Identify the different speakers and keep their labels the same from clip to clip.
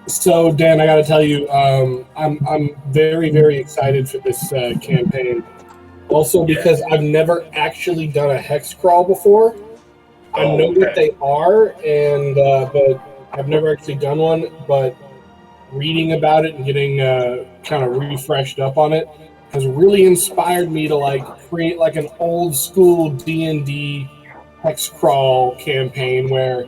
Speaker 1: So, Dan, I got to tell you, I'm very, very excited for this campaign. Also, because I've never actually done a hex crawl before. I know what they are, and but I've never actually done one. But reading about it and getting kind of refreshed up on it has really inspired me to create an old school D&D hex crawl campaign where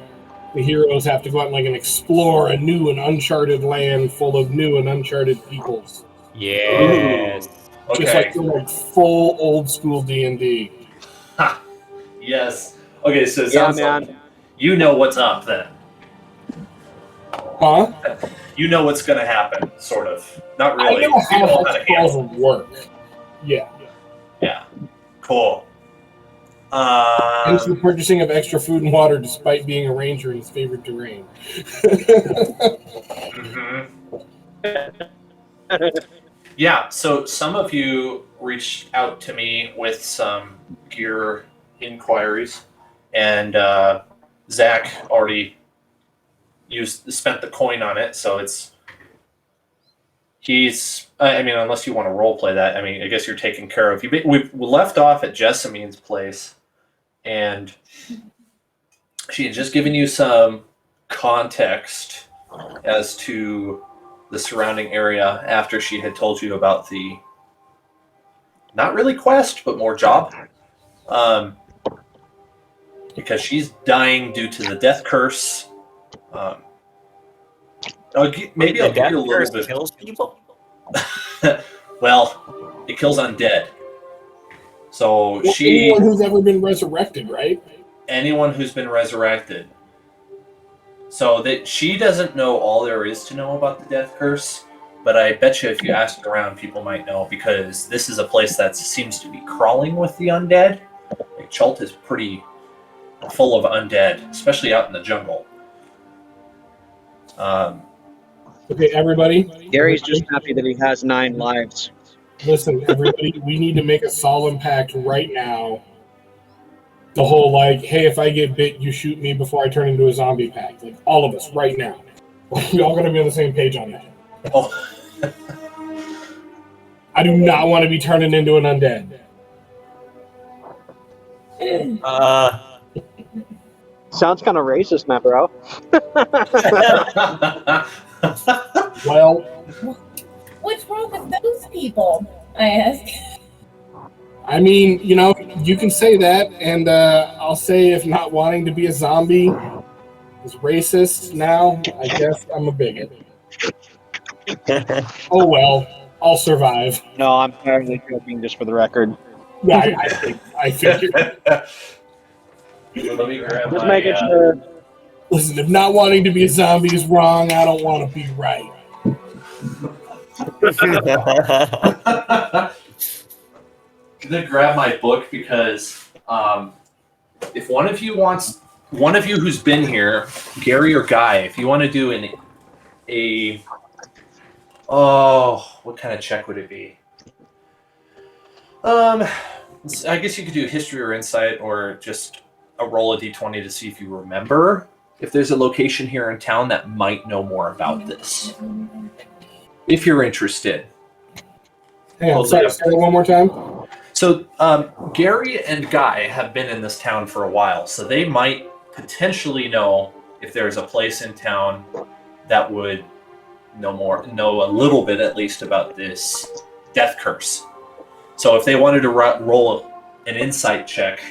Speaker 1: the heroes have to go out and explore a new and uncharted land full of new and uncharted peoples.
Speaker 2: Yes.
Speaker 1: Just full old school D&D.
Speaker 3: Yes. Okay, so it sounds like you know what's up then.
Speaker 1: Huh?
Speaker 3: You know what's going to happen, sort of. Not really.
Speaker 1: I know how hex crawls work. Yeah.
Speaker 3: Yeah. Cool.
Speaker 1: Thanks for the purchasing of extra food and water despite being a ranger in his favorite terrain.
Speaker 3: Yeah, so some of you reached out to me with some gear inquiries, and Zach already spent the coin on it, so unless you want to roleplay that, I guess you're taken care of. We left off at Jessamine's place, and she had just given you some context as to the surrounding area after she had told you about the, not really quest, but more job. Because she's dying due to the death curse. Maybe I'll give you a little bit.
Speaker 2: Kills people?
Speaker 3: Well, it kills undead. So
Speaker 1: anyone who's ever been resurrected, right?
Speaker 3: Anyone who's been resurrected. So that she doesn't know all there is to know about the death curse, but I bet you if you ask around, people might know, because this is a place that seems to be crawling with the undead. Chult is pretty full of undead, especially out in the jungle.
Speaker 1: Okay, everybody.
Speaker 4: Gary's just happy that he has 9 lives.
Speaker 1: Listen, everybody, we need to make a solemn pact right now. The whole, hey, if I get bit, you shoot me before I turn into a zombie pact. All of us, right now. We all gotta be on the same page on that.
Speaker 3: Oh.
Speaker 1: I do not want to be turning into an undead.
Speaker 4: Sounds kind of racist, man, bro.
Speaker 1: Well,
Speaker 5: what's wrong with those people? I ask.
Speaker 1: You can say that, and I'll say if not wanting to be a zombie is racist now, I guess I'm a bigot. Oh well, I'll survive.
Speaker 4: No, I'm entirely joking, just for the record.
Speaker 1: Yeah, I figured.
Speaker 3: Let me grab
Speaker 4: just making sure.
Speaker 1: Listen, if not wanting to be a zombie is wrong, I don't want to be right.
Speaker 3: I'm gonna grab my book because if one of you who's been here, Gary or Guy, if you want to do what kind of check would it be? I guess you could do history or insight, or just a roll of d20 to see if you remember if there's a location here in town that might know more about this. If you're interested.
Speaker 1: Hang on, sorry, say it one more time.
Speaker 3: So Gary and Guy have been in this town for a while, so they might potentially know if there's a place in town that would know a little bit at least about this death curse. So if they wanted to roll an insight check,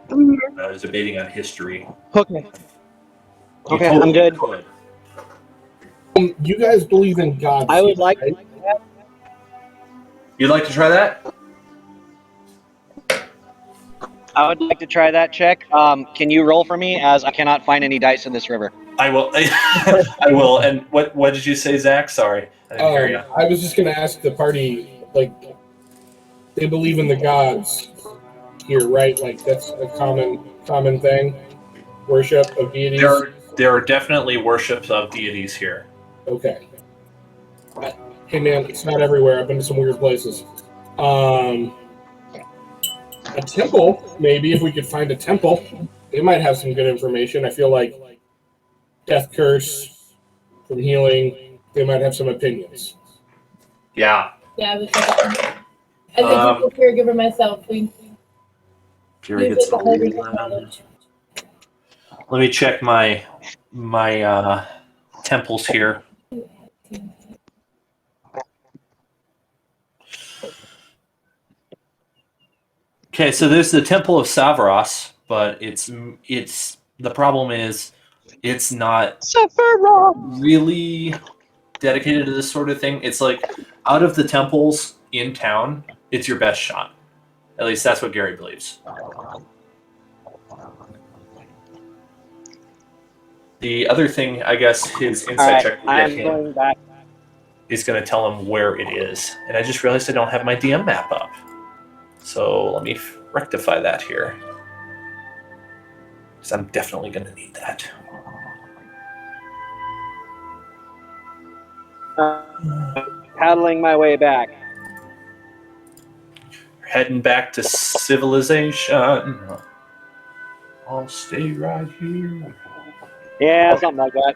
Speaker 3: I was debating on history.
Speaker 4: Okay, I'm good.
Speaker 3: Could.
Speaker 1: You guys believe in God?
Speaker 4: I would like.
Speaker 1: Right?
Speaker 3: You'd like to try that?
Speaker 4: I would like to try that check. Can you roll for me, as I cannot find any dice in this river?
Speaker 3: I will. I will. And what did you say, Zach? Sorry, I didn't hear you.
Speaker 1: I was just going to ask the party, they believe in the gods here, right? That's a common thing. Worship of deities.
Speaker 3: There are definitely worships of deities here.
Speaker 1: Okay. Hey man, it's not everywhere. I've been to some weird places. A temple, maybe, if we could find a temple. They might have some good information. I feel like death curse, from healing. They might have some opinions.
Speaker 3: Yeah.
Speaker 5: Yeah, I was as a good caregiver myself, we
Speaker 3: Gary
Speaker 5: use
Speaker 3: gets
Speaker 5: it to hold your
Speaker 3: 11.
Speaker 5: knowledge.
Speaker 3: Let me check my temples here. Okay, so there's the Temple of Savras, but it's the problem is it's not really dedicated to this sort of thing. It's like out of the temples in town, it's your best shot. At least that's what Gary believes. The other thing, I guess, his insight check will get him is going to tell him where it is. And I just realized I don't have my DM map up. So let me rectify that here. Because I'm definitely going to need that.
Speaker 4: Paddling my way back.
Speaker 3: Heading back to civilization. I'll stay right here.
Speaker 4: Yeah, something like that.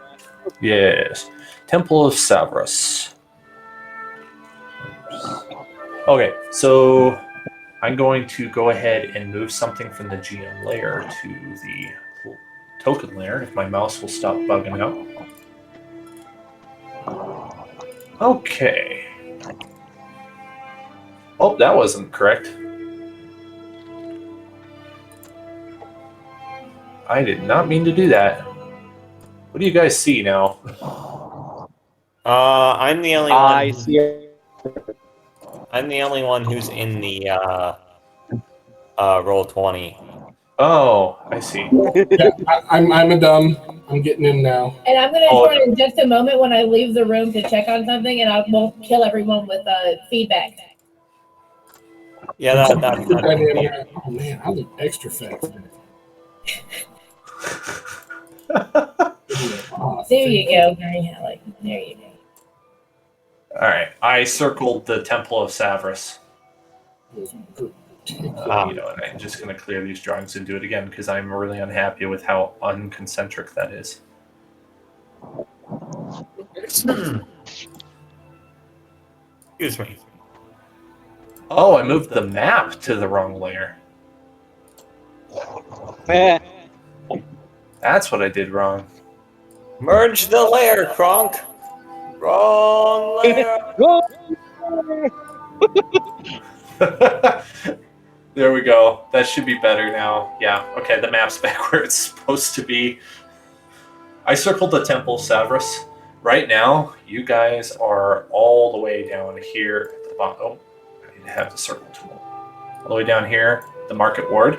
Speaker 3: Yes. Temple of Savras. Okay, so I'm going to go ahead and move something from the GM layer to the token layer if my mouse will stop bugging out. Okay. Oh, that wasn't correct. I did not mean to do that. What do you guys see now?
Speaker 2: I'm the only
Speaker 4: I
Speaker 2: one.
Speaker 4: see it.
Speaker 2: I'm the only one who's in the roll 20.
Speaker 3: Oh, I see.
Speaker 1: Yeah, I'm a dumb. I'm getting in now.
Speaker 5: And I'm going to
Speaker 3: Oh,
Speaker 5: join in just a moment when I leave the room to check on something, and I won't kill everyone with feedback.
Speaker 2: Yeah, that's
Speaker 1: Oh man, I look extra fat today.
Speaker 5: There you go, Gary Halleck. There you go.
Speaker 3: All right, I circled the Temple of Savras. You know, and I'm just going to clear these drawings and do it again because I'm really unhappy with how unconcentric that is.
Speaker 2: Excuse me.
Speaker 3: Oh, I moved the map to the wrong layer. That's what I did wrong.
Speaker 2: Merge the layer, Kronk. Wrong layer.
Speaker 3: There we go. That should be better now. Yeah, okay, the map's back where it's supposed to be. I circled the Temple Savras. Right now, you guys are all the way down here at the bottom. Oh, I need to have the circle tool. All the way down here, the Market Ward.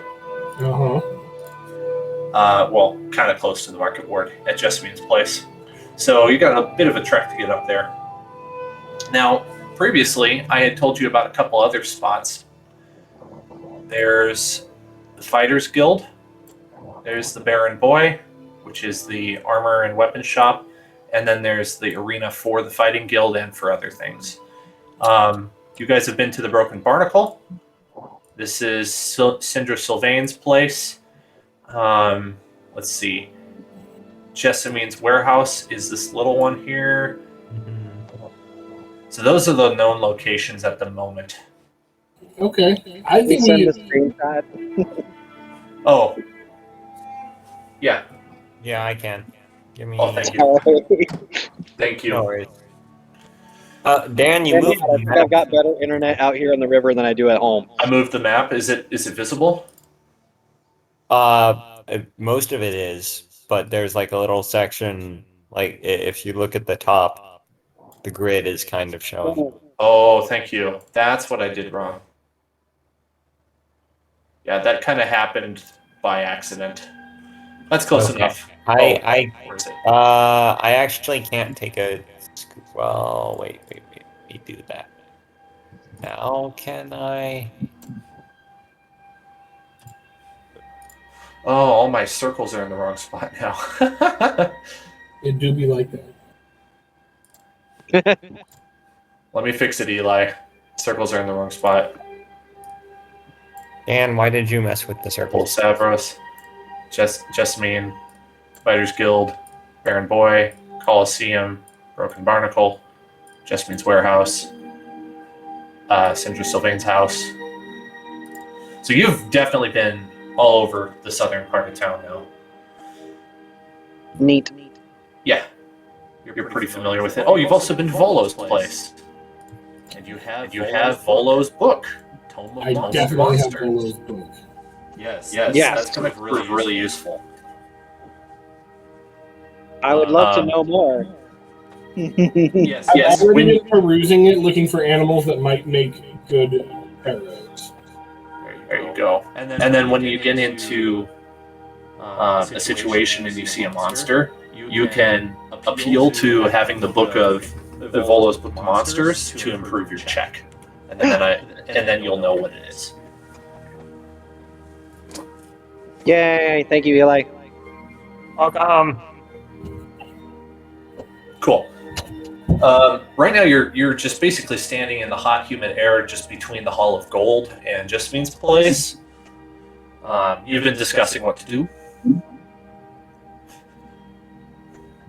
Speaker 3: Well, kind of close to the Market Ward at Jessamines Place. So you got a bit of a trek to get up there. Now, previously, I had told you about a couple other spots. There's the Fighters Guild. There's the Baron Boy, which is the armor and weapon shop. And then there's the arena for the Fighting Guild and for other things. You guys have been to the Broken Barnacle. This is Sindra Sylvain's place. Let's see. Jessamine's warehouse is this little one here. So those are the known locations at the moment.
Speaker 1: Okay. I
Speaker 4: We
Speaker 1: think
Speaker 4: send the screenshot.
Speaker 3: Oh. Yeah.
Speaker 2: Yeah, I can. Give me.
Speaker 3: Oh, thank you. Thank you.
Speaker 2: No worries. Dan, you
Speaker 4: And
Speaker 2: moved.
Speaker 4: I think I've got better internet out here on the river than I do at home.
Speaker 3: I moved the map. Is it visible?
Speaker 2: Most of it is, but there's like a little section. Like if you look at the top, the grid is kind of showing.
Speaker 3: Oh, thank you. That's what I did wrong. Yeah, that kind of happened by accident. That's close
Speaker 2: Okay.
Speaker 3: enough.
Speaker 2: I
Speaker 3: Where is it?
Speaker 2: I actually can't take a. Well, wait. Let me do that. Now can I?
Speaker 3: Oh, all my circles are in the wrong spot now.
Speaker 1: it do be like that.
Speaker 3: Let me fix it, Eli. Circles are in the wrong spot.
Speaker 2: Dan, why did you mess with the
Speaker 3: Temple
Speaker 2: circles?
Speaker 3: Savras, Jessamine, Fighters Guild, Baron Boy, Coliseum, Broken Barnacle, Jessamines Warehouse, Sandra Sylvain's house. So you've definitely been all over the southern part of town now.
Speaker 4: Neat.
Speaker 3: Yeah, you're pretty familiar with it. Oh, you've also been to Volo's place. And you have Volo's book, Tomb of
Speaker 1: I definitely have
Speaker 3: Monsters.
Speaker 1: Volo's book.
Speaker 3: Yes,
Speaker 4: Yes.
Speaker 3: that's going to prove really useful.
Speaker 4: I would love to
Speaker 3: Um,
Speaker 4: know more.
Speaker 3: Yes,
Speaker 1: I've
Speaker 3: yes.
Speaker 1: already been perusing it, looking for animals that might make good parrots.
Speaker 3: There you go. And then when you get into a situation and you see a monster, you can appeal to having the book of Volo's Book of Monsters to improve your check, and then you'll know what it is.
Speaker 4: Yay! Thank you, Eli.
Speaker 2: Welcome.
Speaker 3: Cool. Right now, you're just basically standing in the hot, humid air just between the Hall of Gold and Jessamines Place. You've been discussing what to do.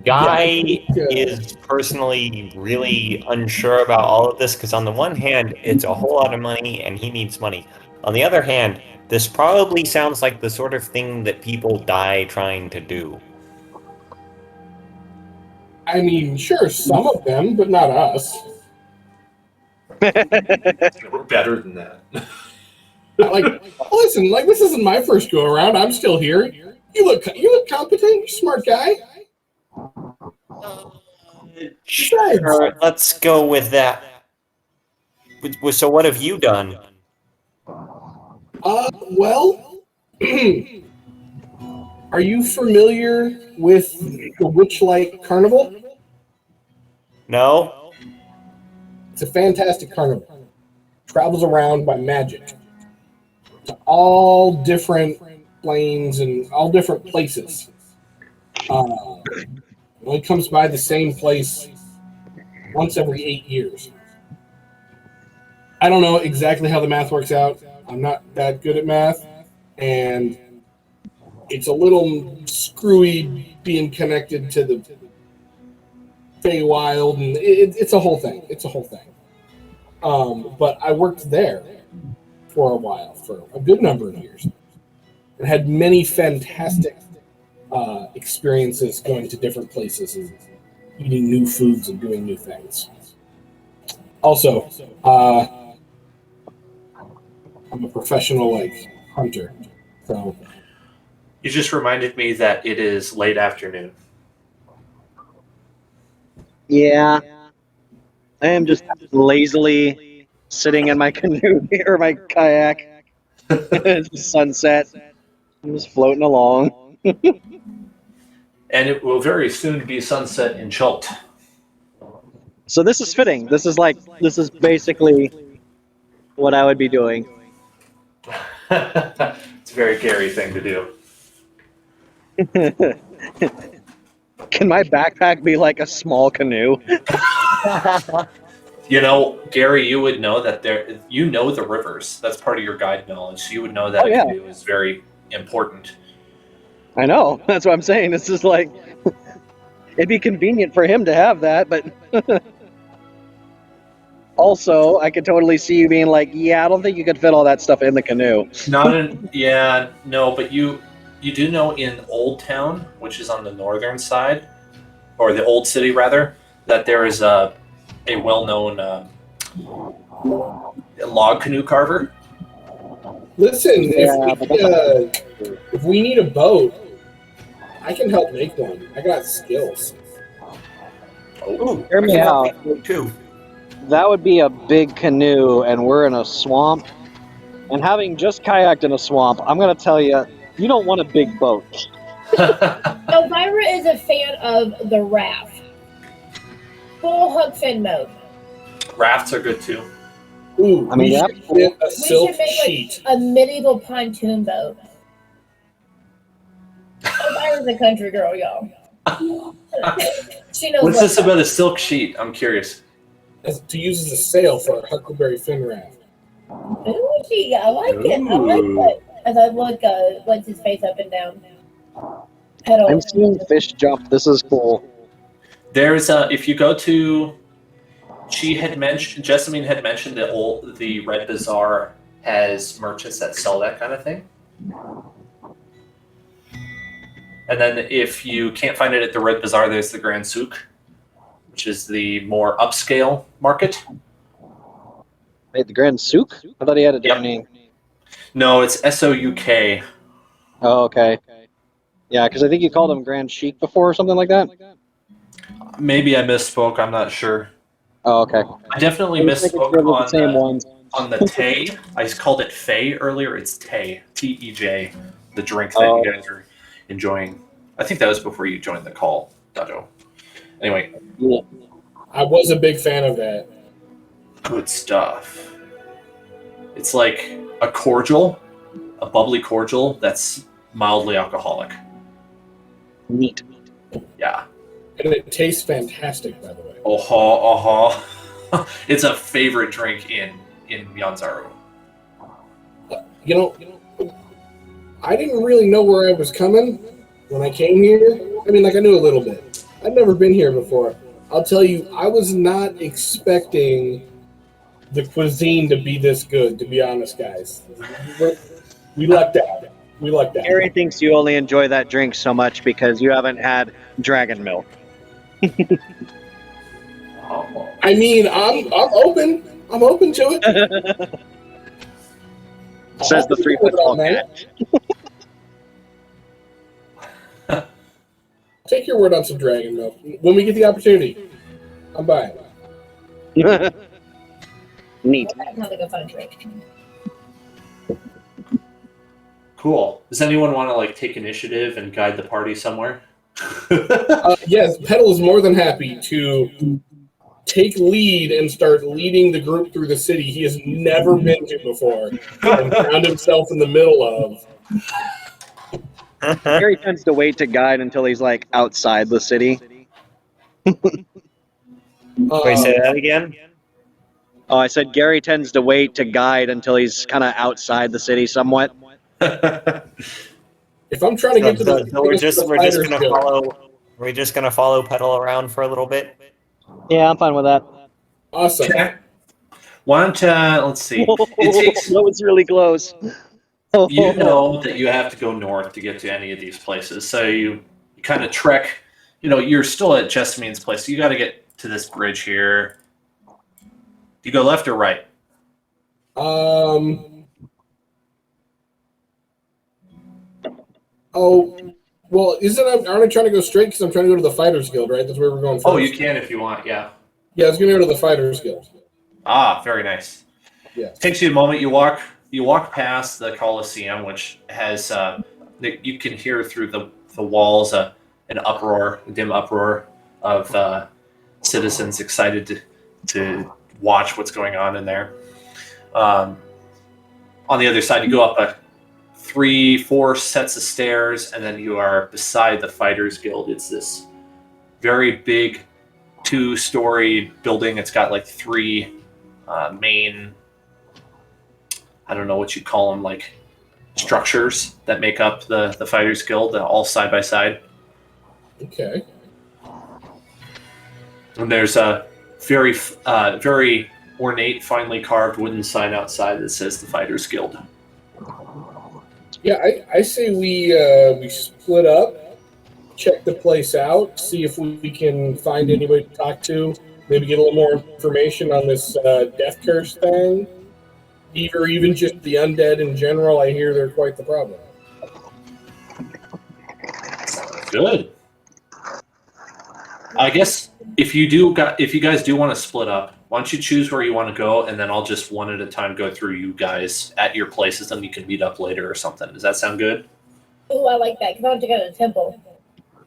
Speaker 2: Guy is personally really unsure about all of this because on the one hand, it's a whole lot of money and he needs money. On the other hand, this probably sounds like the sort of thing that people die trying to do.
Speaker 1: I mean, sure, some of them, but not us.
Speaker 3: We're better than that.
Speaker 1: Listen, this isn't my first go around. I'm still here. You look competent. You're a smart guy.
Speaker 2: Sure, let's go with that. So what have you done?
Speaker 1: Well, are you familiar with the Witchlight Carnival?
Speaker 2: No?
Speaker 1: It's a fantastic carnival. Travels around by magic to all different planes and all different places. It only comes by the same place once every 8 years. I don't know exactly how the math works out. I'm not that good at math, and it's a little screwy being connected to the Feywild, and it's a whole thing. It's a whole thing. But I worked there for a while, for a good number of years, and had many fantastic experiences going to different places and eating new foods and doing new things. Also, I'm a professional hunter, so
Speaker 3: You just reminded me that it is late afternoon.
Speaker 4: Yeah. I am just lazily sitting in my canoe or my kayak. It's sunset. I'm just floating along.
Speaker 3: And it will very soon be sunset in Chult.
Speaker 4: So this is fitting. This is basically what I would be doing.
Speaker 3: It's a very Gary thing to do.
Speaker 4: Can my backpack be like a small canoe?
Speaker 3: You know, Gary, you would know that you know the rivers. That's part of your guide knowledge. So you would know that
Speaker 4: Oh, yeah.
Speaker 3: a canoe is very important.
Speaker 4: I know. That's what I'm saying. It's just like it'd be convenient for him to have that, but also I could totally see you being like, yeah, I don't think you could fit all that stuff in the canoe.
Speaker 3: But you do know in Old Town, which is on the northern side, or the Old City rather, that there is a well-known log canoe carver.
Speaker 1: listen.
Speaker 4: Yeah,
Speaker 1: If we need a boat, I can help make one. I got skills.
Speaker 2: Ooh,
Speaker 4: Hear me out.
Speaker 2: too.
Speaker 4: That would be a big canoe, and we're in a swamp. And having just kayaked in a swamp, I'm going to tell you, you don't want a big boat.
Speaker 5: Elvira is a fan of the raft. Full hook fin mode.
Speaker 3: Rafts are good too.
Speaker 1: Ooh,
Speaker 4: I mean,
Speaker 1: we should get a
Speaker 5: We
Speaker 1: silk
Speaker 5: should make
Speaker 1: sheet.
Speaker 5: a medieval pontoon boat. Elvira's a country girl, y'all. She knows
Speaker 3: What's
Speaker 5: what's
Speaker 3: this
Speaker 5: up.
Speaker 3: about a silk sheet? I'm curious.
Speaker 1: To use as a sail for our Huckleberry Fin raft.
Speaker 5: Ooh, I like it. I like it. As I look, what's his face up and down. Pedal.
Speaker 4: I'm seeing fish jump. This is cool.
Speaker 3: There's if you go to, Jessamine had mentioned that the Red Bazaar has merchants that sell that kind of thing. And then if you can't find it at the Red Bazaar, there's the Grand Souk, which is the more upscale market.
Speaker 4: Wait, the Grand Souk? I thought he had a different name.
Speaker 3: No, it's SOUK.
Speaker 4: Oh, okay. Yeah, because I think you called him Grand Chic before or something like that.
Speaker 3: Maybe I misspoke. I'm not sure.
Speaker 4: Oh, okay.
Speaker 3: I definitely
Speaker 4: I was making
Speaker 3: misspoke
Speaker 4: sure they're the same ones.
Speaker 3: on the Tay. I called it Fey earlier. It's Tay, Tej, the drink that you guys are enjoying. I think that was before you joined the call, Dajo. Anyway.
Speaker 4: Yeah.
Speaker 1: I was a big fan of that.
Speaker 3: Good stuff. It's like a cordial, a bubbly cordial that's mildly alcoholic.
Speaker 4: Neat.
Speaker 3: Yeah.
Speaker 1: And it tastes fantastic, by the way.
Speaker 3: It's a favorite drink in Myanzaru.
Speaker 1: You know, I didn't really know where I was coming when I came here. I mean, like, I knew a little bit. I'd never been here before. I'll tell you, I was not expecting the cuisine to be this good, to be honest, guys. We lucked out.
Speaker 4: Gary thinks you only enjoy that drink so much because you haven't had dragon milk.
Speaker 1: I mean, I'm open. I'm open to it.
Speaker 4: Says the 3 foot tall cat.
Speaker 1: Take your word on some dragon milk. When we get the opportunity, I'm buying.
Speaker 4: Neat.
Speaker 5: That sounds like a fun drink.
Speaker 3: Cool. Does anyone want to take initiative and guide the party somewhere?
Speaker 1: Yes, Petal is more than happy to take lead and start leading the group through the city he has never been to before and found himself in the middle of.
Speaker 4: Gary tends to wait to guide until he's outside the city.
Speaker 2: Wait, say that again?
Speaker 4: Oh, I said Gary tends to wait to guide until he's kind of outside the city somewhat.
Speaker 1: If I'm trying to get to the,
Speaker 2: so we're just gonna follow Petal around for a little bit.
Speaker 4: Yeah, I'm fine with that.
Speaker 1: Awesome.
Speaker 3: Okay. Why don't let's see. It takes
Speaker 4: That was really close.
Speaker 3: you know that you have to go north to get to any of these places, so you kind of trek. You're still at Jessamine's place. So you got to get to this bridge here. Do you go left or right?
Speaker 1: Oh, well, aren't I trying to go straight because I'm trying to go to the Fighters Guild, right? That's where we're going first.
Speaker 3: Oh, you can if you want. Yeah.
Speaker 1: Yeah, I was going to go to the Fighters Guild.
Speaker 3: Ah, very nice.
Speaker 1: Yeah.
Speaker 3: Takes you a moment. You walk past the Colosseum, which has you can hear through the walls an uproar, a dim uproar of citizens excited to watch what's going on in there. On the other side, you go up 3-4 sets of stairs, and then you are beside the Fighters Guild. It's this very big 2-story building. It's got 3 main, I don't know what you call them, structures that make up the Fighters Guild, all side by side.
Speaker 1: Okay.
Speaker 3: And there's a very very ornate, finely carved wooden sign outside that says the Fighters Guild.
Speaker 1: Yeah, I say we split up, check the place out, see if we can find anybody to talk to, maybe get a little more information on this death curse thing, or even just the undead in general. I hear they're quite the problem.
Speaker 3: Good. I guess if you guys do want to split up, why don't you choose where you want to go, and then I'll just one at a time go through you guys at your places, and you can meet up later or something. Does that sound good?
Speaker 5: Oh, I like that because I want to go to the temple.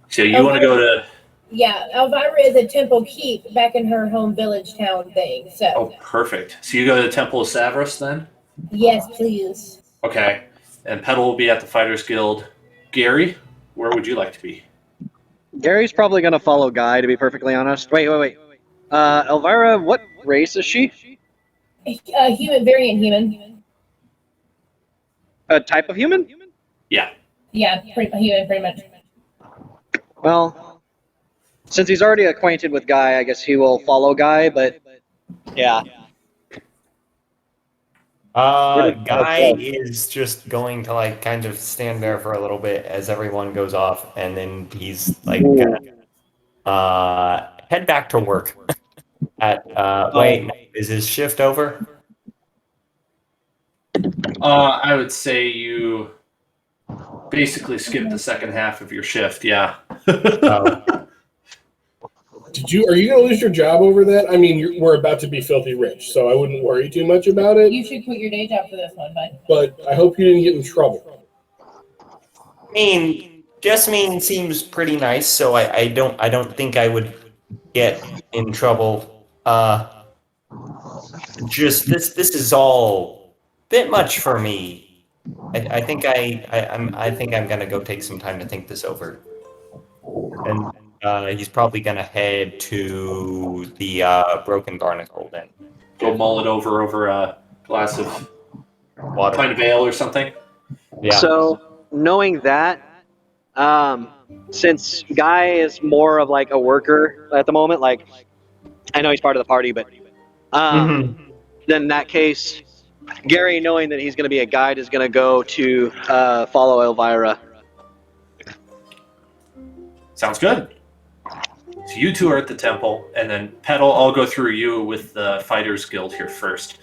Speaker 3: So you want to go to?
Speaker 5: Yeah, Elvira is a temple keep back in her home village town thing. So.
Speaker 3: Oh, perfect. So you go to the Temple of Savras then?
Speaker 5: Yes, please.
Speaker 3: Okay. And Petal will be at the Fighters Guild. Gary, where would you like to be?
Speaker 4: Gary's probably going to follow Guy, to be perfectly honest. Wait. Elvira, what race is she?
Speaker 5: Human, variant human.
Speaker 4: A type of human?
Speaker 3: Yeah.
Speaker 5: Yeah, human, pretty much.
Speaker 4: Well, since he's already acquainted with Guy, I guess he will follow Guy. But yeah,
Speaker 2: Guy is just going to like kind of stand there for a little bit as everyone goes off, and then he's like head back to work. Wait, is his shift over?
Speaker 3: I would say you basically skipped the second half of your shift. Yeah.
Speaker 2: Oh.
Speaker 1: Are you going to lose your job over that? I mean, we're about to be filthy rich, so I wouldn't worry too much about it.
Speaker 5: You should quit your day job for this one, bud.
Speaker 1: But I hope you didn't get in trouble.
Speaker 2: I mean, Jessamine seems pretty nice, so I don't think I would get in trouble. Just this is all a bit much for me. I think I'm gonna go take some time to think this over. And he's probably gonna head to the Broken Barnacle then.
Speaker 3: Go mull it over a glass of
Speaker 2: Water.
Speaker 3: pint of ale or something.
Speaker 2: Yeah.
Speaker 4: So knowing that, since Guy is more of like a worker at the moment, like I know he's part of the party, but then in that case, Gary, knowing that he's going to be a guide, is going to go to follow Elvira.
Speaker 3: Sounds good. So you two are at the temple, and then Petal, I'll go through you with the Fighters Guild here first.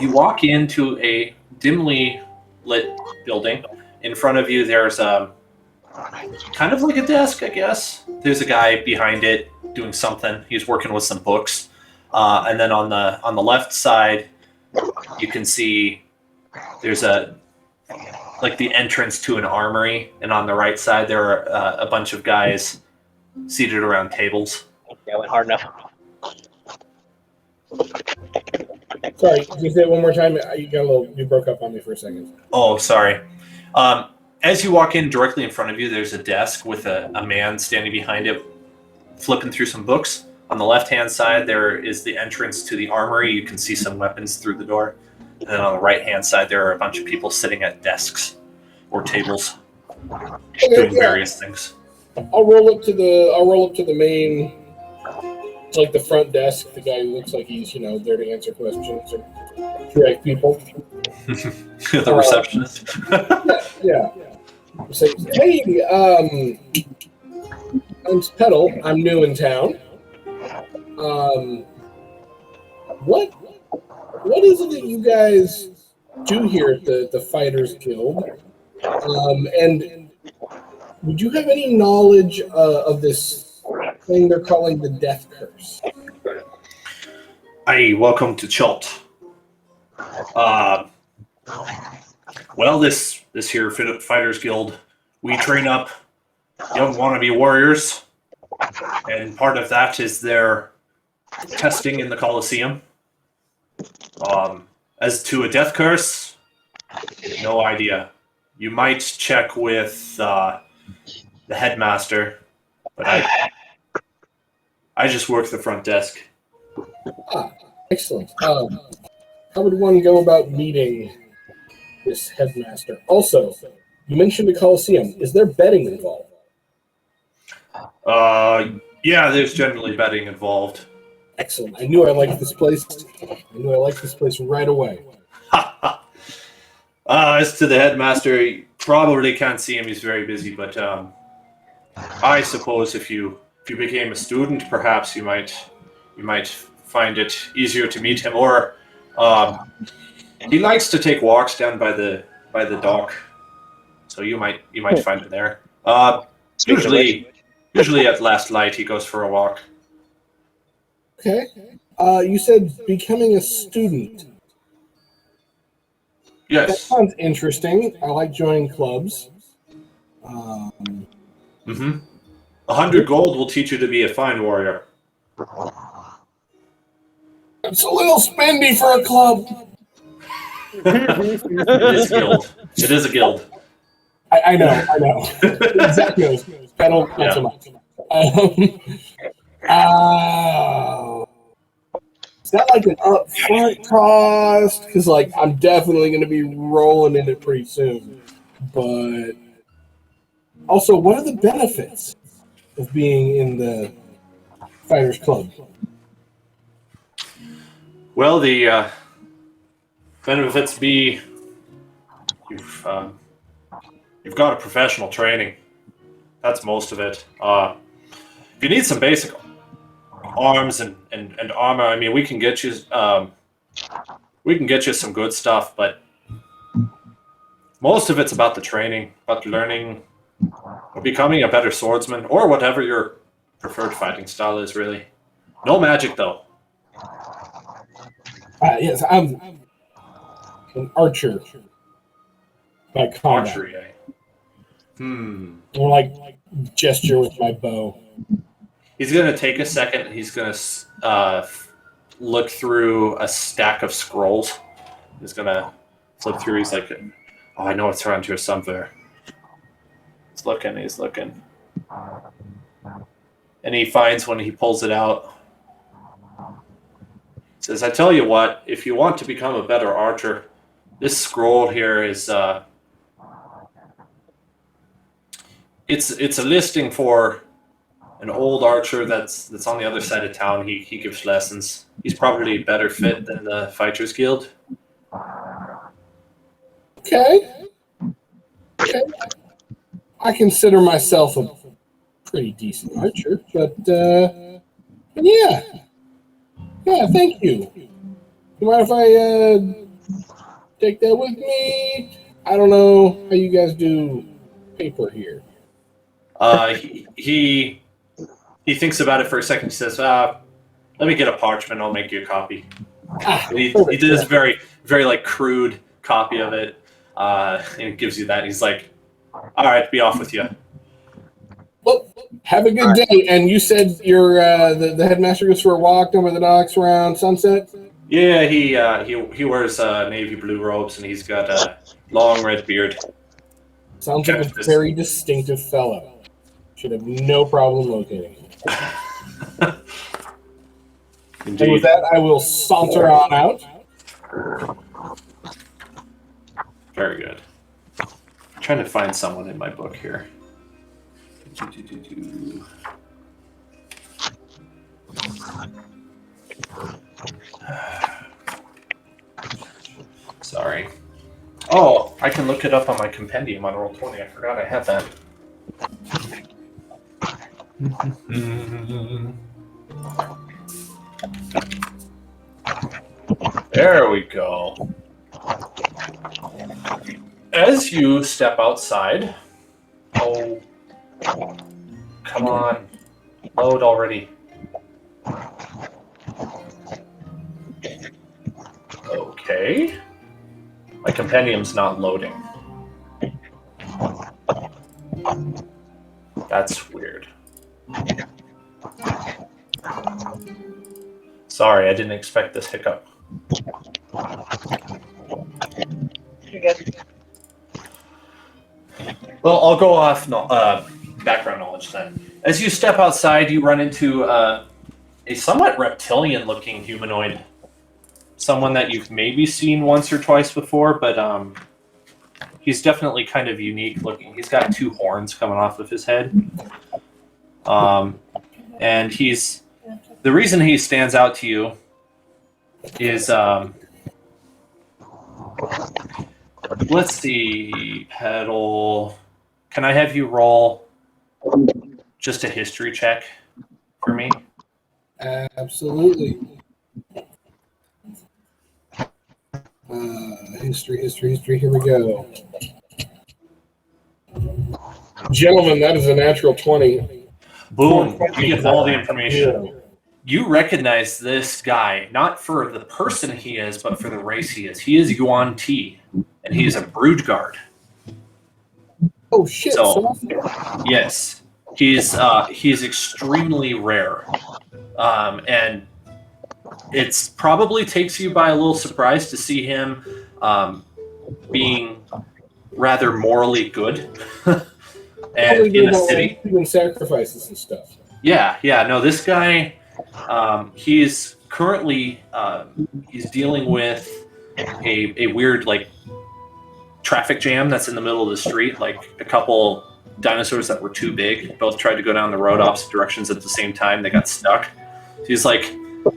Speaker 3: You walk into a dimly lit building. In front of you, there's kind of like a desk, I guess. There's a guy behind it doing something. He's working with some books. And then on the left side, you can see there's like the entrance to an armory, and on the right side there are a bunch of guys seated around tables.
Speaker 4: Yeah, I went hard enough.
Speaker 1: Sorry, can you say it one more time? You broke up on me for a second.
Speaker 3: Oh, sorry. As you walk in, directly in front of you, there's a desk with a man standing behind it, flipping through some books. On the left-hand side, there is the entrance to the armory. You can see some weapons through the door. And then on the right-hand side, there are a bunch of people sitting at desks or tables, doing various things.
Speaker 1: I'll roll up to the main, like the front desk. The guy who looks like he's there to answer questions or direct people.
Speaker 3: The receptionist.
Speaker 1: Yeah. Say, hey, I'm Petal. I'm new in town. What is it that you guys do here at the Fighters Guild? And would you have any knowledge of this thing they're calling the Death Curse?
Speaker 3: Hi, welcome to Chult. Well, this here Fighters Guild, we train up young wannabe warriors, and part of that is their testing in the Colosseum. As to a death curse, no idea. You might check with the headmaster, but I just work the front desk.
Speaker 1: Ah, excellent. How would one go about meeting this headmaster? Also, you mentioned the Colosseum. Is there betting involved?
Speaker 3: Yeah, there's generally betting involved.
Speaker 1: Excellent. I knew I liked this place. Right away.
Speaker 3: As to the headmaster, you probably can't see him. He's very busy, but I suppose if you became a student, perhaps you might find it easier to meet him. Or he likes to take walks down by the dock, so you might find him there. Usually at last light, he goes for a walk.
Speaker 1: Okay. You said becoming a student.
Speaker 3: Yes.
Speaker 1: That sounds interesting. I like joining clubs.
Speaker 3: 100 gold will teach you to be a fine warrior.
Speaker 1: It's a little spendy for a club.
Speaker 3: It is a guild. It is a guild.
Speaker 1: I know. Exactly. Pedal, not so much. Is that like an upfront cost? Because I'm definitely going to be rolling in it pretty soon. But also, what are the benefits? of being in the Fighters Club?
Speaker 3: Well, the benefits be you've got a professional training. That's most of it. If you need some basic arms and armor, I mean, we can get you some good stuff, but most of it's about the training, about learning, or becoming a better swordsman, or whatever your preferred fighting style is, really. No magic, though.
Speaker 1: Yes, I'm an archer by combat.
Speaker 3: Archery, eh?
Speaker 1: Or like gesture with my bow.
Speaker 3: He's going to take a second. He's going to look through a stack of scrolls. He's going to flip through. He's like, oh, I know it's around here somewhere. He's looking. And he finds when he pulls it out. He says, I tell you what, if you want to become a better archer, this scroll here is... It's a listing for an old archer that's on the other side of town. He gives lessons. He's probably better fit than the Fighters Guild.
Speaker 1: Okay. I consider myself a pretty decent archer, but yeah, thank you. You mind if I take that with me? I don't know how you guys do paper here.
Speaker 3: He thinks about it for a second. He says, "Let me get a parchment. I'll make you a copy." He did this very, very like crude copy of it, and he gives you that. He's like, "All right, be off with you."
Speaker 1: Well, have a good day. And you said you're the headmaster goes for a walk down by the docks around sunset.
Speaker 3: Yeah, he wears navy blue robes and he's got a long red beard.
Speaker 1: Sounds like a very distinctive fellow. Should have no problem locating him.
Speaker 3: Indeed.
Speaker 1: And with that, I will saunter on out.
Speaker 3: Very good. I'm trying to find someone in my book here. Sorry. Oh, I can look it up on my compendium on Roll20. I forgot I had that. There we go. As you step outside, oh, come on, load already. Okay. My compendium's not loading. That's weird. Sorry, I didn't expect this hiccup. Well, I'll go off background knowledge then. As you step outside, you run into a somewhat reptilian-looking humanoid. Someone that you've maybe seen once or twice before, but he's definitely kind of unique looking. He's got two horns coming off of his head. And the reason he stands out to you is, let's see, Petal. Can I have you roll just a history check for me?
Speaker 1: Absolutely. History. Here we go. Gentlemen, that is a natural 20.
Speaker 3: Boom. You get all the information. You recognize this guy, not for the person he is, but for the race he is. He is Yuan Ti, and he is a brood guard.
Speaker 1: Oh, shit.
Speaker 3: So, yes. He's extremely rare. And it probably takes you by a little surprise to see him being rather morally good and in the city.
Speaker 1: Doing sacrifices and stuff.
Speaker 3: Yeah. No, this guy, he's currently he's dealing with a weird like traffic jam that's in the middle of the street. Like a couple dinosaurs that were too big. Both tried to go down the road opposite directions at the same time. They got stuck. He's like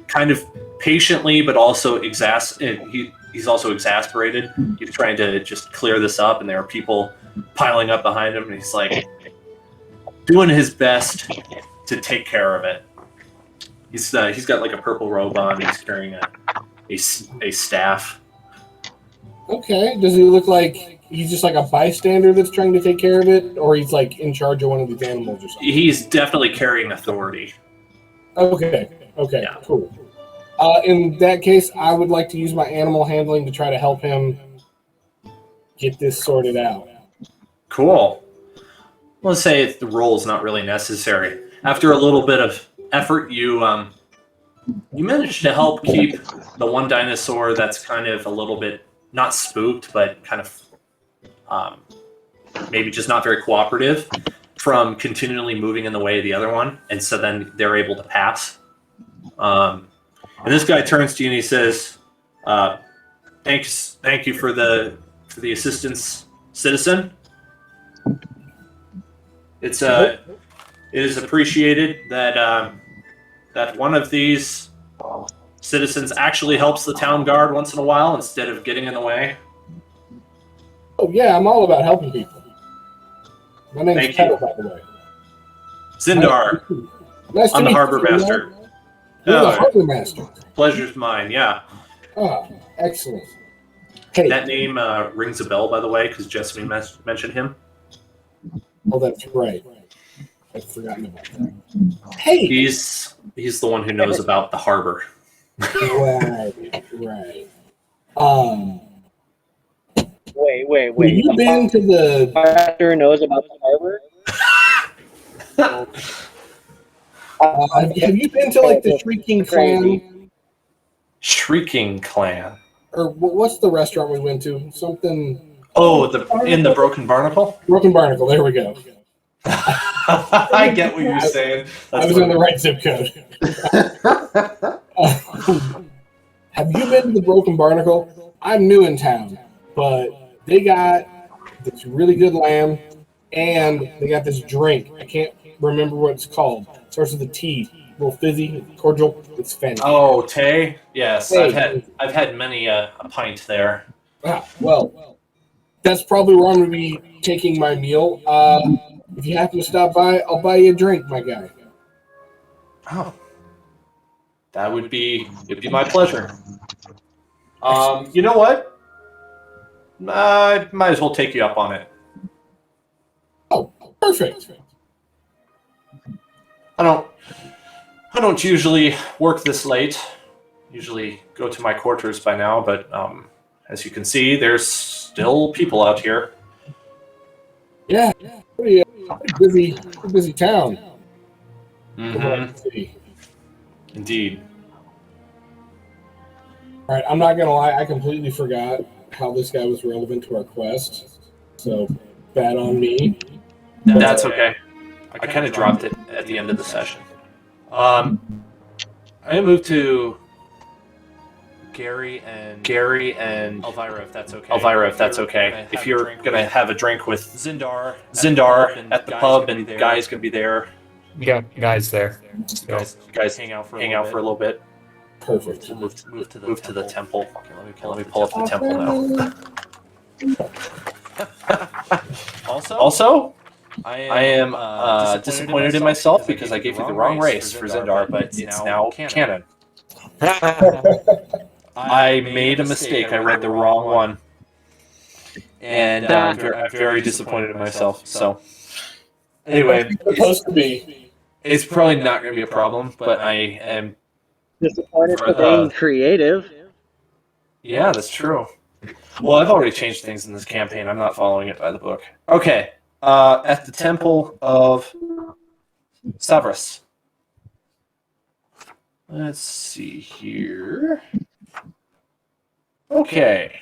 Speaker 3: kind of patiently, but also he's also exasperated. He's trying to just clear this up, and there are people piling up behind him, and he's like doing his best to take care of it. He's got like a purple robe on. He's carrying a staff.
Speaker 1: Okay. Does he look like he's just like a bystander that's trying to take care of it, or he's like in charge of one of these animals or something?
Speaker 3: He's definitely carrying authority.
Speaker 1: Okay. Yeah. Cool. In that case, I would like to use my animal handling to try to help him get this sorted out.
Speaker 3: Cool. Let's say the role is not really necessary. After a little bit of effort, you managed to help keep the one dinosaur that's kind of a little bit not spooked, but kind of maybe just not very cooperative, from continually moving in the way of the other one, and so then they're able to pass. And this guy turns to you and he says, "Thank you for the assistance, citizen. It is appreciated that that one of these citizens actually helps the town guard once in a while instead of getting in the way."
Speaker 1: Oh yeah, I'm all about helping people. My name's Kettle, by the way.
Speaker 3: Zindar.
Speaker 1: Nice to
Speaker 3: I'm the
Speaker 1: meet
Speaker 3: harbor
Speaker 1: you,
Speaker 3: master.
Speaker 1: You're the
Speaker 3: Oh,
Speaker 1: harbor master.
Speaker 3: pleasure's mine, yeah.
Speaker 1: Ah, excellent. Hey,
Speaker 3: That name rings a bell, by the way, because Jessamy mentioned him.
Speaker 1: oh, that's right. I've forgotten about that. Hey,
Speaker 3: He's the one who knows about the harbor.
Speaker 1: right.
Speaker 4: Wait.
Speaker 1: Have you been to the?
Speaker 4: Master knows about the harbor?
Speaker 1: Have you been to like the Shrieking Clan?
Speaker 3: Shrieking Clan.
Speaker 1: Or what's the restaurant we went to? Something.
Speaker 3: Oh, in the Broken Barnacle?
Speaker 1: Broken Barnacle. There we go.
Speaker 3: I get what you're saying.
Speaker 1: I was in the right zip code. Have you been to the Broken Barnacle? I'm new in town, but they got this really good lamb, and they got this drink. I can't remember what it's called. It starts with a T. A little fizzy, cordial. It's fantastic.
Speaker 3: Oh, Tay? Yes,
Speaker 1: Tay.
Speaker 3: I've had many a pint there.
Speaker 1: Ah, well, that's probably where I'm going to be taking my meal. If you happen to stop by, I'll buy you a drink, my guy.
Speaker 3: Oh, it'd be my pleasure. You know what? I might as well take you up on it.
Speaker 1: Oh, perfect.
Speaker 3: I don't usually work this late. Usually go to my quarters by now, but as you can see, there's still people out here.
Speaker 1: Yeah, pretty busy town.
Speaker 3: Mm-hmm. Indeed.
Speaker 1: All right, I'm not gonna lie. I completely forgot how this guy was relevant to our quest. So bad on me.
Speaker 3: That's okay. I kind of dropped it at the end of the session. I moved to Gary and Elvira, if that's okay. If you're gonna have a drink with Zindar at the pub, and Guy's gonna be there.
Speaker 2: Yeah, guys there.
Speaker 3: Guys hang out for a little bit.
Speaker 1: Perfect.
Speaker 3: We'll move to the temple. Okay, let me pull up the temple now. Also, I am disappointed in myself because I gave you the wrong race for Zindar, but it's now canon. I made a mistake. I read the wrong one, and I'm very disappointed in myself. So, anyway,
Speaker 1: It's supposed to be.
Speaker 3: it's probably not going to be a problem, but I am
Speaker 4: Disappointed for being creative.
Speaker 3: Yeah, that's true. Well, I've already changed things in this campaign. I'm not following it by the book. Okay. At the Temple of Severus. Let's see here. Okay.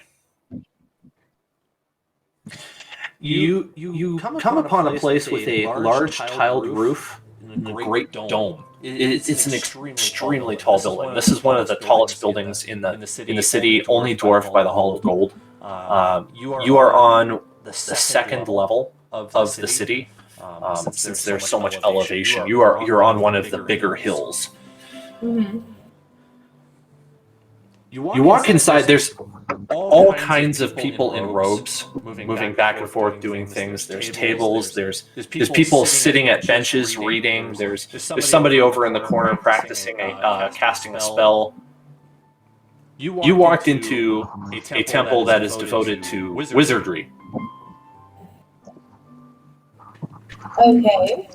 Speaker 3: You come upon a place with a large tiled roof and a great dome. It's an extremely tall building. This is one of the tallest buildings in the city, only dwarfed by the Hall of Gold. You are on the second level of the city. since there's so much elevation. You're on one of the bigger hills.
Speaker 5: Mm-hmm.
Speaker 3: You walk inside. There's all kinds of people in robes, moving back and forth, doing things. There's tables. There's people sitting at benches reading. There's somebody over in the corner practicing casting a spell. You walked into a temple that is devoted to wizardry.
Speaker 5: Okay.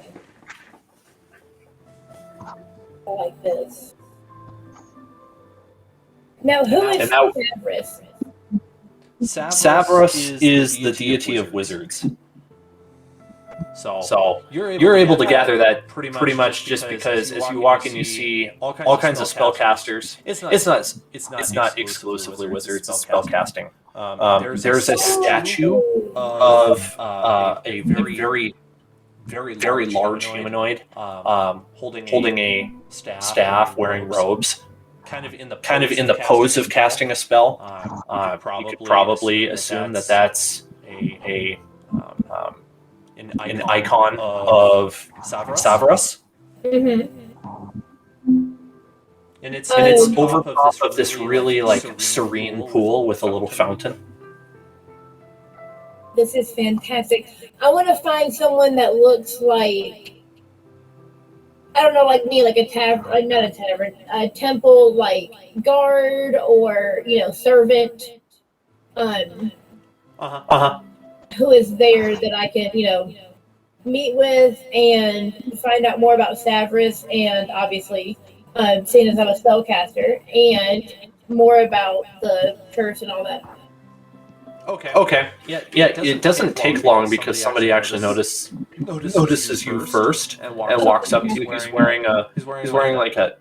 Speaker 5: I like this. Now, who is Savras?
Speaker 3: Savras is the deity of wizards. So you're able to gather that pretty much just because as you walk in, you see all kinds of spellcasters. It's not exclusively wizards. It's spellcasting. There's a statue of a very large humanoid holding a staff, wearing robes. Kind of in the pose of casting a spell. You could probably assume that that's an icon of Savras.
Speaker 5: Mm-hmm.
Speaker 3: And it's over top of this really like serene pool with a little fountain.
Speaker 5: This is fantastic. I want to find someone that looks like, I don't know, like me, like not a tavern, a temple, like guard or servant, who is there that I can meet with and find out more about Savras, and obviously, seeing as I'm a spellcaster, and more about the curse and all that.
Speaker 3: Okay. Yeah. It doesn't take long because somebody actually notices you first and walks up to you. He's wearing like a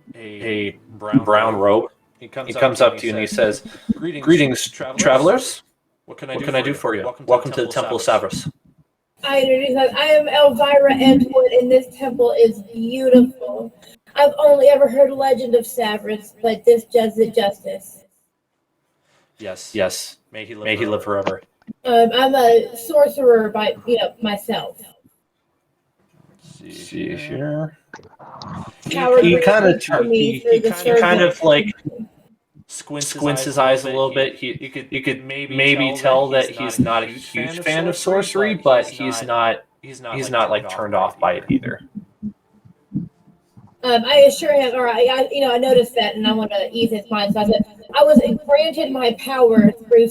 Speaker 3: brown robe. He comes up to you and he says, "Greetings, travelers. What can I do for you? Welcome to the Temple of Savras."
Speaker 5: I introduce myself. I am Elvira Entwood, and this temple is beautiful. I've only ever heard legend of Savras, but this does it justice.
Speaker 3: Yes. May he live forever.
Speaker 5: I'm a sorcerer by myself.
Speaker 3: Let's see here.
Speaker 5: He
Speaker 3: kind of like squints his eyes a little bit. You could maybe tell that he's not a huge fan of sorcery, but he's not like turned off by it either.
Speaker 5: I assure him, or I noticed that, and I want to ease his mind. So I said, I was granted my power through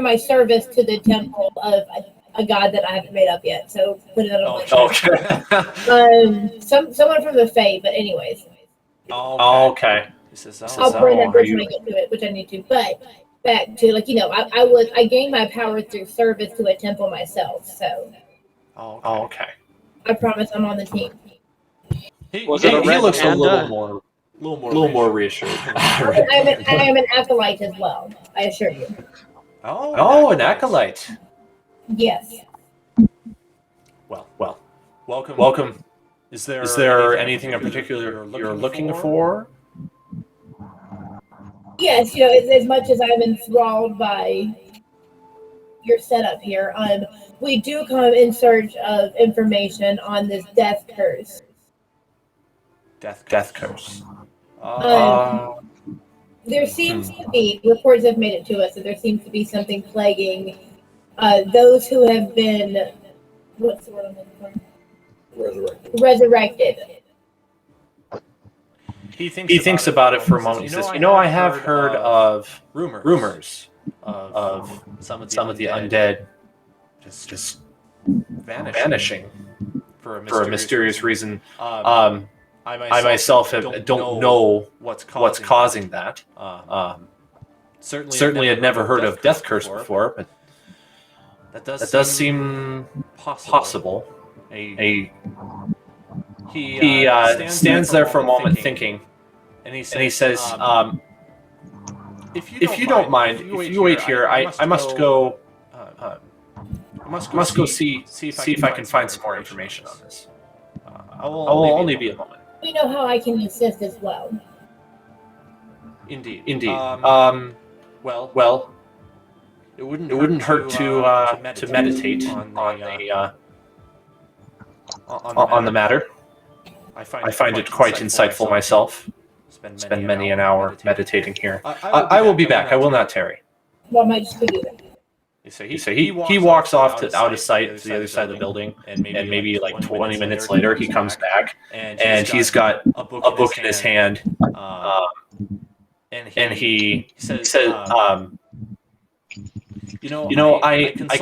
Speaker 5: my service to the temple of a god that I haven't made up yet. So put it on my chest.
Speaker 3: Okay.
Speaker 5: Someone from the Fae, but anyways.
Speaker 3: Okay.
Speaker 5: I'll bring that bridge when I get to it, which I need to. But back to I gained my power through service to a temple myself. So.
Speaker 3: Okay.
Speaker 5: I promise I'm on the team.
Speaker 3: He looks a little more reassured.
Speaker 5: I am an acolyte as well. I assure you.
Speaker 3: Oh, an acolyte.
Speaker 5: Yes.
Speaker 3: Well. Welcome. Is there anything in particular you're looking for?
Speaker 5: Yes, as much as I'm enthralled by your setup here, we do come in search of information on this death curse.
Speaker 3: Death curse.
Speaker 5: There seems to be reports have made it to us that there seems to be something plaguing those who have been what's the word I'm looking for? Resurrected.
Speaker 3: He thinks about it for a moment. He says, I have heard of rumors of some of the undead just vanishing for a mysterious reason. I myself don't know what's causing that. Certainly had never heard of Death Curse before, but that does seem possible. He stands there for a moment thinking, and he says, if you don't mind, if you wait here, I must go see if I can find some more information on this. I will only be a moment.
Speaker 5: We know how I can assist as well.
Speaker 3: Indeed. Well, it wouldn't hurt to meditate on on the matter. I find it quite insightful myself. Spend many an hour meditating here. I will be back. I will not tarry.
Speaker 5: Well, I might just go do that.
Speaker 3: So he walks off to out of sight to the other side of the building, and maybe like 20 minutes later he comes back, and he's got a book in his hand, and he says, I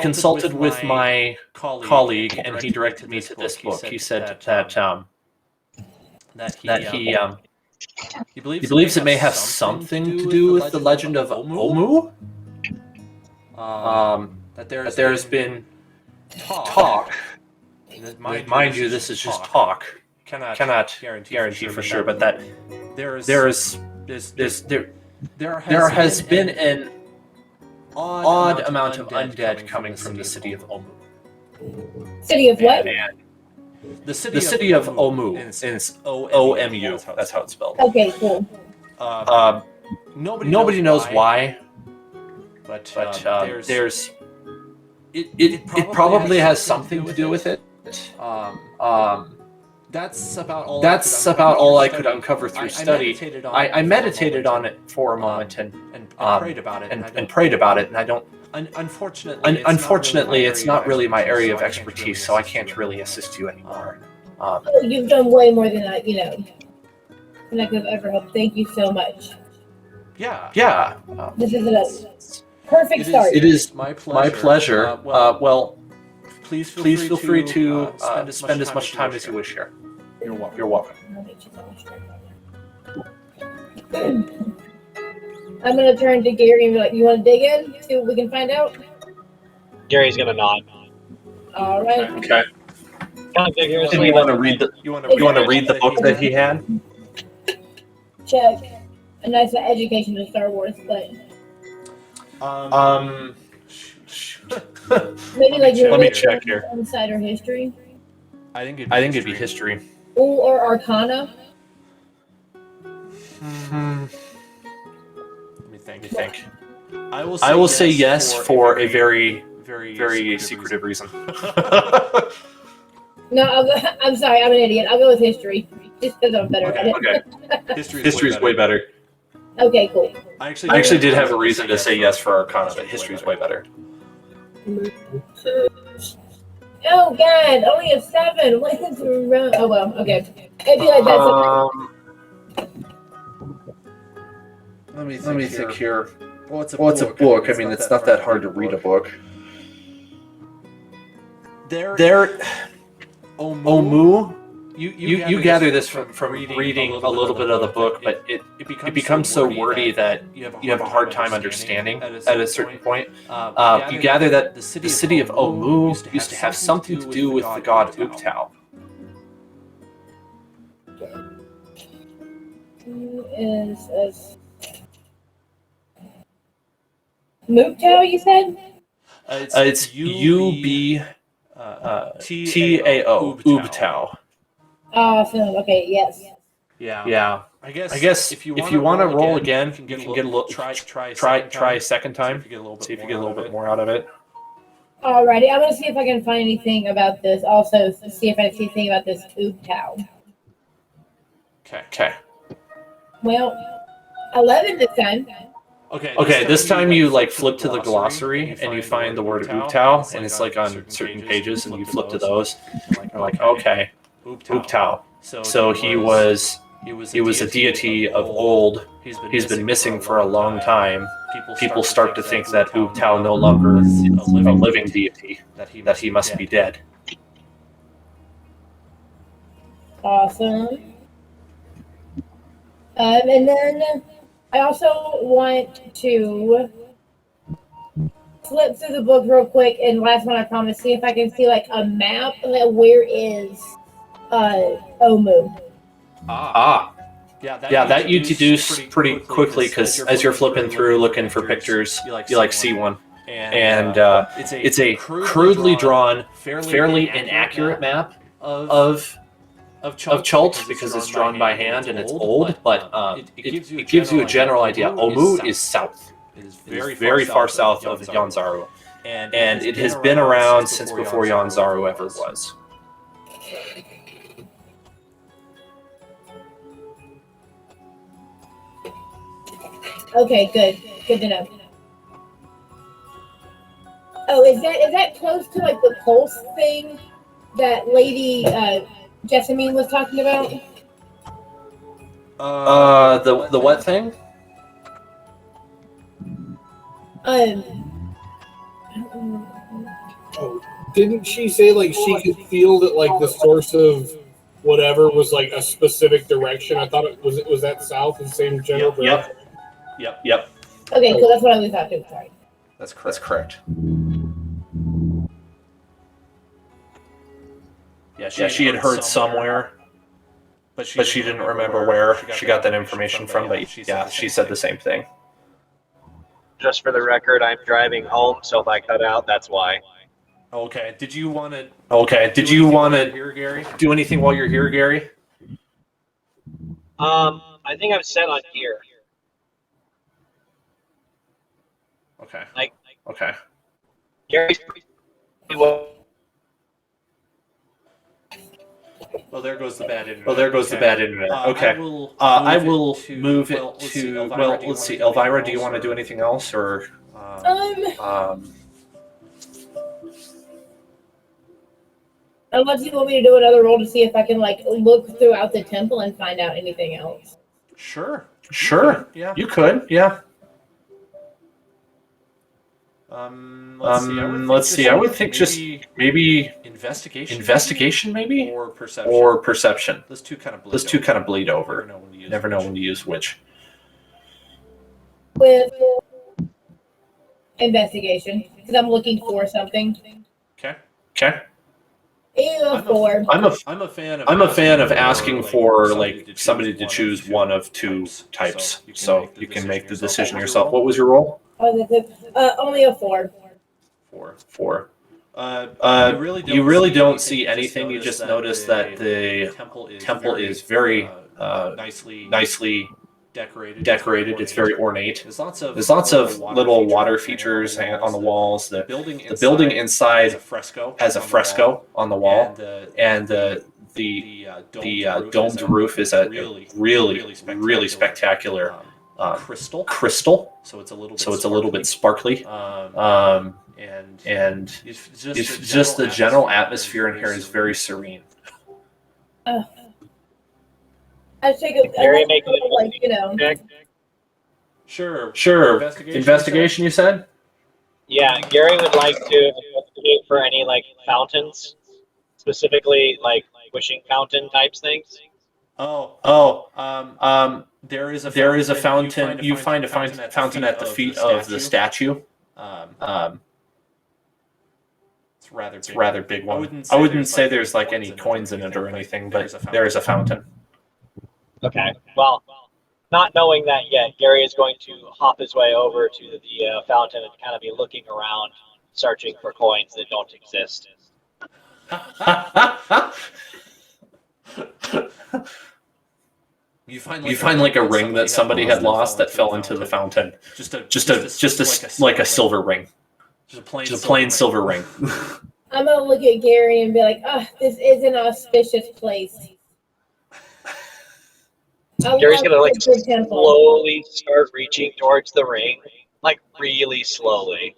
Speaker 3: consulted with my colleague, and he directed me to this book. He said that he believes it may have something to do with the legend of Omu. That there's been talk. Mind you, this is just talk. Cannot guarantee for sure, but that there has been an odd amount of undead coming from the city of Omu.
Speaker 5: City of what?
Speaker 3: The city of Omu. It's O-M-U. That's how it's spelled.
Speaker 5: Okay, cool.
Speaker 3: Nobody knows why, but there's. It probably has something to do with it. That's about all I could uncover through study. I meditated on it for a moment and prayed about it, and I don't. Unfortunately, it's not really my area of expertise, so I can't really assist you anymore.
Speaker 5: You've done way more than I could have ever hoped. Thank you so much.
Speaker 3: Yeah.
Speaker 5: This is a perfect start.
Speaker 3: It is my pleasure. Well, please feel free to spend as much time as you wish here. You're welcome.
Speaker 5: I'm going to turn to Gary and be like, you want to dig in? See what we can find out?
Speaker 4: Gary's gonna nod.
Speaker 5: All right.
Speaker 3: Okay.
Speaker 4: Kind of figures.
Speaker 3: And you want to read the book that he had?
Speaker 5: Check. A nice education in Star Wars, but maybe like
Speaker 3: let me check here.
Speaker 5: Insider history.
Speaker 3: I think it'd be history.
Speaker 5: Or Arcana.
Speaker 3: Let me think. I will say yes for a very secretive reason.
Speaker 5: No, I'm sorry, I'm an idiot. I'll go with history, just because I'm better at it.
Speaker 3: Okay. History's way better.
Speaker 5: Okay, cool.
Speaker 3: I actually did have a reason to say yes for Arcana, but history's way better.
Speaker 5: Oh God, only a 7. What is wrong? Oh well, okay. It'd be like that.
Speaker 3: Let me think here. Well, it's a book. I mean, it's not that hard to read a book. Omu. You gather this from reading a little bit of the book, but it becomes so wordy that you have a hard time understanding at a certain point. You gather that the city of Omu used to have something to do with the god Uktao.
Speaker 5: Mukhtao, you said?
Speaker 3: It's U-B-T-A-O, Ubtao.
Speaker 5: Awesome. Okay. Yes.
Speaker 3: Yeah. I guess if you want to roll again, you can get a little. Try a second time. See if you get a little bit more out of it.
Speaker 5: Alrighty. I'm gonna see if I can find anything about this. Also, see if I see anything about this Ubtao.
Speaker 3: Okay.
Speaker 5: Well, 11 this time.
Speaker 3: Okay. This time you flip to the glossary and you find the word Ubtao, and it's on certain pages, and you flip to those. You're like, okay. Uktao. So he was a deity of old. He's been missing for a long time. People start to think that Uktao no longer is a living deity, that he must be dead.
Speaker 5: Awesome. And then I also want to flip through the book real quick, and last one I promise, see if I can see a map of where is Omu.
Speaker 3: Yeah, that you deduce pretty quickly, because as you're flipping through looking for pictures, you see one, and it's a crudely drawn, fairly inaccurate map of Chult, because it's drawn by hand and it's old, but it gives you a general idea. Omu is south. It is very far south of Yanzaru, and it has been around since before Yanzaru ever was.
Speaker 5: Okay, good. Good to know. Oh, is that close to like the pulse thing that Lady Jessamine was talking about?
Speaker 3: The what thing?
Speaker 1: Oh, didn't she say like she could feel that like the source of whatever was like a specific direction? I thought it was that south, the same general direction.
Speaker 3: Yep.
Speaker 5: Okay, cool. That's what I was thought too. Sorry.
Speaker 3: That's correct. Yeah, she had heard somewhere, but she didn't remember where she got that information from. But yeah, she said the same thing.
Speaker 4: Just for the record, I'm driving home, so if I cut out, that's why.
Speaker 3: Okay. Did you want to here, Gary? Do anything while you're here, Gary?
Speaker 4: I think I'm set on here.
Speaker 3: Okay.
Speaker 4: Okay. Gary's pretty well.
Speaker 3: Well, there goes the bad internet. Okay. I will move it to. Well, let's see. Elvira, do you want to do anything else, or?
Speaker 5: Unless you want me to do another roll to see if I can like look throughout the temple and find out anything else.
Speaker 3: Sure. Yeah. You could. Yeah. Let's see. I would think just maybe investigation, maybe, or perception. Those two kind of bleed over. Never know when to use which.
Speaker 5: With investigation, because I'm looking for something.
Speaker 3: Okay.
Speaker 5: Ew, 4.
Speaker 3: I'm a fan of asking for like somebody to choose one of two types, so you can make the decision yourself. What was your roll?
Speaker 5: Only a 4.
Speaker 3: 4. You really don't see anything. You just notice that the temple is very nicely decorated. It's very ornate. There's lots of little water features on the walls. The building inside has a fresco on the wall, and the domed roof is a really spectacular crystal. So it's a little bit sparkly. And it's just the general atmosphere in here is very serene.
Speaker 5: I take a
Speaker 4: Gary, make it
Speaker 5: like, you know.
Speaker 4: check.
Speaker 3: Sure. Investigation, you said?
Speaker 4: Yeah, Gary would like to investigate for any like fountains, specifically like wishing fountain types things.
Speaker 3: There is a fountain. You find a fountain at the feet of the statue. It's a rather big one. I wouldn't say there's like any coins in it or anything, but there is a fountain.
Speaker 4: Okay. Well, not knowing that yet, Gary is going to hop his way over to the fountain and kind of be looking around, searching for coins that don't exist.
Speaker 3: You find like a ring that somebody had lost that fell into the fountain. Just like a silver ring. Just a plain silver ring.
Speaker 5: I'm gonna look at Gary and be like, this is an auspicious place.
Speaker 4: Gary's gonna like slowly start reaching towards the ring, like really slowly.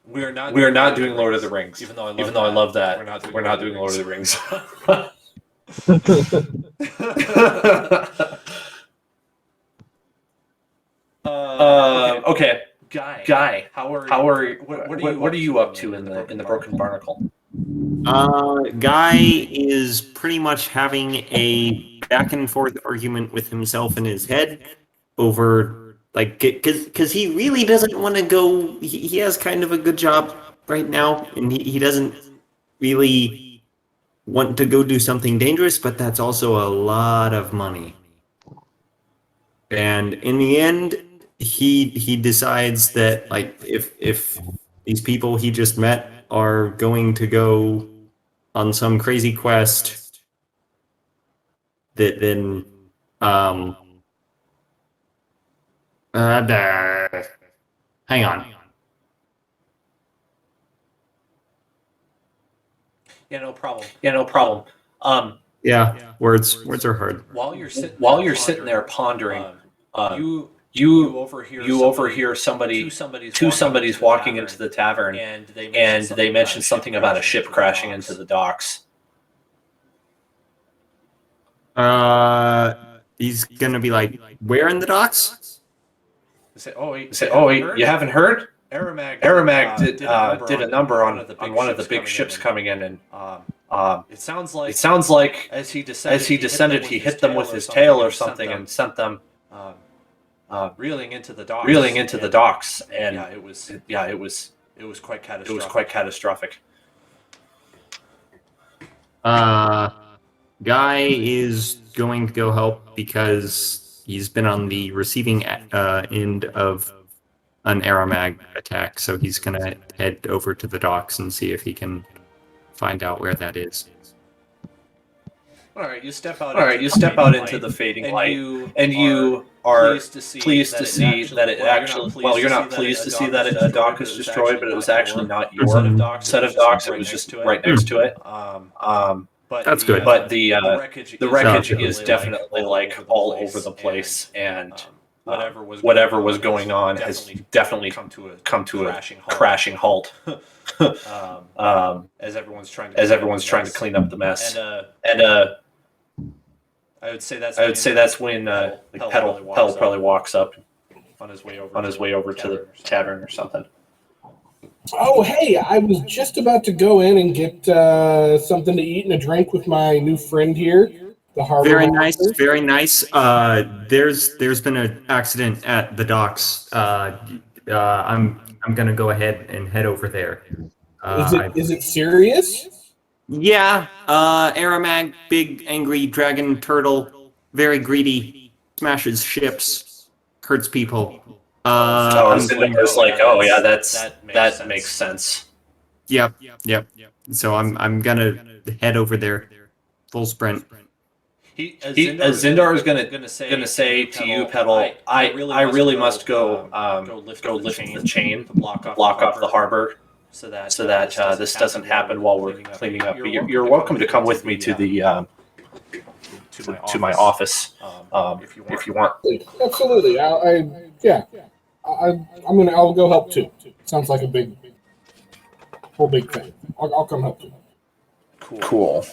Speaker 3: We are not doing Lord of the Rings, even though I love that. We're not doing Lord of the Rings. Okay, Guy. What are you up to in the Broken Barnacle?
Speaker 2: Guy is pretty much having a back and forth argument with himself in his head over, like, because he really doesn't want to go. He has kind of a good job right now, and he doesn't really want to go do something dangerous, but that's also a lot of money. And in the end, he decides that, like, if these people he just met are going to go on some crazy quest, that then hang on.
Speaker 3: Yeah, no problem. Yeah, no problem.
Speaker 2: Yeah, words are hard.
Speaker 3: While you're sitting there pondering, you overhear somebody, two somebody's walking into the tavern, and they mention something about a ship crashing into the docks.
Speaker 2: He's gonna be like, where in the docks?
Speaker 3: Say, oh wait, you haven't heard? Aramag did a number on one of the big ships coming in, and it sounds like as he descended, he hit them with his tail or something and sent them reeling into the docks. And it was quite catastrophic.
Speaker 2: Guy is going to go help because he's been on the receiving end of an Aramag attack, so he's gonna head over to the docks and see if he can find out where that is.
Speaker 3: All right, you step out into the fading light, and you are pleased to see that it actually. Well, you're not pleased to see that a dock is destroyed, but it was actually not your set of docks. It was just right next to it.
Speaker 2: That's good.
Speaker 3: But the wreckage is definitely like all over the place, and whatever was going on has definitely come to a crashing halt. As everyone's trying to clean up the mess, and I would say that's when Petal probably walks up on his way over to the tavern or something.
Speaker 1: Oh, hey, I was just about to go in and get something to eat and a drink with my new friend here, the harbor.
Speaker 2: Very nice, very nice. There's been an accident at the docks. I'm gonna go ahead and head over there.
Speaker 1: Is it serious?
Speaker 2: Yeah, Aramag, big angry dragon turtle, very greedy, smashes ships, hurts people.
Speaker 3: It's like, oh yeah, that makes sense.
Speaker 2: Yep. So I'm gonna head over there, full sprint.
Speaker 3: Zindar is gonna say to you, Petal, I really must go lift the chain to block off the harbor, so that this doesn't happen while we're cleaning up. But you're welcome to come with me to the to my office if you want.
Speaker 1: Absolutely. I'll go help too. Sounds like a whole big thing. I'll come help too.
Speaker 3: Cool.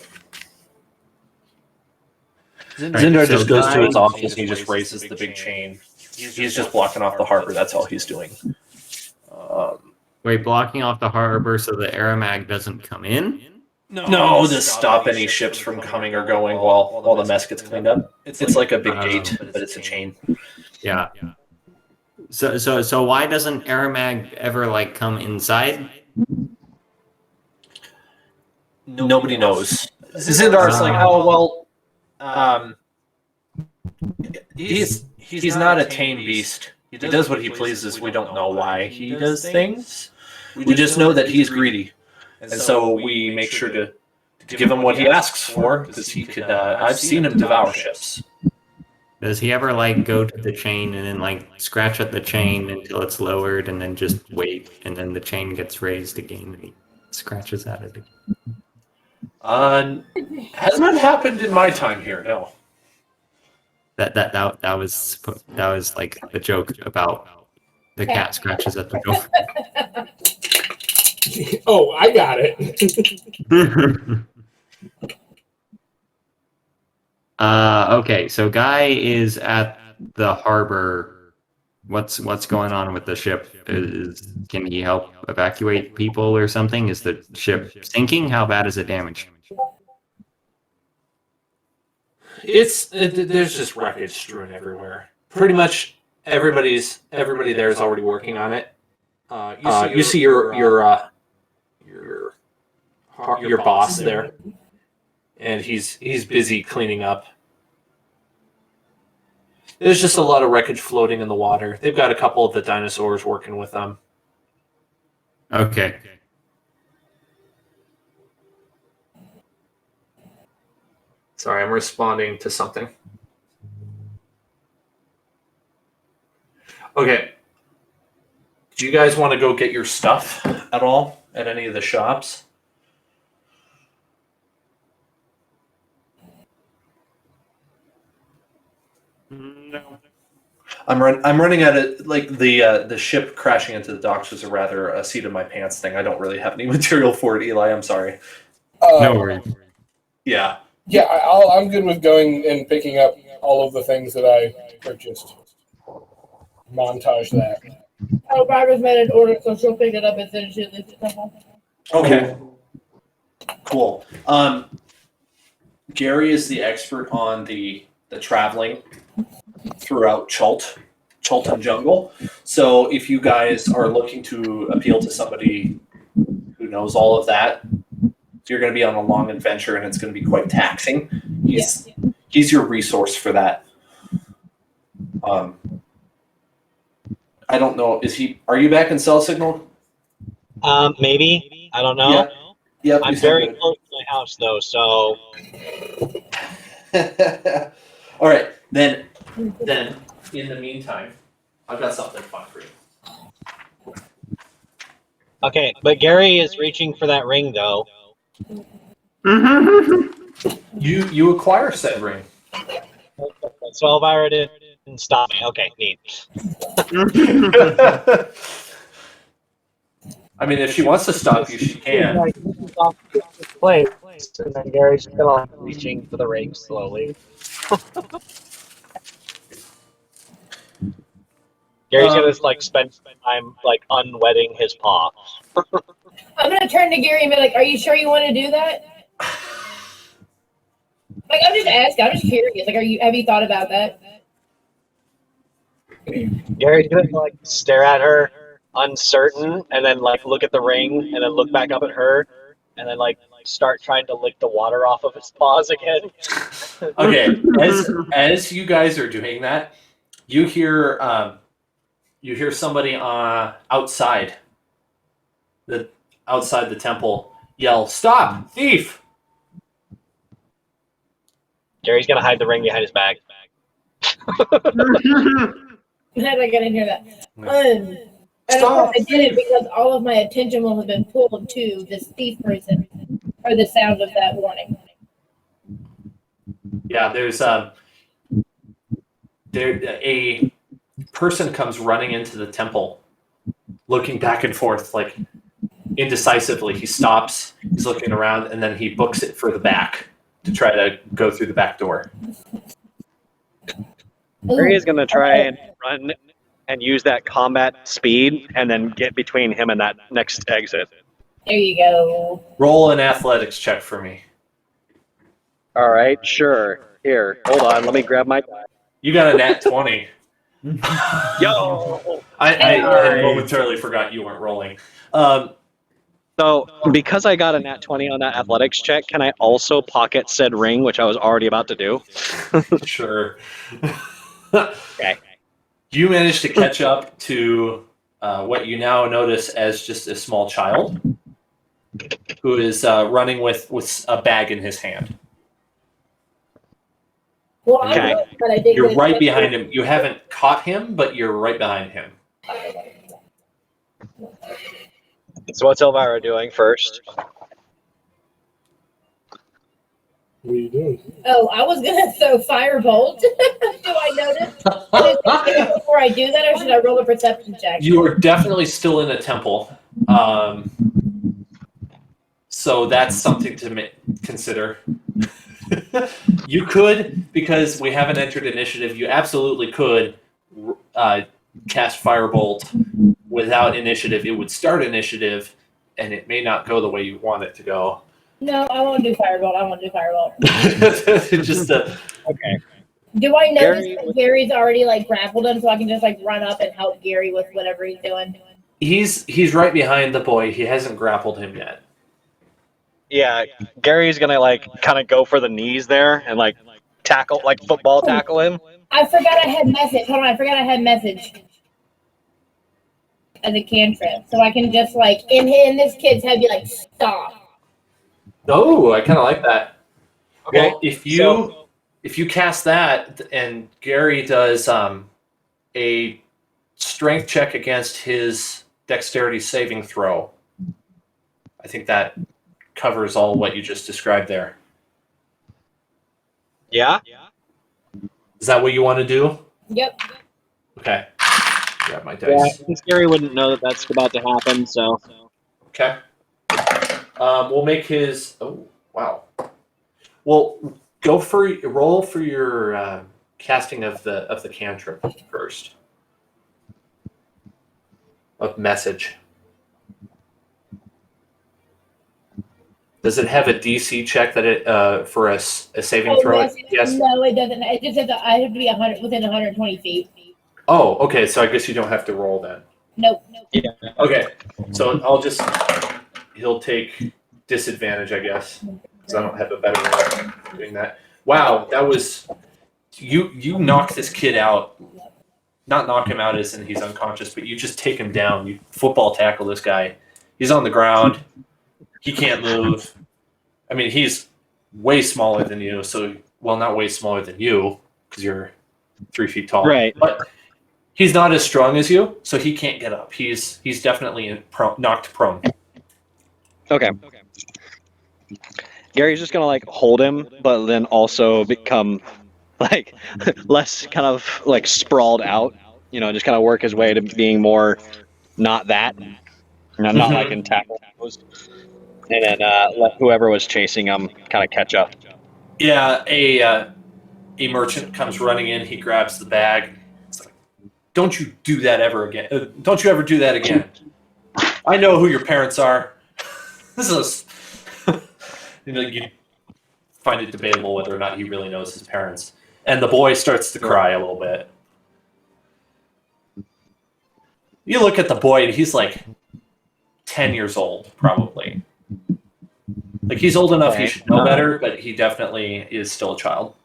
Speaker 3: Zindar just goes to his office and he just raises the big chain. He's just blocking off the harbor. That's all he's doing.
Speaker 2: Wait, blocking off the harbor so the Aramag doesn't come in?
Speaker 3: No, to stop any ships from coming or going while the mess gets cleaned up. It's like a big gate, but it's a chain.
Speaker 2: Yeah. So why doesn't Aramag ever come inside?
Speaker 3: Nobody knows. Zindar's like, oh well. He's not a tame beast. He does what he pleases. We don't know why he does things. We just know that he's greedy, and so we make sure to give him what he asks for, because he could. I've seen him devour ships.
Speaker 2: Does he ever go to the chain and then scratch at the chain until it's lowered and then just wait and then the chain gets raised again and he scratches at it again?
Speaker 3: Has not happened in my time here. No.
Speaker 2: That was a joke about the cat scratches at the door.
Speaker 1: Oh, I got it.
Speaker 2: Okay, so Guy is at the harbor. What's going on with the ship? Can he help evacuate people or something? Is the ship sinking? How bad is it damaged?
Speaker 3: There's just wreckage strewn everywhere. Pretty much everybody there is already working on it. You see your boss there, and he's busy cleaning up. There's just a lot of wreckage floating in the water. They've got a couple of the dinosaurs working with them.
Speaker 2: Okay.
Speaker 3: Sorry, I'm responding to something. Okay. Do you guys want to go get your stuff at all at any of the shops?
Speaker 2: No.
Speaker 3: I'm running at it like the ship crashing into the docks was a rather a seat of my pants thing. I don't really have any material for it, Eli. I'm sorry.
Speaker 2: No worries.
Speaker 3: Yeah.
Speaker 1: Yeah, I'm good with going and picking up all of the things that I purchased. Montage that.
Speaker 5: Oh, Barbara's made an order, so she'll pick it up as soon as she leaves the temple.
Speaker 3: Okay. Cool. Gary is the expert on the traveling throughout Chultan Jungle. So if you guys are looking to appeal to somebody who knows all of that, you're going to be on a long adventure and it's going to be quite taxing. He's your resource for that. I don't know. Are you back in cell signal?
Speaker 4: Maybe. I don't know.
Speaker 3: Yeah. Yep.
Speaker 4: I'm very close to my house though, so.
Speaker 3: All right. Then in the meantime, I've got something fun for you.
Speaker 4: Okay, but Gary is reaching for that ring though.
Speaker 3: You acquire said ring.
Speaker 4: So Elvira didn't stop me. Okay, neat.
Speaker 3: I mean, if she wants to stop you, she can.
Speaker 4: Place, and then Gary's still like reaching for the ring slowly. Gary's gonna like spend time like unwetting his paw.
Speaker 5: I'm gonna turn to Gary and be like, "Are you sure you want to do that?" Like, I'm just asking. I'm just curious. Like, have you thought about that?
Speaker 4: Gary's gonna like stare at her, uncertain, and then like look at the ring, and then look back up at her, and then like start trying to lick the water off of his paws again.
Speaker 3: Okay, as you guys are doing that, you hear somebody outside the temple yell, "Stop, thief!"
Speaker 4: Gary's gonna hide the ring behind his bag.
Speaker 5: I didn't hear that. And of course I did it because all of my attention will have been pulled to this thief person or the sound of that warning.
Speaker 3: Yeah, there's a person comes running into the temple, looking back and forth like indecisively. He stops, he's looking around, and then he books it for the back to try to go through the back door.
Speaker 4: Gary is gonna try and run and use that combat speed, and then get between him and that next exit.
Speaker 5: There you go.
Speaker 3: Roll an athletics check for me.
Speaker 4: All right, sure. Here, hold on. Let me grab my.
Speaker 3: You got a nat 20.
Speaker 4: Yo.
Speaker 3: I momentarily forgot you weren't rolling.
Speaker 4: So, because I got a nat 20 on that athletics check, can I also pocket said ring, which I was already about to do?
Speaker 3: Sure.
Speaker 4: Okay.
Speaker 3: You managed to catch up to what you now notice as just a small child who is running with a bag in his hand.
Speaker 5: Well,
Speaker 4: Okay.
Speaker 3: You're right behind him. You haven't caught him, but you're right behind him.
Speaker 4: So what's Elvira doing first?
Speaker 1: What are you doing?
Speaker 5: Oh, I was gonna throw firebolt. Do I notice? Before I do that, or should I roll a perception check?
Speaker 3: You are definitely still in a temple. So that's something to consider. You could, because we haven't entered initiative, you absolutely could cast Firebolt without initiative. It would start initiative, and it may not go the way you want it to go.
Speaker 5: No, I won't do firebolt.
Speaker 3: Just
Speaker 4: Okay.
Speaker 5: Do I notice that Gary's already like grappled him, so I can just like run up and help Gary with whatever he's doing?
Speaker 3: he's right behind the boy. He hasn't grappled him yet.
Speaker 4: Yeah, Gary's gonna like kind of go for the knees there and like tackle, like football tackle him.
Speaker 5: I forgot I had message. Hold on, I forgot I had message as a cantrip, so I can just like in this kid's head be like, "Stop."
Speaker 3: Oh, I kind of like that.
Speaker 4: Okay.
Speaker 3: Well, if you cast that and Gary does a strength check against his dexterity saving throw, I think that covers all what you just described there.
Speaker 4: Yeah.
Speaker 3: Is that what you want to do?
Speaker 5: Yep.
Speaker 3: Okay. Grab my
Speaker 4: Yeah,
Speaker 3: dice.
Speaker 4: Gary wouldn't know that that's about to happen, so.
Speaker 3: Okay. We'll make his. Oh wow. Well, roll for your casting of the cantrip first. Of message. Does it have a DC check that it for a saving throw? Yes.
Speaker 5: No, it doesn't. It just says that I have to be 100 within 120 feet.
Speaker 3: Oh, okay. So I guess you don't have to roll then.
Speaker 5: Nope.
Speaker 4: Yeah.
Speaker 3: Okay. So he'll take disadvantage, I guess, because I don't have a better way of doing that. Wow, that was you knocked this kid out. Not knock him out as in he's unconscious, but you just take him down. You football tackle this guy. He's on the ground. He can't move. I mean, he's way smaller than you. So, well, not way smaller than you because you're 3 feet tall.
Speaker 4: Right.
Speaker 3: But he's not as strong as you, so he can't get up. He's definitely knocked prone.
Speaker 4: Okay. Gary's just gonna like hold him, but then also become like less kind of like sprawled out. You know, just kind of work his way to being more not that, not like in tackle pose. And then let whoever was chasing him kind of catch up.
Speaker 3: Yeah, a merchant comes running in. He grabs the bag. It's like, don't you do that ever again. Don't you ever do that again. I know who your parents are. This is, you find it debatable whether or not he really knows his parents. And the boy starts to cry a little bit. You look at the boy, and he's like 10 years old, probably. Like, he's old enough, he should know better, but he definitely is still a child.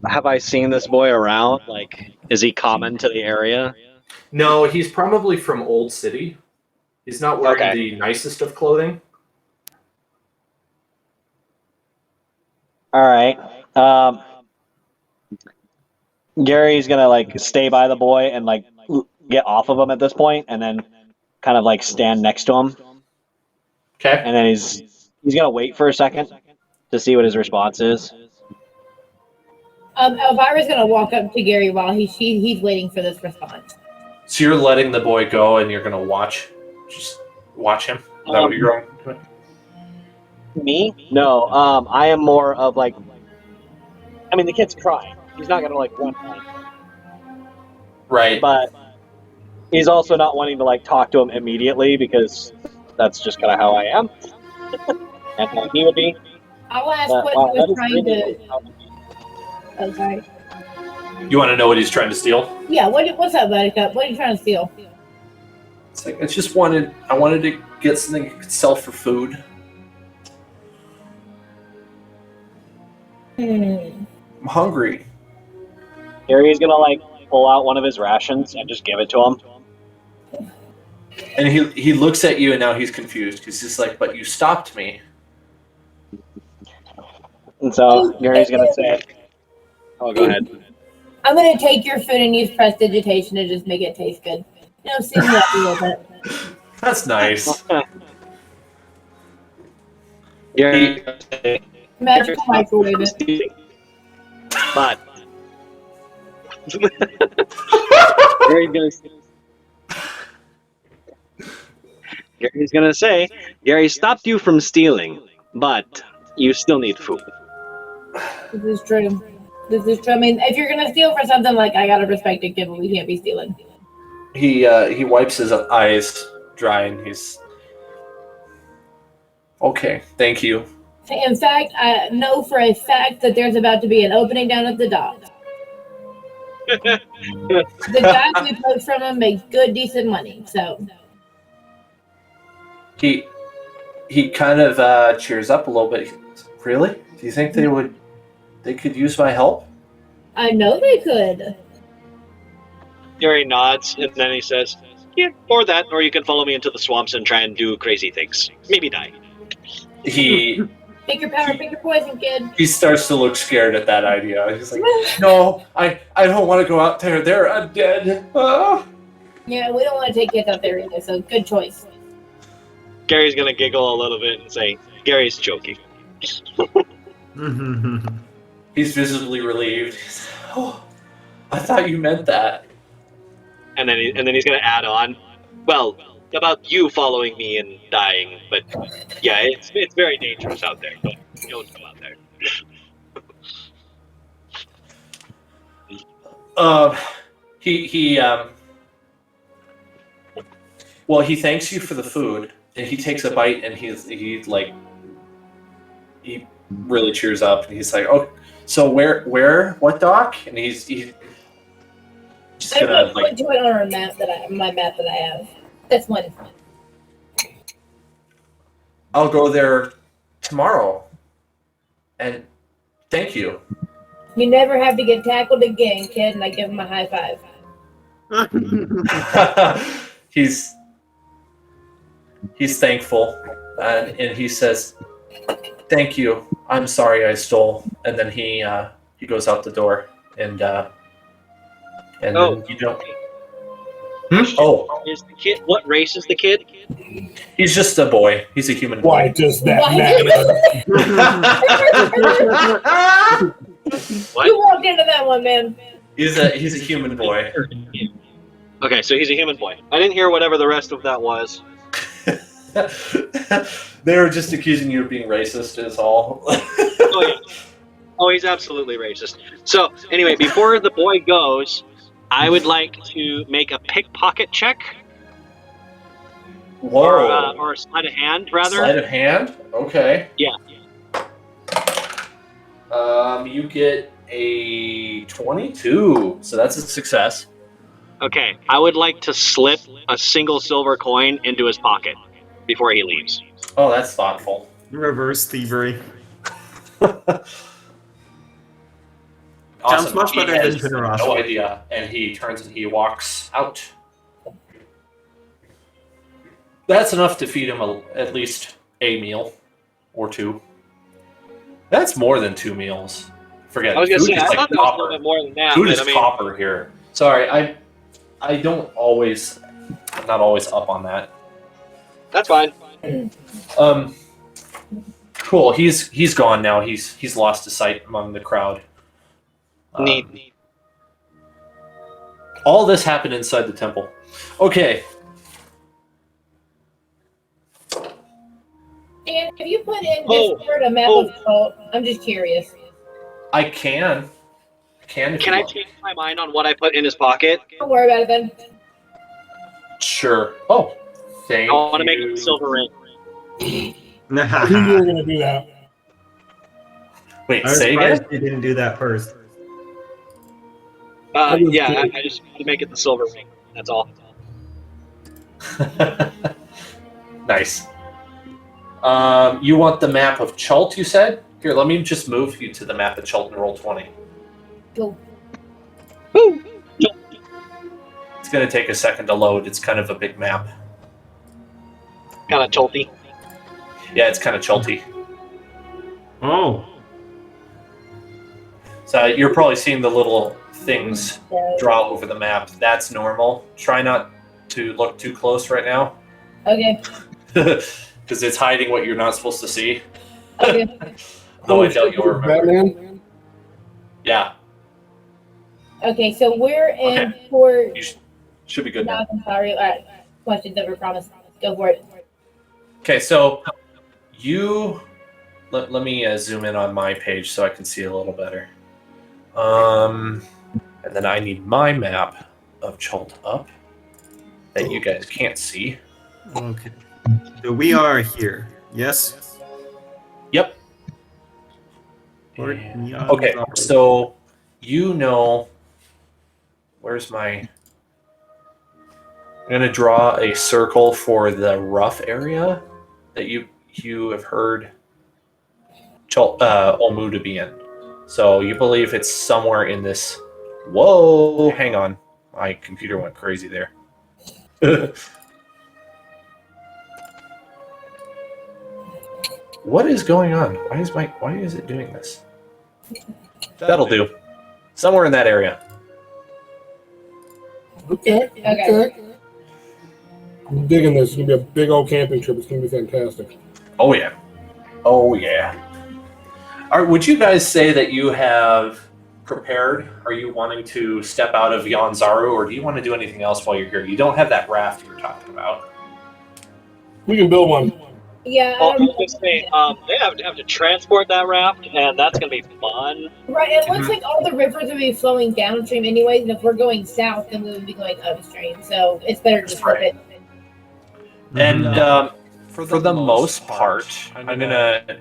Speaker 4: Have I seen this boy around? Like, is he common to the area?
Speaker 3: No, he's probably from Old City. He's not wearing the nicest of clothing.
Speaker 4: All right. Gary's gonna like stay by the boy and like get off of him at this point, and then kind of like stand next to him.
Speaker 3: Okay.
Speaker 4: And then he's gonna wait for a second to see what his response is.
Speaker 5: Elvira's gonna walk up to Gary while he's waiting for this response.
Speaker 3: So you're letting the boy go, and you're gonna just watch him. Is that what you're going?
Speaker 4: Me? No. I am more of like. I mean, the kid's crying. He's not gonna like run.
Speaker 3: Right.
Speaker 4: But he's also not wanting to like talk to him immediately because that's just kind of how I am. And how he would be.
Speaker 5: I'll ask what he was trying to. Oh, sorry.
Speaker 3: You want to know what he's trying to steal?
Speaker 5: Yeah. What's up, Buttercup? What are you trying to steal?
Speaker 3: It's like I wanted to get something you could sell for food. I'm hungry.
Speaker 4: Gary's gonna like pull out one of his rations and just give it to him.
Speaker 3: And he looks at you, and now he's confused because he's like, "But you stopped me."
Speaker 4: And so Gary's gonna say, "Oh, go ahead."
Speaker 5: I'm gonna take your food and use prestidigitation to just make it taste good. You know, season it up a little bit.
Speaker 3: That's nice.
Speaker 4: Gary,
Speaker 5: Magical microwave it.
Speaker 4: but Gary's gonna say, Gary stopped you from stealing, but you still need food.
Speaker 5: This is true. I mean, if you're gonna steal for something, like, I gotta respect a kid, but we can't be stealing.
Speaker 3: He wipes his eyes dry, and he's okay. Thank you.
Speaker 5: In fact, I know for a fact that there's about to be an opening down at the dock. The guys we poach from them make good, decent money. So
Speaker 3: he kind of cheers up a little bit. Really? Do you think they could use my help?
Speaker 5: I know they could.
Speaker 4: Gary nods, and then he says, yeah, or that, or you can follow me into the swamps and try and do crazy things. Maybe die.
Speaker 3: He
Speaker 5: Pick your power, pick your poison, kid.
Speaker 3: He starts to look scared at that idea. He's like, no, I don't want to go out there. They're undead. Ah.
Speaker 5: Yeah, we don't want to take kids out there either, so good choice.
Speaker 4: Gary's gonna giggle a little bit and say, Gary's joking.
Speaker 3: He's visibly relieved. Oh, I thought you meant that.
Speaker 6: And then he's gonna add on, well, about you following me and dying, but yeah, it's very dangerous out there. Don't go out there.
Speaker 3: He thanks you for the food, and he takes a bite, and he really cheers up, and he's like, "Oh, so what dock?" And he's just
Speaker 5: I'm
Speaker 3: gonna
Speaker 5: going to do it on our map my map that I have. That's one.
Speaker 3: I'll go there tomorrow, and thank you.
Speaker 5: You never have to get tackled again, kid. And I give him a high five.
Speaker 3: He's thankful, and he says, "Thank you. I'm sorry I stole." And then he goes out the door, and then you don't. Oh,
Speaker 6: Is the kid? What race is the kid?
Speaker 3: he's just a boy. He's a human boy.
Speaker 1: Why does that
Speaker 5: Why?
Speaker 1: matter?
Speaker 5: You walked into that one, man.
Speaker 3: He's a human boy.
Speaker 6: Okay, so he's a human boy. I didn't hear whatever the rest of that was.
Speaker 3: They were just accusing you of being racist, is all.
Speaker 6: Oh yeah. Oh, he's absolutely racist. So anyway, before the boy goes, I would like to make a pickpocket check.
Speaker 3: Whoa.
Speaker 6: Or a sleight of hand, rather.
Speaker 3: Sleight of hand? Okay.
Speaker 6: Yeah.
Speaker 3: You get a 22, so that's a success.
Speaker 6: Okay, I would like to slip a single silver coin into his pocket before he leaves.
Speaker 3: Oh, that's thoughtful.
Speaker 2: Reverse thievery.
Speaker 3: Awesome.
Speaker 2: Sounds much better than generosity.
Speaker 3: No idea, and he turns and he walks out. That's enough to feed him at least a meal or two. That's more than 2 meals. Forget it.
Speaker 6: I was gonna
Speaker 3: Food
Speaker 6: say,
Speaker 3: is
Speaker 6: I
Speaker 3: like
Speaker 6: thought that was a
Speaker 3: copper.
Speaker 6: little bit more than that.
Speaker 3: Food
Speaker 6: but
Speaker 3: is
Speaker 6: I mean,
Speaker 3: copper here. Sorry, I'm not always up on that.
Speaker 6: That's fine.
Speaker 3: Cool. He's gone now. He's lost his sight among the crowd.
Speaker 6: Neat.
Speaker 3: All this happened inside the temple. Okay.
Speaker 5: Dan, have you put in Discord a map of Chult? I'm just curious.
Speaker 3: I can. Can
Speaker 6: I change my mind on what I put in his pocket?
Speaker 5: Don't worry about it then.
Speaker 3: Sure. Oh, thank
Speaker 6: I want to make
Speaker 3: you.
Speaker 6: it a silver ring.
Speaker 1: I knew you were going to do that.
Speaker 3: Wait,
Speaker 2: I was
Speaker 3: say
Speaker 2: surprised
Speaker 3: again?
Speaker 2: you didn't do that first.
Speaker 6: Yeah, I just want to make it the silver ring. That's all.
Speaker 3: Nice. You want the map of Chult, you said? Here, let me just move you to the map of Chult and roll 20.
Speaker 5: Go.
Speaker 3: It's going to take a second to load. It's kind of a big map.
Speaker 6: Kind of chulty.
Speaker 3: Yeah, it's kind of Chulty.
Speaker 2: Oh.
Speaker 3: So you're probably seeing the little things draw over the map. That's normal. Try not to look too close right now.
Speaker 5: Okay.
Speaker 3: Because it's hiding what you're not supposed to see.
Speaker 5: Okay.
Speaker 3: Though I doubt you'll remember.
Speaker 1: Batman?
Speaker 3: Yeah,
Speaker 5: Okay, so we're in
Speaker 3: Okay.
Speaker 5: Port.
Speaker 3: you should be good
Speaker 5: No,
Speaker 3: now.
Speaker 5: I'm sorry. All right. Question never promised. Go for it.
Speaker 3: Okay, so you let me zoom in on my page so I can see a little better. And then I need my map of Chult up that you guys can't see.
Speaker 2: Okay. So we are here. Yes?
Speaker 3: Yep. Okay, so you know where's my I'm gonna draw a circle for the rough area that you have heard Olmu to be in. So you believe it's somewhere in this. Whoa, hang on. My computer went crazy there. What is going on? Why is it doing this? That'll do. Somewhere in that area.
Speaker 1: Okay.
Speaker 5: Okay.
Speaker 1: I'm digging this. It's going to be a big old camping trip. It's going to be fantastic.
Speaker 3: Oh yeah. Oh yeah. Would you guys say that you have prepared? Are you wanting to step out of Yanzaru, or do you want to do anything else while you're here? You don't have that raft you were talking about.
Speaker 1: We can build one.
Speaker 5: Yeah.
Speaker 6: Well, I was going to say, they have to transport that raft, and that's going to be fun.
Speaker 5: Right, it looks like all the rivers would be flowing downstream anyway, and if we're going south, then we would be going upstream. So it's better to just flip it.
Speaker 3: And for the most part, I'm gonna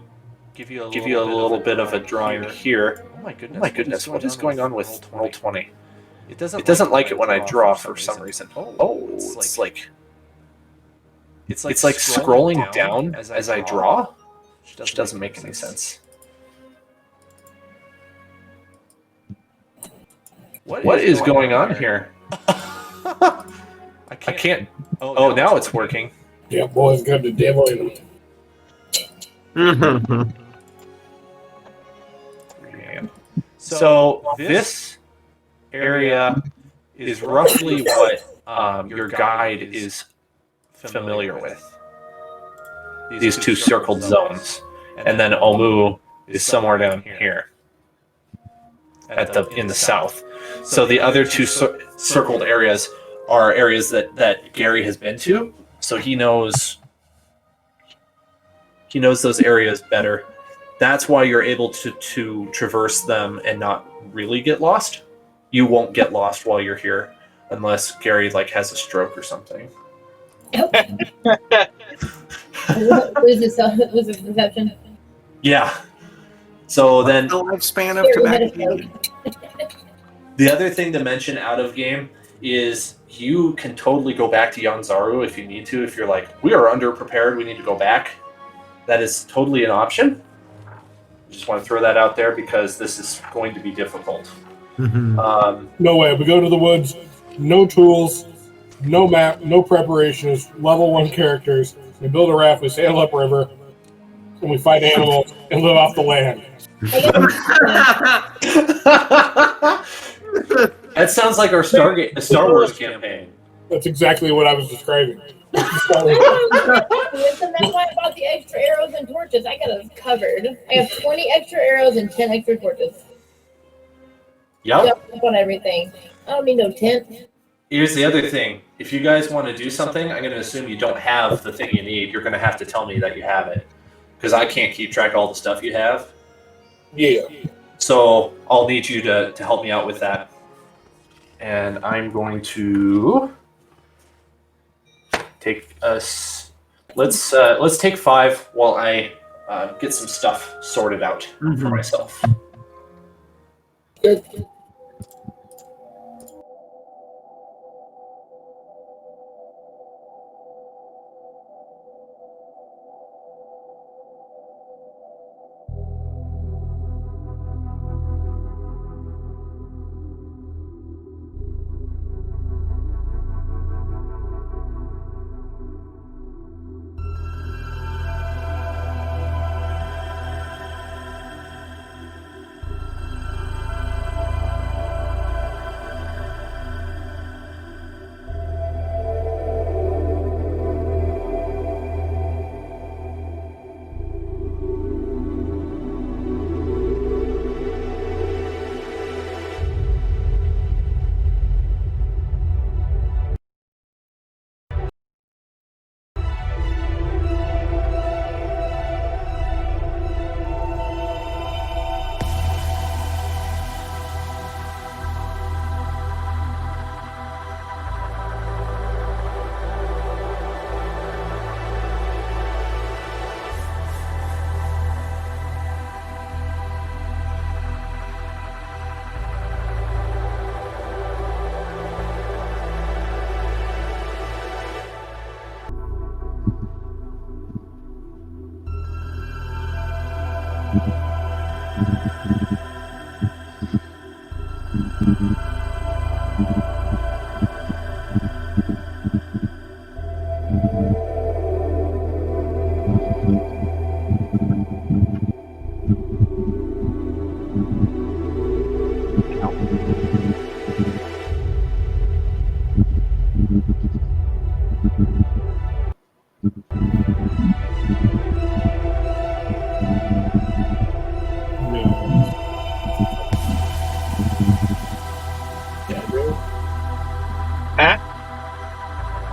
Speaker 3: give you a little bit of a drawing here. Oh my goodness, what is going on with Roll20? It doesn't like it when I draw for some reason. Oh, it's like scrolling down as I draw, which doesn't make any sense. What is going on here? I can't. Oh, now it's working.
Speaker 1: Yeah, boys, got the devil in them.
Speaker 3: So this area is roughly what your guide is familiar with. These two circled zones, and then Omu is somewhere down here in the south. So the other two circled areas are areas that Gary has been to, so he knows those areas better. That's why you're able to traverse them and not really get lost. You won't get lost while you're here, unless Gary has a stroke or something.
Speaker 5: Lose his perception.
Speaker 3: Yeah. So then
Speaker 7: the lifespan of tobacco.
Speaker 3: The other thing to mention out of game is you can totally go back to Yanzaru if you need to. If you're like, we are underprepared, we need to go back. That is totally an option. Just want to throw that out there because this is going to be difficult.
Speaker 1: No way. We go to the woods, no tools, no map, no preparations, level 1 characters. We build a raft, we sail upriver, and we fight animals and live off the land.
Speaker 3: That sounds like our Star Wars campaign.
Speaker 1: That's exactly what I was describing.
Speaker 5: That's why I bought the extra arrows and torches. I got us covered. I have 20 extra arrows and 10 extra torches.
Speaker 3: Yep.
Speaker 5: Up on everything. I don't need no tent.
Speaker 3: Here's the other thing. If you guys want to do something, I'm going to assume you don't have the thing you need. You're going to have to tell me that you have it. Because I can't keep track of all the stuff you have.
Speaker 1: Yeah. So
Speaker 3: I'll need you to help me out with that. And I'm going to take us. Let's take 5 while I get some stuff sorted out for myself.
Speaker 1: Good.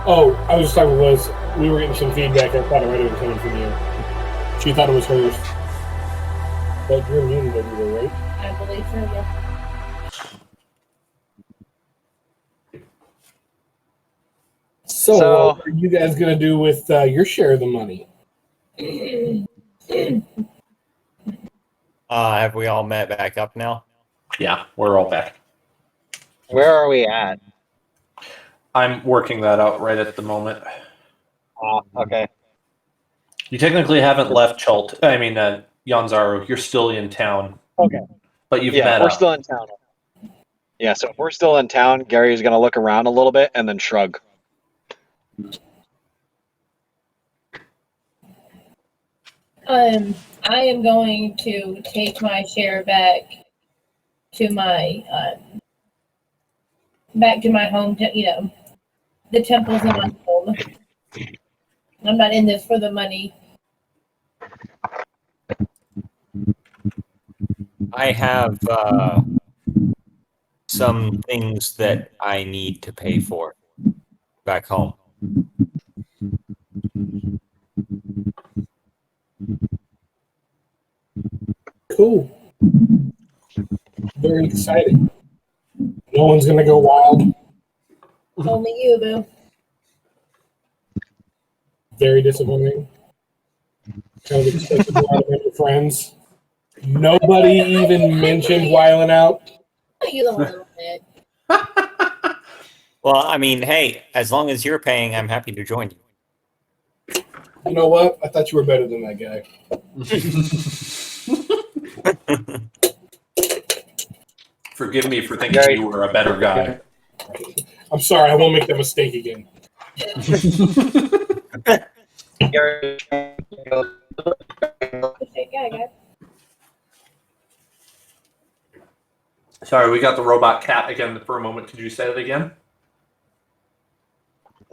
Speaker 1: Oh, I was just talking with Liz. We were getting some feedback. I thought it might have been coming from you. She thought it was hers. But you're muted everywhere, right?
Speaker 5: I believe so, yeah.
Speaker 1: So, what are you guys going to do with your share of the money?
Speaker 2: Have we all met back up now?
Speaker 3: Yeah, we're all back.
Speaker 4: Where are we at?
Speaker 3: I'm working that out right at the moment.
Speaker 4: Okay.
Speaker 3: You technically haven't left Chult. I mean, Yanzaru. You're still in town.
Speaker 4: Okay.
Speaker 3: But you've
Speaker 4: Yeah,
Speaker 3: met
Speaker 4: we're
Speaker 3: up.
Speaker 4: still in town. Yeah, so if we're still in town, Gary's going to look around a little bit and then shrug.
Speaker 5: I am going to take my share back to my home. The temple's in my home. I'm not in this for the money.
Speaker 2: I have some things that I need to pay for back home.
Speaker 1: Cool. Very exciting. No one's going to go wild.
Speaker 5: Only you, boo.
Speaker 1: Very disappointing. Kind of expected a lot of your friends. Nobody even mentioned Wiling Out.
Speaker 5: You a little bit.
Speaker 2: Well, I mean, hey, as long as you're paying, I'm happy to join you.
Speaker 1: You know what? I thought you were better than that guy.
Speaker 3: Forgive me for thinking you were a better guy.
Speaker 1: I'm sorry, I won't make that mistake again.
Speaker 4: Gary,
Speaker 3: Sorry, we got the robot cat again for a moment. Could you say that again?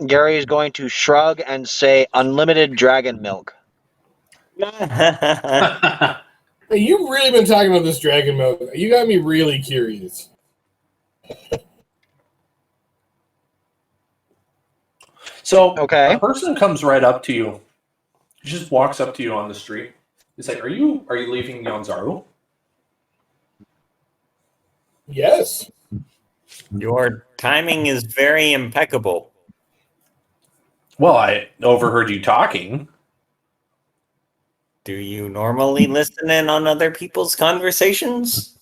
Speaker 4: Gary is going to shrug and say unlimited dragon milk.
Speaker 1: Hey, you've really been talking about this dragon milk. You got me really curious.
Speaker 3: So,
Speaker 4: Okay.
Speaker 3: a person comes right up to you. He just walks up to you on the street. He's like, "Are you leaving Yanzaru?"
Speaker 1: Yes.
Speaker 2: Your timing is very impeccable.
Speaker 3: Well, I overheard you talking.
Speaker 2: Do you normally listen in on other people's conversations?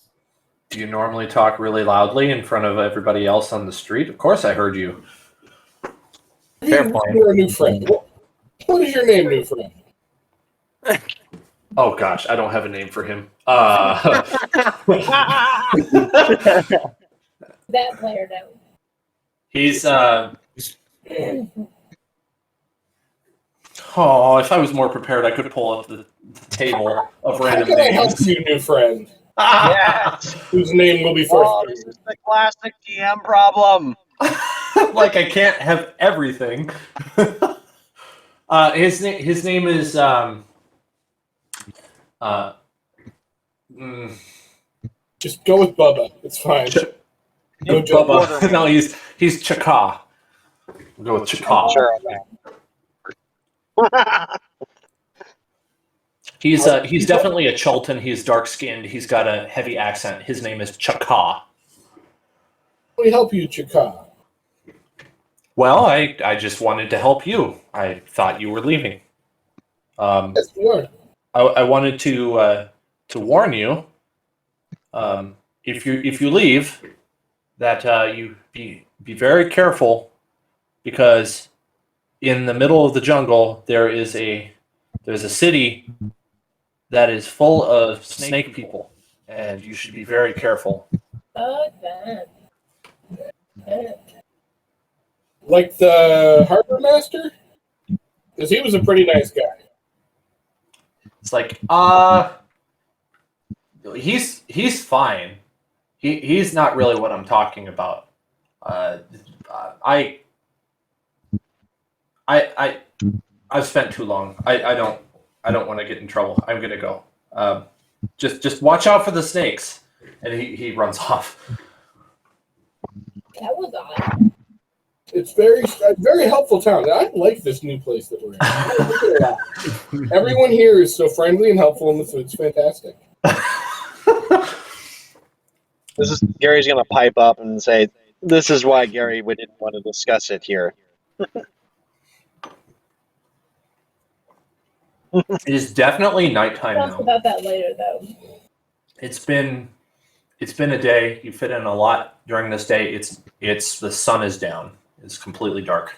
Speaker 3: Do you normally talk really loudly in front of everybody else on the street? Of course I heard you.
Speaker 2: Fair point.
Speaker 1: You're a new friend. What is your name, new friend?
Speaker 3: Oh gosh, I don't have a name for him.
Speaker 5: That player knows.
Speaker 3: He's Oh, if I was more prepared, I could pull up the table of
Speaker 1: How
Speaker 3: random
Speaker 1: can I help
Speaker 3: names.
Speaker 1: you, new friend?
Speaker 4: Yes.
Speaker 1: Whose name will be first?
Speaker 4: Oh, this is the classic DM problem.
Speaker 3: Like I can't have everything. His name is
Speaker 1: Just go with Bubba. It's fine. No joke.
Speaker 3: Bubba. No, he's Chaka. We'll go with Chaka.
Speaker 4: Sure, okay.
Speaker 3: He's definitely a Chultan. He's dark skinned. He's got a heavy accent. His name is Chaka.
Speaker 1: How can we help you, Chaka?
Speaker 3: Well, I just wanted to help you. I thought you were leaving.
Speaker 1: Yes, we are.
Speaker 3: I wanted to warn you. If you leave, that you be very careful, because in the middle of the jungle there's a city that is full of snake people, and you should be very careful.
Speaker 1: Like the harbor master? Because he was a pretty nice guy.
Speaker 3: It's like he's fine. He's not really what I'm talking about. I've spent too long. I don't want to get in trouble. I'm gonna go. Just watch out for the snakes. And he runs off.
Speaker 5: That was odd.
Speaker 1: It's a very helpful town. I like this new place that we're in. I like it a lot. Everyone here is so friendly and helpful, and it's fantastic.
Speaker 4: Gary's going to pipe up and say, "This is why Gary we didn't want to discuss it here."
Speaker 3: It is definitely nighttime
Speaker 5: Talk
Speaker 3: now.
Speaker 5: about that later, though.
Speaker 3: It's been a day. You fit in a lot during this day. It's the sun is down. It's completely dark.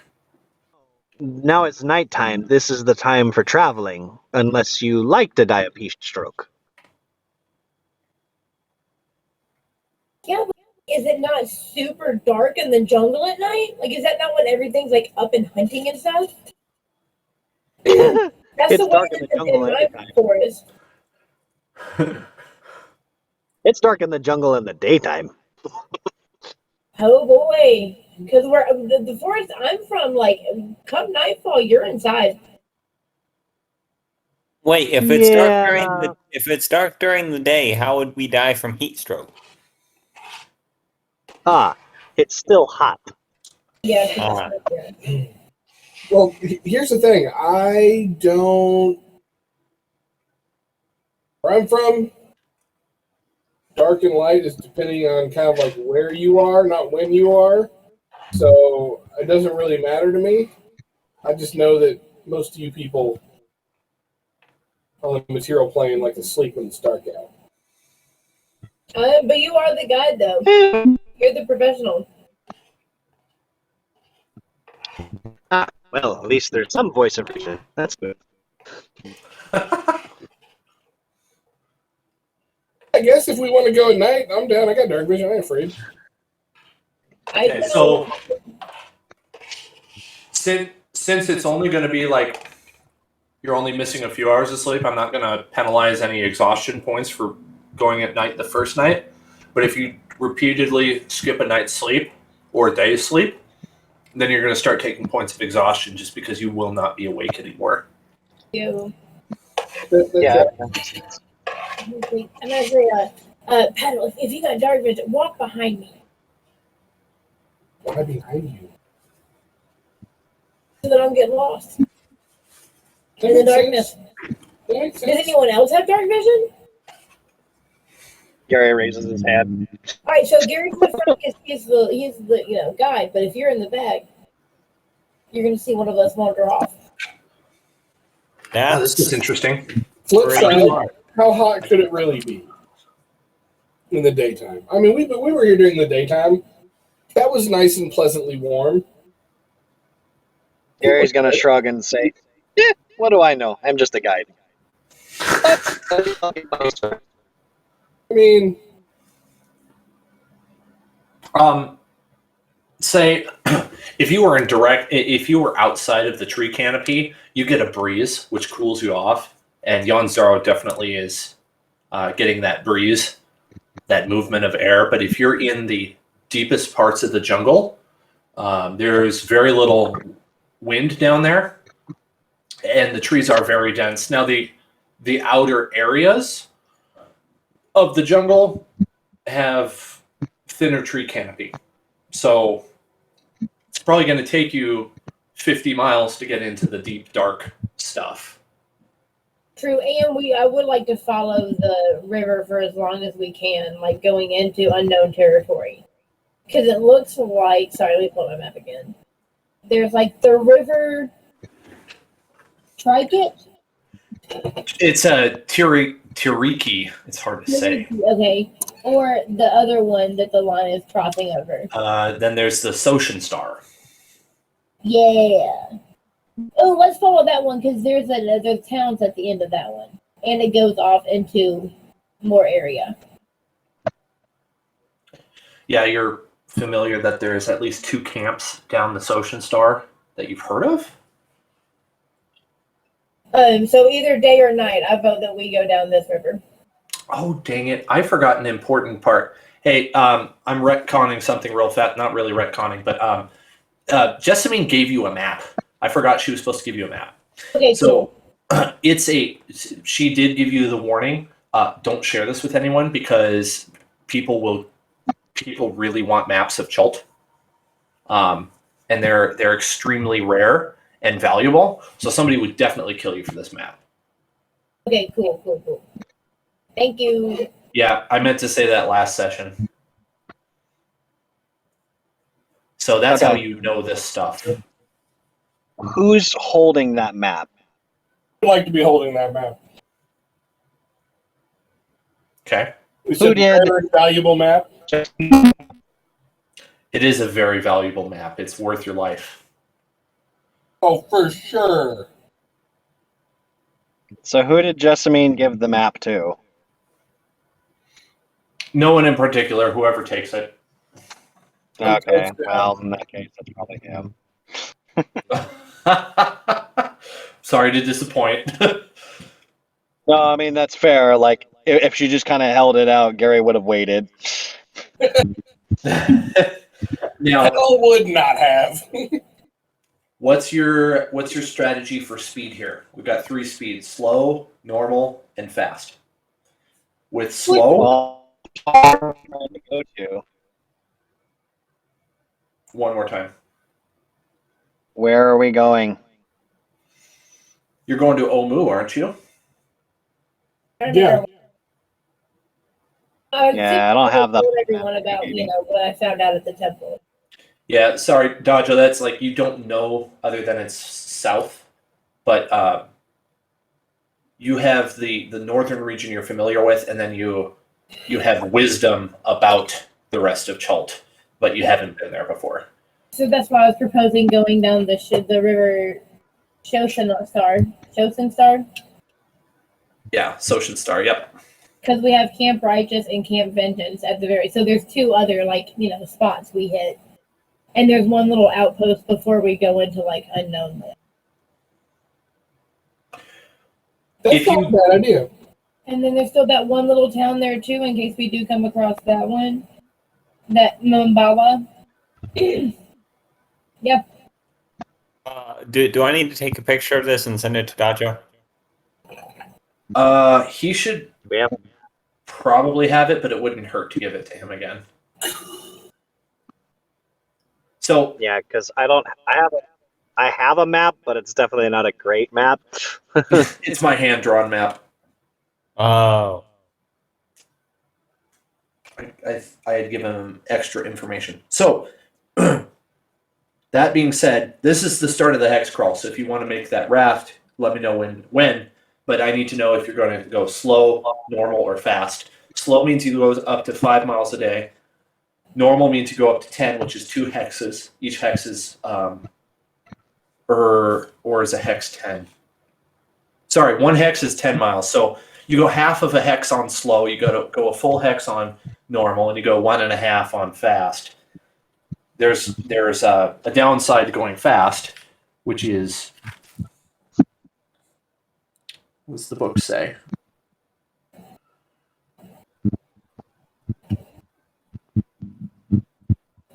Speaker 4: Now it's nighttime. This is the time for traveling, unless you like to die of heat stroke.
Speaker 5: Yeah, but is it not super dark in the jungle at night? Like, is that not when everything's like up and hunting and stuff? That's
Speaker 4: It's
Speaker 5: the way
Speaker 4: dark in
Speaker 5: it
Speaker 4: the
Speaker 5: is
Speaker 4: jungle
Speaker 5: in
Speaker 4: every
Speaker 5: my
Speaker 4: time.
Speaker 5: forest.
Speaker 4: It's dark in the jungle in the daytime.
Speaker 5: Oh boy, because we're the forest I'm from. Like, come nightfall, you're inside.
Speaker 2: Wait, if it's dark during the day, how would we die from heat stroke?
Speaker 4: It's still hot.
Speaker 5: Yeah.
Speaker 1: Well, here's the thing. Where I'm from, dark and light is depending on kind of like where you are, not when you are. So it doesn't really matter to me. I just know that most of you people on the material plane like to sleep when it's dark out.
Speaker 5: But you are the guide, though. You're the professional.
Speaker 4: Well, at least there's some voice information. That's good.
Speaker 1: I guess if we want to go at night, I'm down. I got dark vision. I ain't afraid.
Speaker 3: Okay, so since it's only going to be like you're only missing a few hours of sleep, I'm not going to penalize any exhaustion points for going at night the first night. But if you repeatedly skip a night's sleep or a day's sleep, then you're going to start taking points of exhaustion just because you will not be awake anymore.
Speaker 5: You.
Speaker 4: Yeah.
Speaker 5: I'm gonna say, Paddle, if you got dark vision, walk behind me.
Speaker 1: Why behind you?
Speaker 5: So that I don't get lost in
Speaker 1: That
Speaker 5: the
Speaker 1: makes
Speaker 5: darkness.
Speaker 1: sense. That makes
Speaker 5: Does
Speaker 1: sense.
Speaker 5: anyone else have dark vision?
Speaker 4: Gary raises his hand.
Speaker 5: All right, so Gary's the front because he's the guide. But if you're in the back, you're gonna see one of us wander off.
Speaker 3: Oh, this is interesting.
Speaker 1: Flip
Speaker 2: Pretty
Speaker 1: side,
Speaker 2: smart.
Speaker 1: how hot could it really be in the daytime? I mean, we were here during the daytime. That was nice and pleasantly warm.
Speaker 4: Gary's going to shrug and say, what do I know? I'm just a guide.
Speaker 1: I mean,
Speaker 3: Say if you were outside of the tree canopy, you get a breeze which cools you off, and Yonzaro definitely is getting that breeze, that movement of air. But if you're in the deepest parts of the jungle, there's very little wind down there, and the trees are very dense. Now the outer areas of the jungle have thinner tree canopy, so it's probably going to take you 50 miles to get into the deep dark stuff.
Speaker 5: True, and I would like to follow the river for as long as we can, like going into unknown territory, because it looks like. Sorry, let me pull my map again. There's like the river. Trichet?
Speaker 3: It's a Tiriki. It's hard to say.
Speaker 5: Okay, or the other one that the line is crossing over.
Speaker 3: Then there's the Soshin Star.
Speaker 5: Yeah. Oh, let's follow that one because there's towns at the end of that one, and it goes off into more area.
Speaker 3: Yeah, you're familiar that there's at least 2 camps down the Soshin Star that you've heard of?
Speaker 5: So either day or night, I vote that we go down this river.
Speaker 3: Oh, dang it. I forgot an important part. Hey, I'm retconning something real fast. Not really retconning, but Jessamine gave you a map. I forgot she was supposed to give you a map.
Speaker 5: Okay,
Speaker 3: So
Speaker 5: cool.
Speaker 3: she did give you the warning. Don't share this with anyone people really want maps of Chult. And and they're extremely rare and valuable. So somebody would definitely kill you for this map.
Speaker 5: Okay, cool. Thank you.
Speaker 3: Yeah, I meant to say that last session. So that's how you know this stuff.
Speaker 4: Who's holding that map?
Speaker 1: I'd like to be holding that map.
Speaker 3: Okay.
Speaker 1: We said very valuable map.
Speaker 3: It is a very valuable map. It's worth your life.
Speaker 1: Oh, for sure.
Speaker 4: So who did Jessamine give the map to?
Speaker 3: No one in particular, whoever takes it.
Speaker 4: Okay, well, in that case, that's probably him.
Speaker 3: Sorry to disappoint.
Speaker 4: No, I mean, that's fair. Like, if she just kind of held it out, Gary would have waited.
Speaker 3: Now,
Speaker 1: Hell would not have.
Speaker 3: what's your strategy for speed here? We've got 3 speeds: slow, normal, and fast. With slow,
Speaker 4: Well, trying to go to.
Speaker 3: one more time.
Speaker 4: Where are we going?
Speaker 3: You're going to Omu, aren't you?
Speaker 1: Yeah.
Speaker 4: Yeah, I don't have that.
Speaker 5: Told everyone about what I found out at the temple.
Speaker 3: Yeah, sorry, Dajo, that's like you don't know other than it's south, but you have the northern region you're familiar with, and then you have wisdom about the rest of Chult, but you haven't been there before.
Speaker 5: So that's why I was proposing going down the river Shosen Star.
Speaker 3: Yeah, Soshin Star, yep.
Speaker 5: Because we have Camp Righteous and Camp Vengeance at the very. So there's 2 other spots we hit, and there's one little outpost before we go into unknown land.
Speaker 1: That's not a bad idea.
Speaker 5: And then there's still that one little town there too, in case we do come across that one, that Mumbawa. Yep.
Speaker 2: Do I need to take a picture of this and send it to Dajo?
Speaker 3: He should probably have it, but it wouldn't hurt to give it to him again. So
Speaker 4: Yeah, because I have a map, but it's definitely not a great map.
Speaker 3: it's my hand-drawn map.
Speaker 2: Oh.
Speaker 3: I had given him extra information. So, that being said, this is the start of the hex crawl. So if you want to make that raft, let me know when. But I need to know if you're going to go slow, normal, or fast. Slow means you go up to 5 miles a day. Normal means you go up to 10, which is 2 hexes. Each hex is, or is a hex 10. Sorry, 1 hex is 10 miles. So you go half of a hex on slow, you go a full hex on normal, and you go 1.5 on fast. There's a downside to going fast, which is, what's the book say?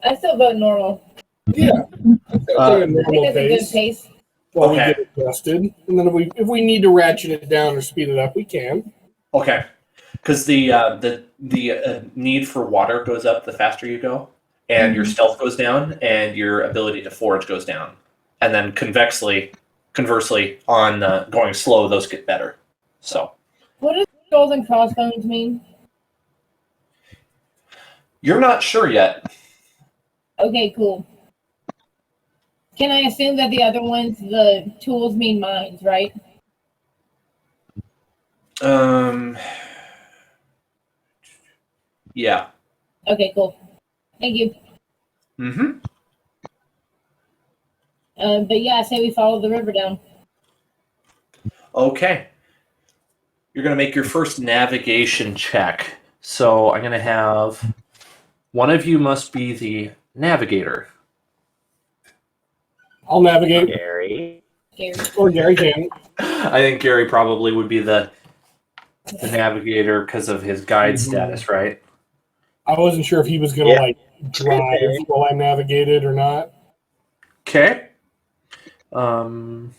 Speaker 5: I still vote normal.
Speaker 1: Yeah.
Speaker 5: I think that's a good pace.
Speaker 1: While we get adjusted, and then if we need to ratchet it down or speed it up, we can.
Speaker 3: Okay, because the need for water goes up the faster you go, and your stealth goes down, and your ability to forage goes down, and then conversely, on going slow, those get better. So,
Speaker 5: what does skulls and crossbones mean?
Speaker 3: You're not sure yet.
Speaker 5: Okay, cool. Can I assume that the other ones, the tools mean mines, right?
Speaker 3: Yeah.
Speaker 5: Okay, cool. Thank you.
Speaker 3: Mm-hmm.
Speaker 5: But yeah, I say we follow the river down.
Speaker 3: Okay. You're going to make your first navigation check. So I'm going to have one of you must be the navigator.
Speaker 1: I'll navigate.
Speaker 4: Gary.
Speaker 1: Or Gary can.
Speaker 3: I think Gary probably would be the navigator because of his guide status, right?
Speaker 1: I wasn't sure if he was going to drive while I navigated or not.
Speaker 3: Okay. I'm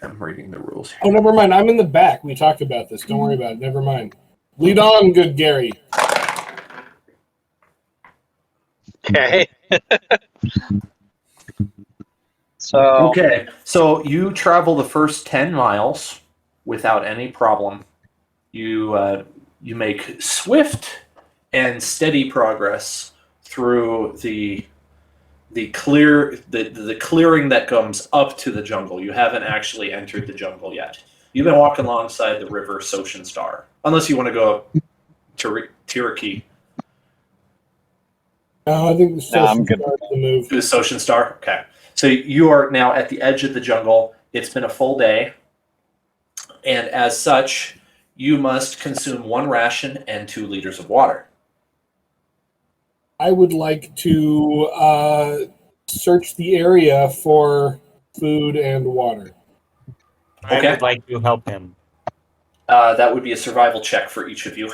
Speaker 3: reading the rules here.
Speaker 1: Oh, never mind. I'm in the back. We talked about this. Don't worry about it. Never mind. Lead on, good Gary.
Speaker 4: Okay. So
Speaker 3: Okay, so you travel the first 10 miles without any problem. You make swift and steady progress through the clearing that comes up to the jungle. You haven't actually entered the jungle yet. You've been walking alongside the river Soshin Star, unless you want to go to Tiraki.
Speaker 1: I think the
Speaker 4: No, I'm
Speaker 1: social
Speaker 4: good.
Speaker 1: starts the move.
Speaker 3: To the Soshin Star. Okay, so you are now at the edge of the jungle. It's been a full day, and as such, you must consume 1 ration and 2 liters of water.
Speaker 1: I would like to search the area for food and water.
Speaker 2: I
Speaker 3: Okay.
Speaker 2: would like to help him.
Speaker 3: That would be a survival check for each of you.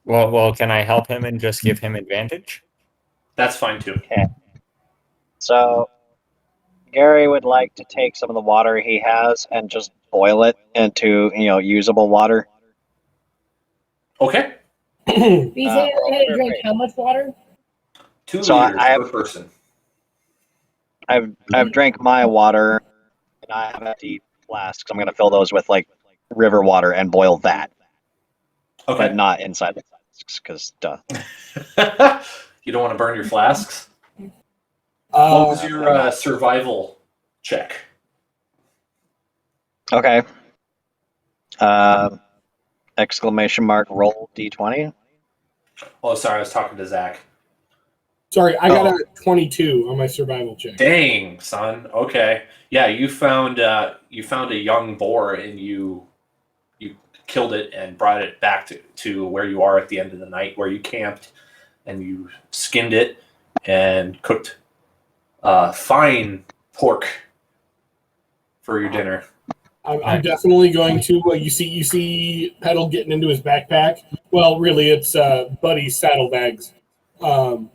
Speaker 2: Well, can I help him and just give him advantage?
Speaker 3: That's fine too.
Speaker 4: So Gary would like to take some of the water he has and just boil it into, usable water.
Speaker 3: Okay.
Speaker 5: You say I had to drink how much water?
Speaker 3: 2
Speaker 4: So
Speaker 3: liters
Speaker 4: I
Speaker 3: per person.
Speaker 4: I've drank my water, and I have empty flasks. I'm gonna fill those with like river water and boil that, but
Speaker 3: Okay.
Speaker 4: not inside the flasks, because duh.
Speaker 3: You don't want to burn your flasks? What was
Speaker 1: Uh,
Speaker 3: your survival check?
Speaker 4: Okay. Exclamation mark roll d20.
Speaker 3: Oh, sorry, I was talking to Zach.
Speaker 1: sorry, I got
Speaker 4: Oh.
Speaker 1: a 22 on my survival check.
Speaker 3: Dang, son. Okay. Yeah, you found a young boar and you killed it and brought it back to where you are at the end of the night, where you camped, and you skinned it and cooked fine pork for your dinner.
Speaker 1: I'm definitely going to. You see, Petal getting into his backpack. Well, really, it's Buddy's saddlebags, and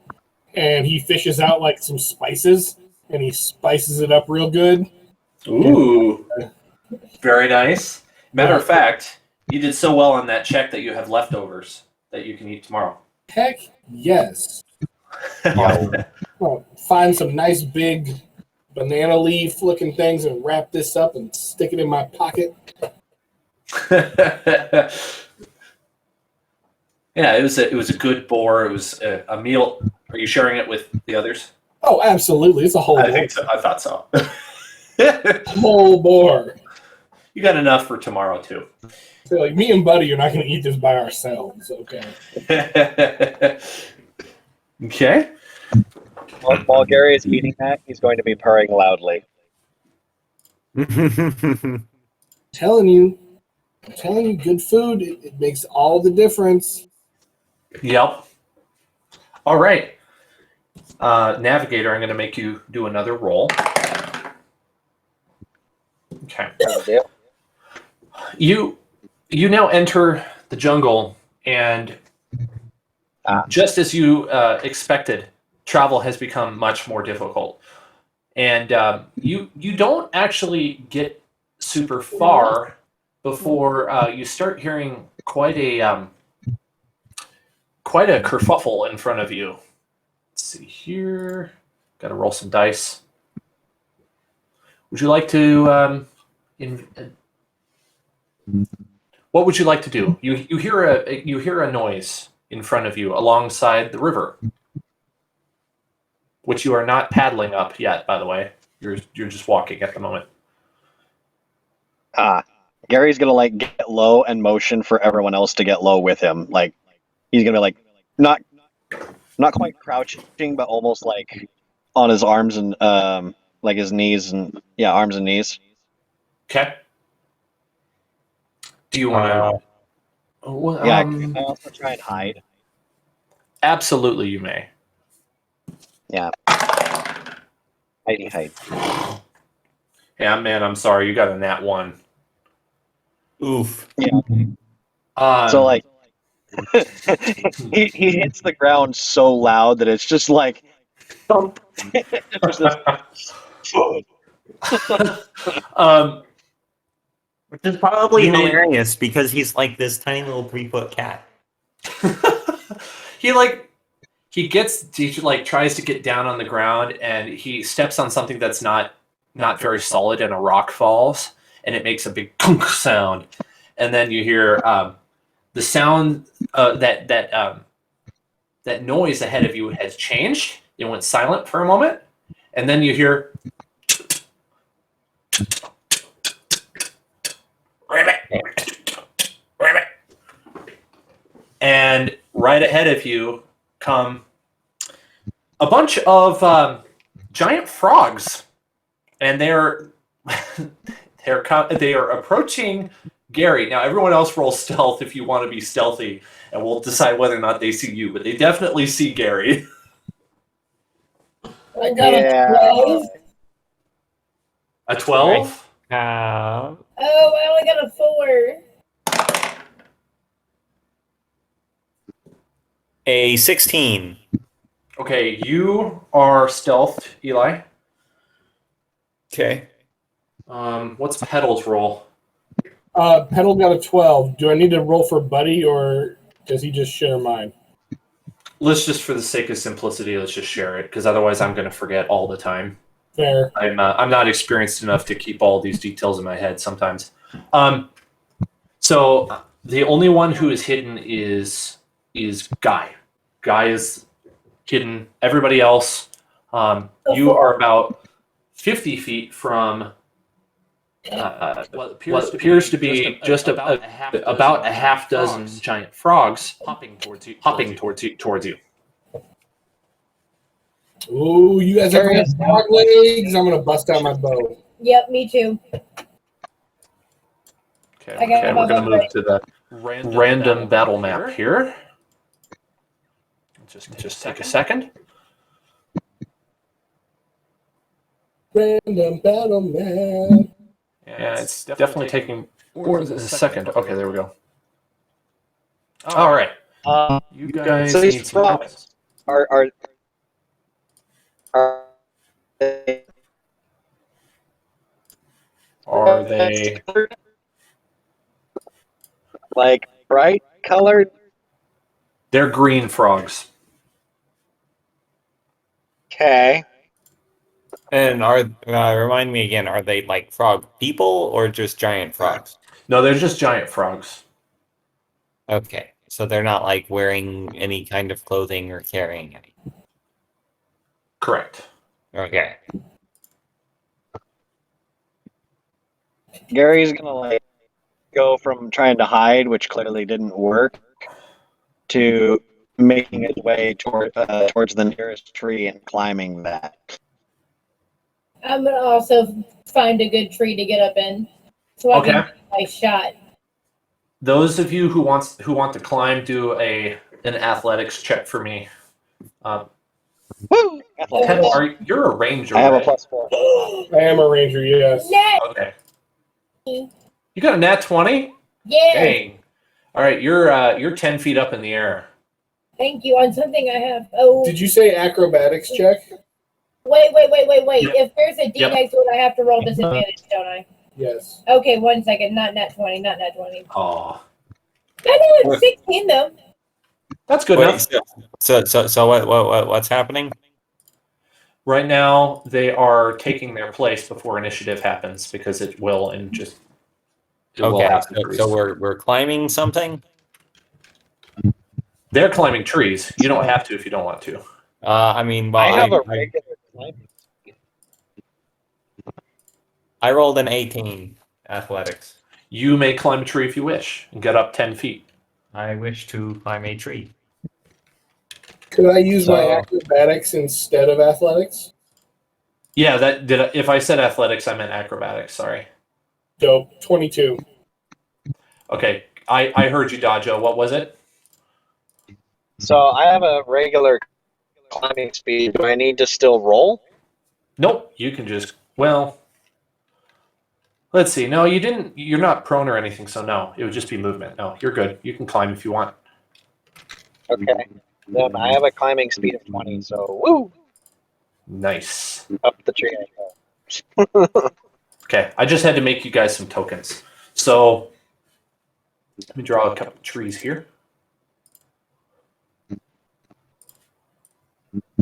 Speaker 1: he fishes out like some spices, and he spices it up real good.
Speaker 3: Ooh, very nice. Matter of fact, you did so well on that check that you have leftovers that you can eat tomorrow.
Speaker 1: Heck yes. Well, find some nice big banana leaf looking things and wrap this up and stick it in my pocket.
Speaker 3: Yeah, it was a good boar. It was a meal. Are you sharing it with the others?
Speaker 1: Oh, absolutely. It's a whole
Speaker 3: I
Speaker 1: boar.
Speaker 3: think so. I thought so.
Speaker 1: Whole boar.
Speaker 3: You got enough for tomorrow too.
Speaker 1: So, like, me and Buddy are not going to eat this by ourselves, okay?
Speaker 3: Okay.
Speaker 4: While Gary is eating that, he's going to be purring loudly.
Speaker 1: telling you, good food, it makes all the difference.
Speaker 3: Yep. All right. Navigator, I'm going to make you do another roll. Okay. You now enter the jungle, and just as you expected, travel has become much more difficult. And you don't actually get super far before you start hearing quite a kerfuffle in front of you. Let's see here. Got to roll some dice. Would you like to? What would you like to do? You hear a noise in front of you alongside the river, which you are not paddling up yet. By the way, you're just walking at the moment.
Speaker 4: Gary's gonna like get low and motion for everyone else to get low with him. Like he's gonna be like not quite crouching, but almost like on his arms and like his knees and arms and knees.
Speaker 3: Okay. Do you want to?
Speaker 4: Can I also try and hide?
Speaker 3: Absolutely, you may.
Speaker 4: Yeah. Hide.
Speaker 3: Yeah, man. I'm sorry. You got a nat 1.
Speaker 2: Oof.
Speaker 4: Yeah. So like he hits the ground so loud that it's just like thump. There's this
Speaker 2: Which is probably hilarious because he's like this tiny little 3-foot cat.
Speaker 3: He like he tries to get down on the ground, and he steps on something that's not very solid, and a rock falls, and it makes a big thunk sound, and then you hear the sound that noise ahead of you has changed. It went silent for a moment, and then you hear and right ahead of you come a bunch of giant frogs, and they are approaching Gary. Now, everyone else roll stealth if you want to be stealthy, and we'll decide whether or not they see you. But they definitely see Gary.
Speaker 5: I got a 12.
Speaker 3: A 12?
Speaker 5: Oh, I only got a 4.
Speaker 2: A 16.
Speaker 3: Okay, you are stealthed, Eli.
Speaker 2: Okay.
Speaker 3: What's Petal's roll?
Speaker 1: Petal got a 12. Do I need to roll for Buddy, or does he just share mine?
Speaker 3: Let's just, for the sake of simplicity, let's just share it, because otherwise I'm going to forget all the time.
Speaker 1: Fair.
Speaker 3: I'm not experienced enough to keep all these details in my head sometimes. So the only one who is hidden is Guy. Guy is hidden. Everybody else, you are about 50 feet from what appears to be just about a half dozen giant frogs hopping towards you.
Speaker 1: Ooh, you guys have got frog legs. I'm gonna bust out my bow.
Speaker 5: Yep, me too.
Speaker 3: Okay, we're going to move to the random battle map here. Just take a second.
Speaker 1: Random battle map.
Speaker 3: Yeah, it's definitely taking a second. Okay, there we go. All right. You guys
Speaker 4: so these
Speaker 3: need some
Speaker 4: frogs are they like bright colored?
Speaker 3: They're green frogs.
Speaker 4: Okay.
Speaker 2: And remind me again, are they like frog people or just giant frogs?
Speaker 3: No, they're just giant frogs.
Speaker 2: Okay, so they're not like wearing any kind of clothing or carrying any.
Speaker 3: Correct.
Speaker 2: Okay.
Speaker 4: Gary's gonna go from trying to hide, which clearly didn't work, to making his way towards the nearest tree and climbing that.
Speaker 5: I'm gonna also find a good tree to get up in, so I can get my shot.
Speaker 3: Those of you who want to climb, do an athletics check for me.
Speaker 4: Woo!
Speaker 3: Petal, you're a ranger.
Speaker 4: I have a
Speaker 3: right?
Speaker 4: +4.
Speaker 1: I am a ranger, yes.
Speaker 3: Okay. You got a nat 20?
Speaker 5: Yeah.
Speaker 3: Dang. All right, you're 10 feet up in the air.
Speaker 5: Thank you. On something I have. Oh.
Speaker 1: Did you say acrobatics check?
Speaker 5: Wait.
Speaker 3: Yep.
Speaker 5: If there's a D next to it, I have to roll disadvantage, don't I?
Speaker 1: Yes.
Speaker 5: Okay, 1 second. Not nat 20.
Speaker 3: Oh,
Speaker 5: I know it's 16 though.
Speaker 3: that's good enough.
Speaker 2: So what's happening?
Speaker 3: Right now, they are taking their place before initiative happens because it will will
Speaker 2: Okay,
Speaker 3: happen.
Speaker 2: so we're climbing something.
Speaker 3: They're climbing trees. You don't have to if you don't want to.
Speaker 2: I mean, well,
Speaker 4: I have a regular climbing.
Speaker 2: I rolled an 18 athletics.
Speaker 3: You may climb a tree if you wish and get up 10 feet.
Speaker 2: I wish to climb a tree.
Speaker 1: Could I use my acrobatics instead of athletics?
Speaker 3: Yeah, if I said athletics, I meant acrobatics. Sorry.
Speaker 1: Dope. 22.
Speaker 3: Okay, I heard you, Dajo. What was it?
Speaker 4: So I have a regular climbing speed. Do I need to still roll?
Speaker 3: Nope. You can just let's see. No, you didn't. You're not prone or anything, so no. It would just be movement. No, you're good. You can climb if you want.
Speaker 4: Okay. Then I have a climbing speed of 20, so woo!
Speaker 3: Nice.
Speaker 4: Up the tree I go.
Speaker 3: Okay, I just had to make you guys some tokens. So let me draw a couple trees here.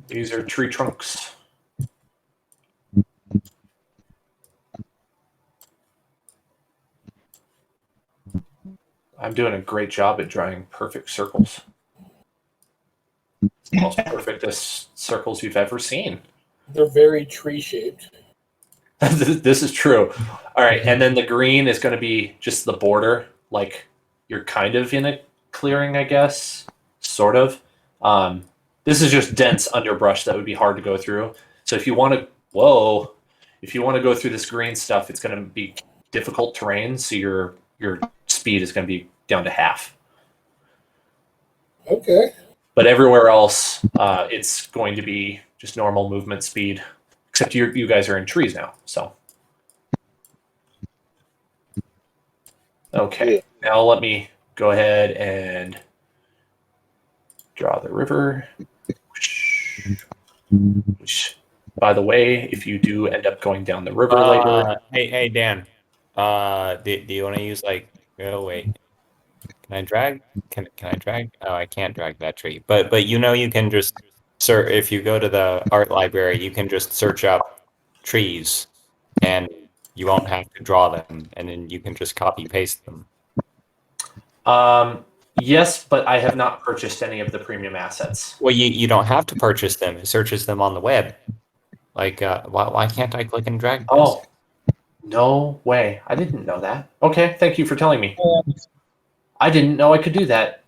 Speaker 3: These are tree trunks. I'm doing a great job at drawing perfect circles. It's the most perfectest circles you've ever seen.
Speaker 1: They're very tree-shaped.
Speaker 3: This is true. All right, and then the green is going to be just the border, like you're kind of in a clearing, I guess, sort of. This is just dense underbrush that would be hard to go through. So if you want to, if you want to go through this green stuff, it's going to be difficult terrain. So your speed is going to be down to half.
Speaker 1: Okay.
Speaker 3: But everywhere else, it's going to be just normal movement speed. Except you guys are in trees now, so. Okay, now let me go ahead and draw the river. Which, by the way, if you do end up going down the river later.
Speaker 2: Hey, Dan. Do you want to use like? Oh wait, can I drag? Can I drag? Oh, I can't drag that tree. But you can just search. If you go to the art library, you can just search up trees, and you won't have to draw them, and then you can just copy paste them.
Speaker 3: Yes, but I have not purchased any of the premium assets.
Speaker 2: Well, you don't have to purchase them. It searches them on the web. Like, why can't I click and drag this?
Speaker 3: Oh, no way. I didn't know that. Okay, thank you for telling me. I didn't know I could do that.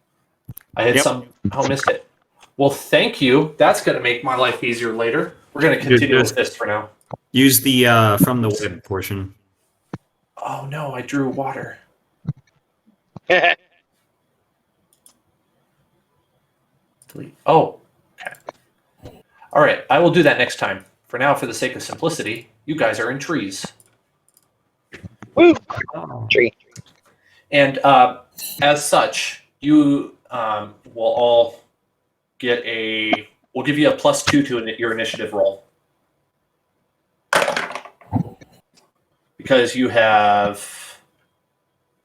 Speaker 3: I had somehow missed it. Well, thank you. That's going to make my life easier later. We're going to continue with this for now.
Speaker 2: Use the from the web portion.
Speaker 3: Oh, no, I drew water. Delete. Oh, okay. All right, I will do that next time. For now, for the sake of simplicity, you guys are in trees.
Speaker 4: Woo!
Speaker 2: Oh.
Speaker 4: Tree.
Speaker 3: And as such, you will all get we'll give you a +2 to your initiative roll. Because you have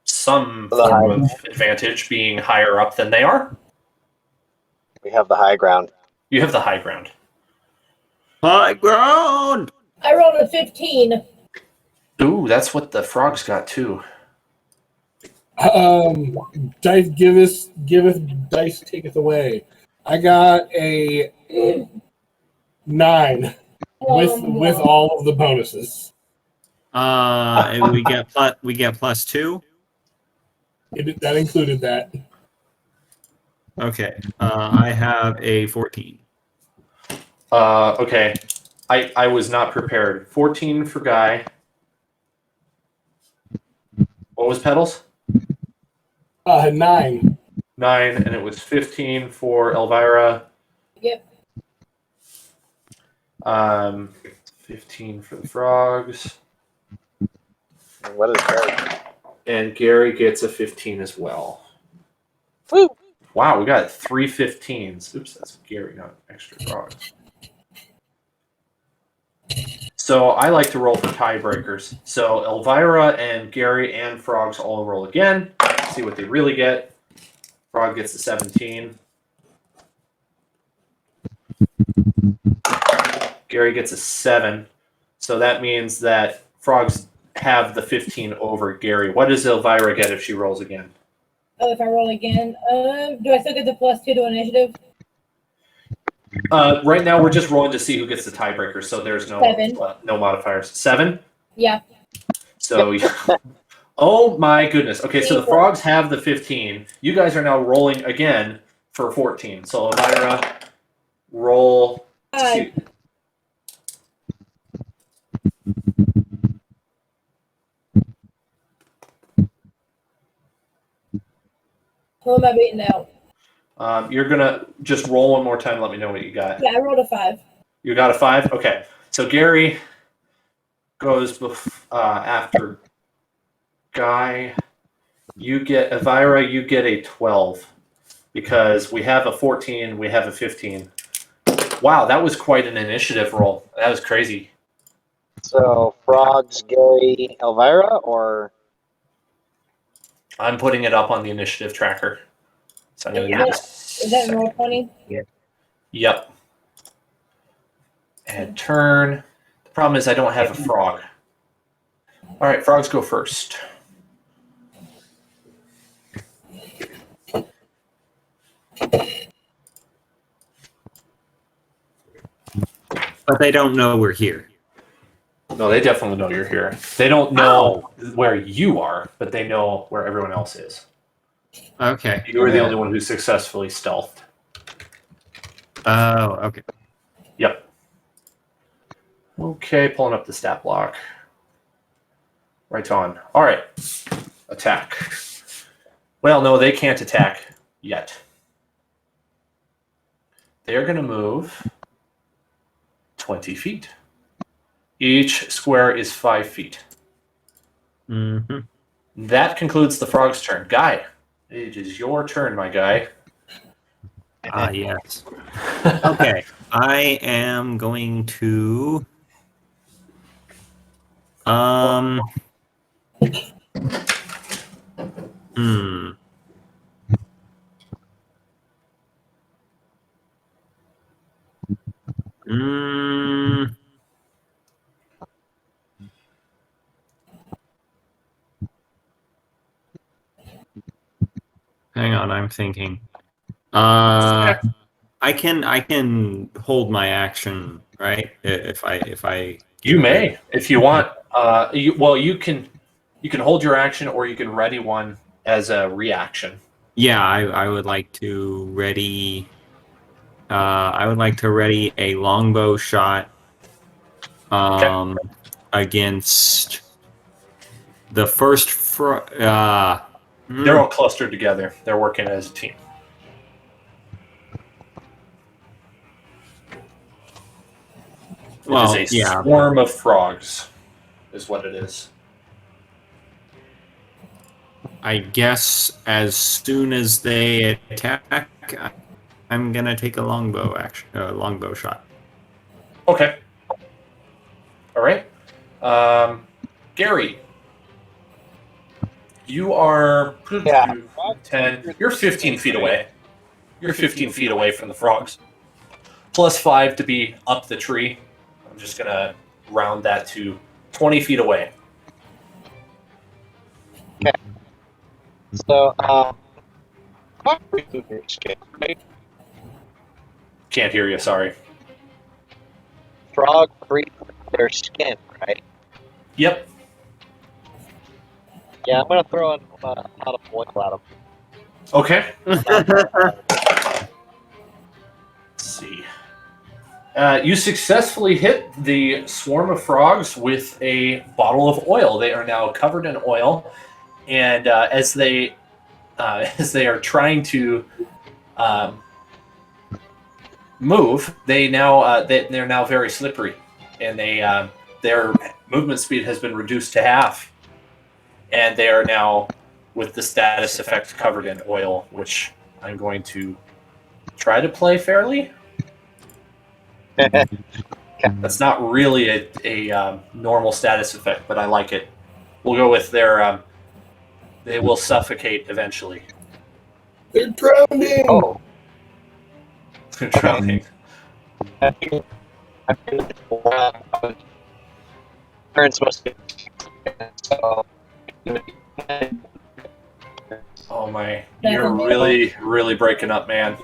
Speaker 3: some form of advantage being higher up than they are.
Speaker 4: We have the high ground.
Speaker 3: You have the high ground.
Speaker 2: High ground!
Speaker 5: I rolled a 15.
Speaker 3: Ooh, that's what the frogs got too.
Speaker 1: Dice giveth, dice taketh away. I got a 9 with all of the bonuses.
Speaker 2: We get +2.
Speaker 1: That included that.
Speaker 2: Okay. I have a 14.
Speaker 3: Okay. I was not prepared. 14 for Guy. What was Petals?
Speaker 1: 9.
Speaker 3: 9, and it was 15 for Elvira.
Speaker 5: Yep.
Speaker 3: 15 for the frogs.
Speaker 4: And what is Gary?
Speaker 3: And Gary gets a 15 as well.
Speaker 4: Woo!
Speaker 3: Wow, we got 3 15s. Oops, that's Gary, not extra frogs. So I like to roll for tiebreakers. So Elvira and Gary and frogs all roll again. See what they really get. Frog gets a 17. Gary gets a 7. So that means that frogs have the 15 over Gary. What does Elvira get if she rolls again?
Speaker 5: Oh, if I roll again, do I still get the +2 to initiative?
Speaker 3: Right now, we're just rolling to see who gets the tiebreaker, so there's no
Speaker 5: 7.
Speaker 3: No modifiers. 7?
Speaker 5: Yeah.
Speaker 3: So, oh my goodness. Okay, so the frogs have the 15. You guys are now rolling again for 14. So, Elvira, roll.
Speaker 5: Who am I beating out?
Speaker 3: You're going to just roll one more time. Let me know what you got.
Speaker 5: Yeah, I rolled a 5.
Speaker 3: You got a 5? Okay. So Gary goes after Guy. You get Elvira, you get a 12 because we have a 14, we have a 15. Wow, that was quite an initiative roll. That was crazy.
Speaker 4: So frogs, Gary, Elvira, or
Speaker 3: I'm putting it up on the initiative tracker. So I'm going to
Speaker 5: Is that in roll 20?
Speaker 3: Yep. And turn. The problem is I don't have a frog. All right, frogs go first.
Speaker 2: But they don't know we're here.
Speaker 3: No, they definitely know you're here. They don't know where you are, but they know where everyone else is.
Speaker 2: Okay.
Speaker 3: You were the only one who successfully stealthed.
Speaker 2: Oh, okay.
Speaker 3: Yep. Okay, pulling up the stat block. Right on. All right. Attack. Well, no, they can't attack yet. They're going to move 20 feet. Each square is 5 feet.
Speaker 2: Mm-hmm.
Speaker 3: That concludes the frog's turn. Guy, it is your turn, my guy.
Speaker 2: Ah, yes. Okay. I am going to... Hmm. Mm. Hang on, I'm thinking. I can hold my action, right? If I
Speaker 3: You may, if you want. You can hold your action, or you can ready one as a reaction.
Speaker 2: Yeah, I would like to ready. I would like to ready a longbow shot. Against the first.
Speaker 3: They're all clustered together. They're working as a team.
Speaker 2: Well,
Speaker 3: it is a
Speaker 2: yeah.
Speaker 3: swarm of frogs, is what it is.
Speaker 2: I guess as soon as they attack, I'm gonna take a longbow shot.
Speaker 3: Okay. All right. Gary, you are 10. You're 15 feet away. You're 15 feet away from the frogs. +5 to be up the tree. I'm just gonna round that to 20 feet away.
Speaker 4: Okay. So, right?
Speaker 3: Can't hear you. Sorry.
Speaker 4: Frog breathe their skin, right?
Speaker 3: Yep.
Speaker 4: Yeah, I'm gonna throw a lot of oil at them.
Speaker 3: Okay. Let's see. You successfully hit the swarm of frogs with a bottle of oil. They are now covered in oil, and as they are trying to move, they're now very slippery, and their movement speed has been reduced to half, and they are now with the status effect covered in oil, which I'm going to try to play fairly. That's not really a normal status effect, but I like it. We'll go with their they will suffocate eventually.
Speaker 1: They're drowning.
Speaker 4: Oh,
Speaker 3: They're drowning.
Speaker 4: Parents must be. So,
Speaker 3: Oh my, you're really, really breaking up, man.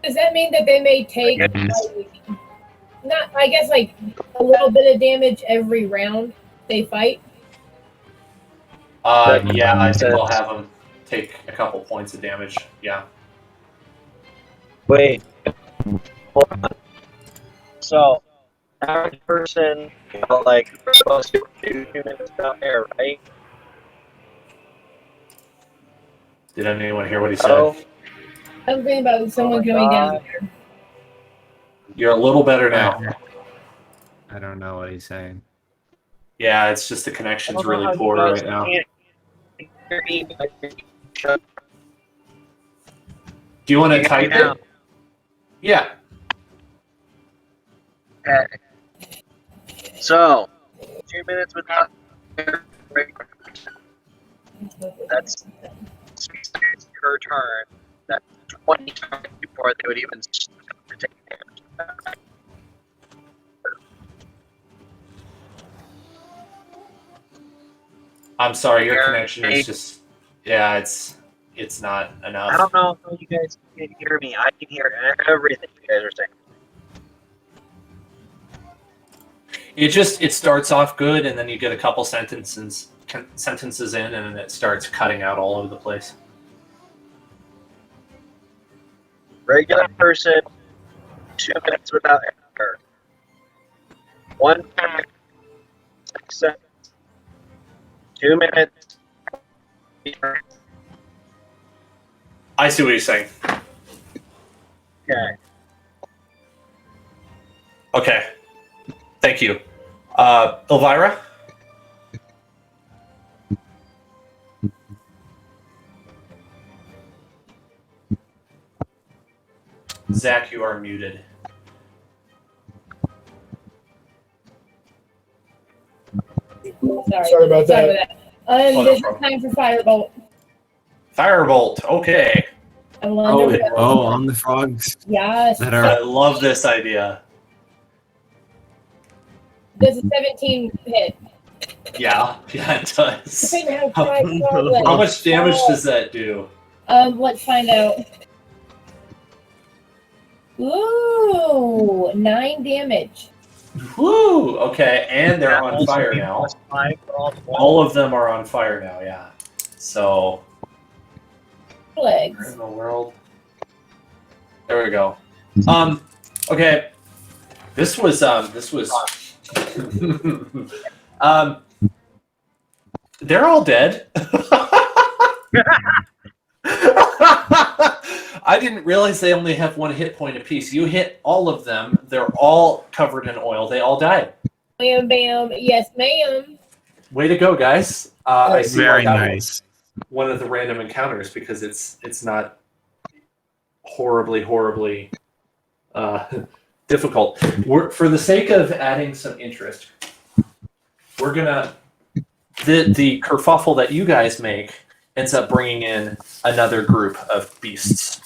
Speaker 5: Does that mean that they may take not? I guess like a little bit of damage every round they fight.
Speaker 3: Yeah, I think I'll have them take a couple points of damage. Yeah.
Speaker 4: wait. Hold on. So, average person, like, we're supposed to do 2 minutes down there, right?
Speaker 3: Did anyone hear what he said?
Speaker 4: Oh,
Speaker 5: Something about someone coming down there.
Speaker 3: You're a little better now.
Speaker 2: I don't know what he's saying.
Speaker 3: Yeah, it's just the connection's really poor right now. Do you want to type it? Yeah.
Speaker 4: Okay. So, 2 minutes without that's 6 seconds per turn. That's 20 times before they would even start to take damage.
Speaker 3: I'm sorry, your connection is just it's not enough.
Speaker 4: I don't know if you guys can hear me. I can hear everything you guys are saying.
Speaker 3: It starts off good, and then you get a couple sentences in, and then it starts cutting out all over the place.
Speaker 4: Regular person, 2 minutes without error. 1 minute, 6 seconds. 2 minutes.
Speaker 3: I see what you're saying.
Speaker 4: Okay.
Speaker 3: Okay. Thank you. Elvira? Zach, you are muted.
Speaker 5: Sorry
Speaker 1: about that.
Speaker 5: This is time for Firebolt.
Speaker 3: Firebolt. Okay.
Speaker 2: On the frogs.
Speaker 5: Yes.
Speaker 2: That
Speaker 3: I
Speaker 2: are
Speaker 3: love this idea.
Speaker 5: Does a 17 hit?
Speaker 3: Yeah, it does.
Speaker 5: How
Speaker 3: How much damage does that do?
Speaker 5: Let's find out. Ooh, 9 damage.
Speaker 3: Woo! Okay, and they're on fire now. All of them are on fire now, yeah. So,
Speaker 5: Legs.
Speaker 3: where in the world? There we go. Okay. This was they're all dead. I didn't realize they only have 1 hit point apiece. You hit all of them. They're all covered in oil. They all died.
Speaker 5: Bam, bam. Yes, ma'am.
Speaker 3: Way to go, guys. I see
Speaker 2: very
Speaker 3: why that
Speaker 2: nice.
Speaker 3: was one of the random encounters because it's not horribly difficult. For the sake of adding some interest, we're gonna the kerfuffle that you guys make ends up bringing in another group of beasts.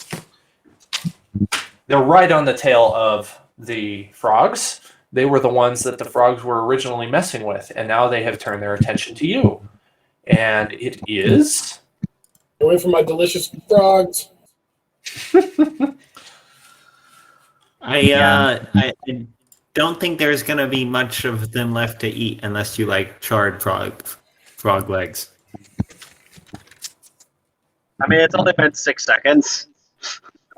Speaker 3: They're right on the tail of the frogs. They were the ones that the frogs were originally messing with, and now they have turned their attention to you. And it is
Speaker 1: Away from my delicious frogs.
Speaker 2: I don't think there's gonna be much of them left to eat unless you like charred frog legs.
Speaker 4: I mean, it's only been 6 seconds.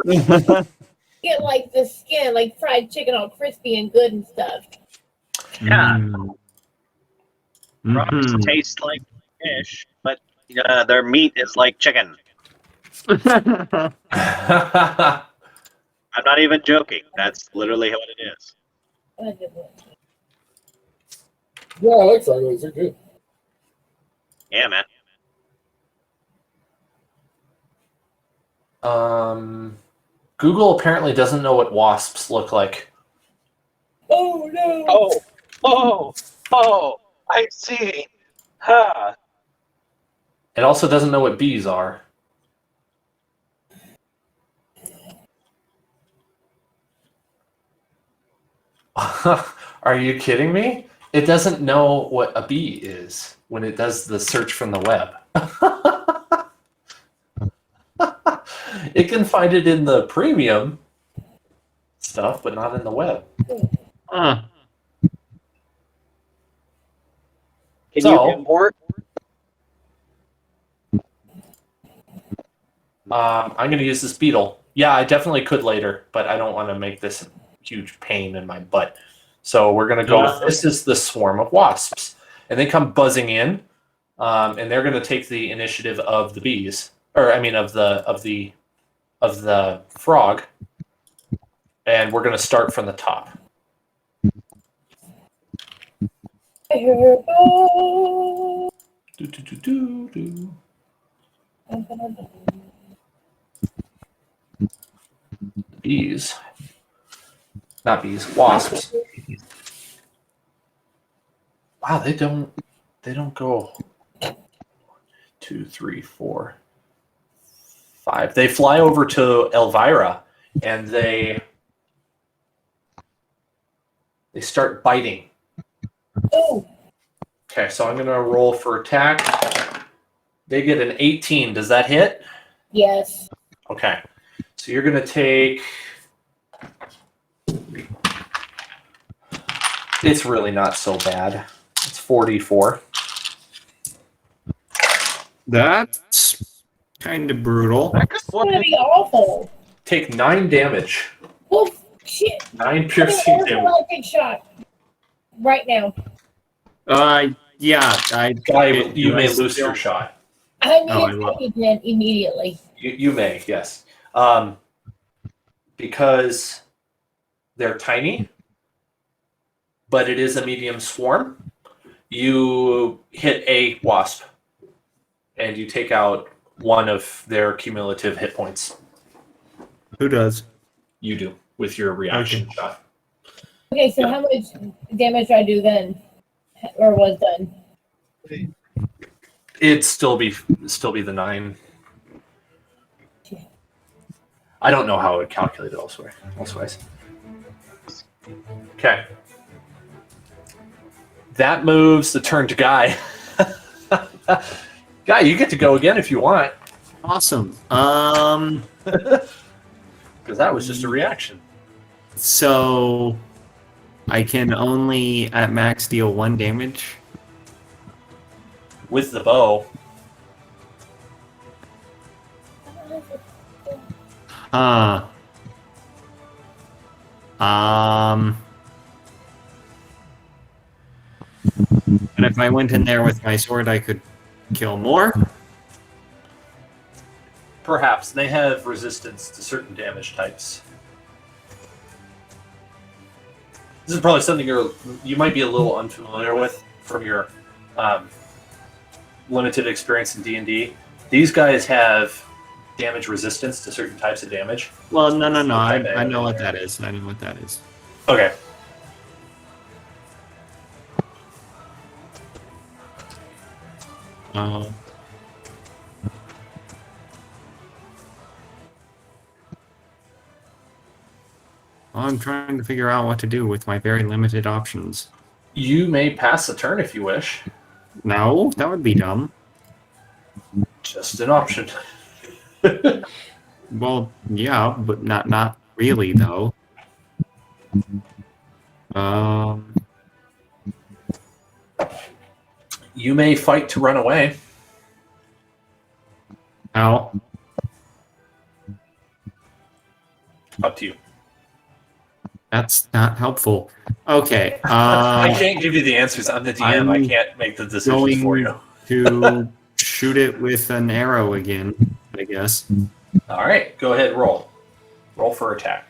Speaker 5: Get like the skin, like fried chicken, all crispy and good and stuff.
Speaker 4: Yeah.
Speaker 2: Mm.
Speaker 4: Frogs taste like fish, but their meat is like chicken.
Speaker 3: yeah,
Speaker 4: I'm not even joking. That's literally what it is.
Speaker 1: Yeah, I like frog legs. They're good.
Speaker 4: Yeah, man.
Speaker 3: Google apparently doesn't know what wasps look like.
Speaker 5: Oh no!
Speaker 4: Oh! I see. Huh.
Speaker 3: It also doesn't know what bees are. Are you kidding me? It doesn't know what a bee is when it does the search from the web. It can find it in the premium stuff, but not in the web.
Speaker 4: Can
Speaker 3: So-
Speaker 4: you import?
Speaker 3: I'm going to use this beetle. Yeah, I definitely could later, but I don't want to make this a huge pain in my butt. So we're going to go with this is the swarm of wasps. And they come buzzing in, and they're going to take the initiative of the bees, or I mean of the frog. And we're going to start from the top. Do, do, do, do, do. Bees. Not bees, wasps. Wow, they don't go 2, 3, 4, 5. They fly over to Elvira and they start biting.
Speaker 5: Oh,
Speaker 3: Okay, so I'm going to roll for attack. They get an 18. Does that hit?
Speaker 5: Yes.
Speaker 3: Okay. So you're going to take... It's really not so bad. It's 44.
Speaker 2: That's kind of brutal.
Speaker 5: It's gonna be awful.
Speaker 3: Take 9 damage.
Speaker 5: Well, shit.
Speaker 3: 9 piercing
Speaker 5: I'm
Speaker 3: damage.
Speaker 5: gonna take shot right now.
Speaker 2: Yeah.
Speaker 3: Guy, you may lose your shot.
Speaker 5: I need
Speaker 2: Oh, I
Speaker 5: to
Speaker 2: will.
Speaker 5: take it then immediately.
Speaker 3: You may, yes. Because they're tiny, but it is a medium swarm. You hit a wasp, and you take out 1 of their cumulative hit points.
Speaker 2: Who does?
Speaker 3: You do with your reaction shot.
Speaker 5: Okay, so how much damage do I do then, or was done?
Speaker 3: It'd still be the 9. I don't know how it would calculate it elsewise. Okay. That moves the turn to Guy. Guy, you get to go again if you want.
Speaker 2: Awesome.
Speaker 3: Because that was just a reaction.
Speaker 2: So I can only at max deal 1 damage.
Speaker 3: With the bow.
Speaker 2: Huh. And if I went in there with my sword, I could kill more.
Speaker 3: Perhaps. They have resistance to certain damage types. This is probably something you might be a little unfamiliar with from your limited experience in D&D. These guys have damage resistance to certain types of damage.
Speaker 2: Well, no. I know what that is.
Speaker 3: Okay.
Speaker 2: I'm trying to figure out what to do with my very limited options.
Speaker 3: You may pass a turn if you wish.
Speaker 2: No, that would be dumb.
Speaker 3: Just an option.
Speaker 2: Well, yeah, but not really though.
Speaker 3: You may fight to run away.
Speaker 2: How?
Speaker 3: Up to you.
Speaker 2: That's not helpful. Okay.
Speaker 3: I can't give you the answers. I'm the DM. I can't make the decisions for you.
Speaker 2: To shoot it with an arrow again, I guess.
Speaker 3: All right. Go ahead. Roll. Roll for attack.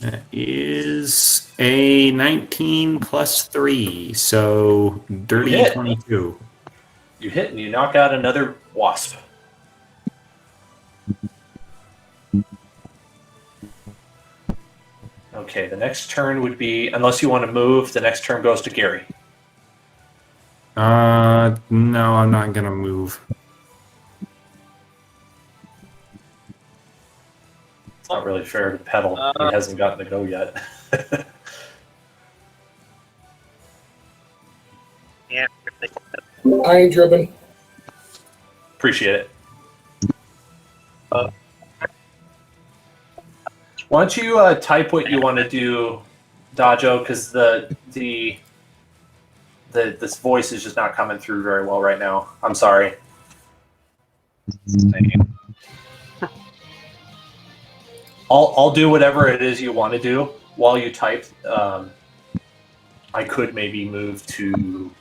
Speaker 2: That is a 19 plus 3, so dirty
Speaker 3: You hit.
Speaker 2: 22.
Speaker 3: You hit and you knock out another wasp. Okay, the next turn would be, unless you want to move, the next turn goes to Gary.
Speaker 2: No, I'm not gonna move.
Speaker 3: It's not really fair to Petal. He hasn't gotten to go yet.
Speaker 6: Yeah.
Speaker 1: I ain't driven.
Speaker 3: Appreciate it. Why don't you type what you want to do, Dajo? Because this voice is just not coming through very well right now. I'm sorry. I'll do whatever it is you want to do while you type. I could maybe move to.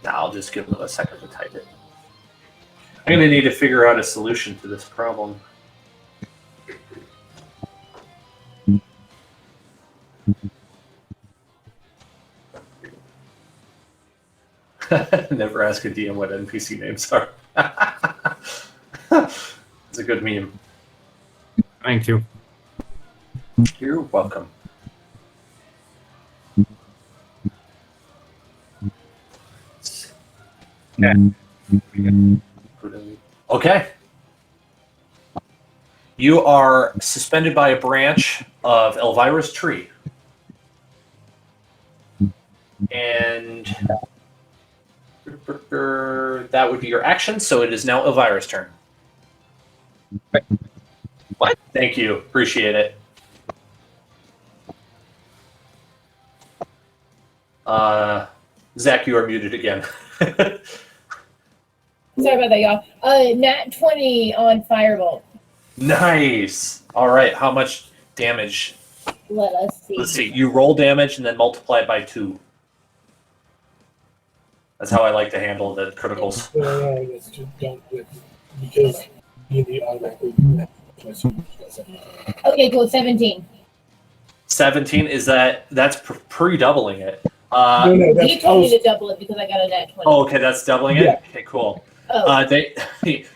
Speaker 3: No, I'll just give them a second to type it. I'm going to need to figure out a solution to this problem. Never ask a DM what NPC names are. It's a good meme.
Speaker 2: Thank you.
Speaker 3: You're welcome.
Speaker 6: Yeah.
Speaker 3: Okay. You are suspended by a branch of Elvira's tree. And that would be your action, so it is now Elvira's turn.
Speaker 6: What?
Speaker 3: Thank you. Appreciate it. Zach, you are muted again.
Speaker 5: Sorry about that, y'all. Nat 20 on Firebolt.
Speaker 3: Nice. All right. How much damage?
Speaker 5: Let us see.
Speaker 3: Let's see. You roll damage and then multiply it by 2. That's how I like to handle the criticals.
Speaker 1: Let's just don't because you automatically do that.
Speaker 5: Okay, cool. 17.
Speaker 3: 17 is that's pre-doubling it.
Speaker 1: No,
Speaker 5: He told me to double it because I got a nat 20.
Speaker 3: Oh, okay, that's doubling it.
Speaker 1: Yeah.
Speaker 3: Okay, cool.
Speaker 5: Oh.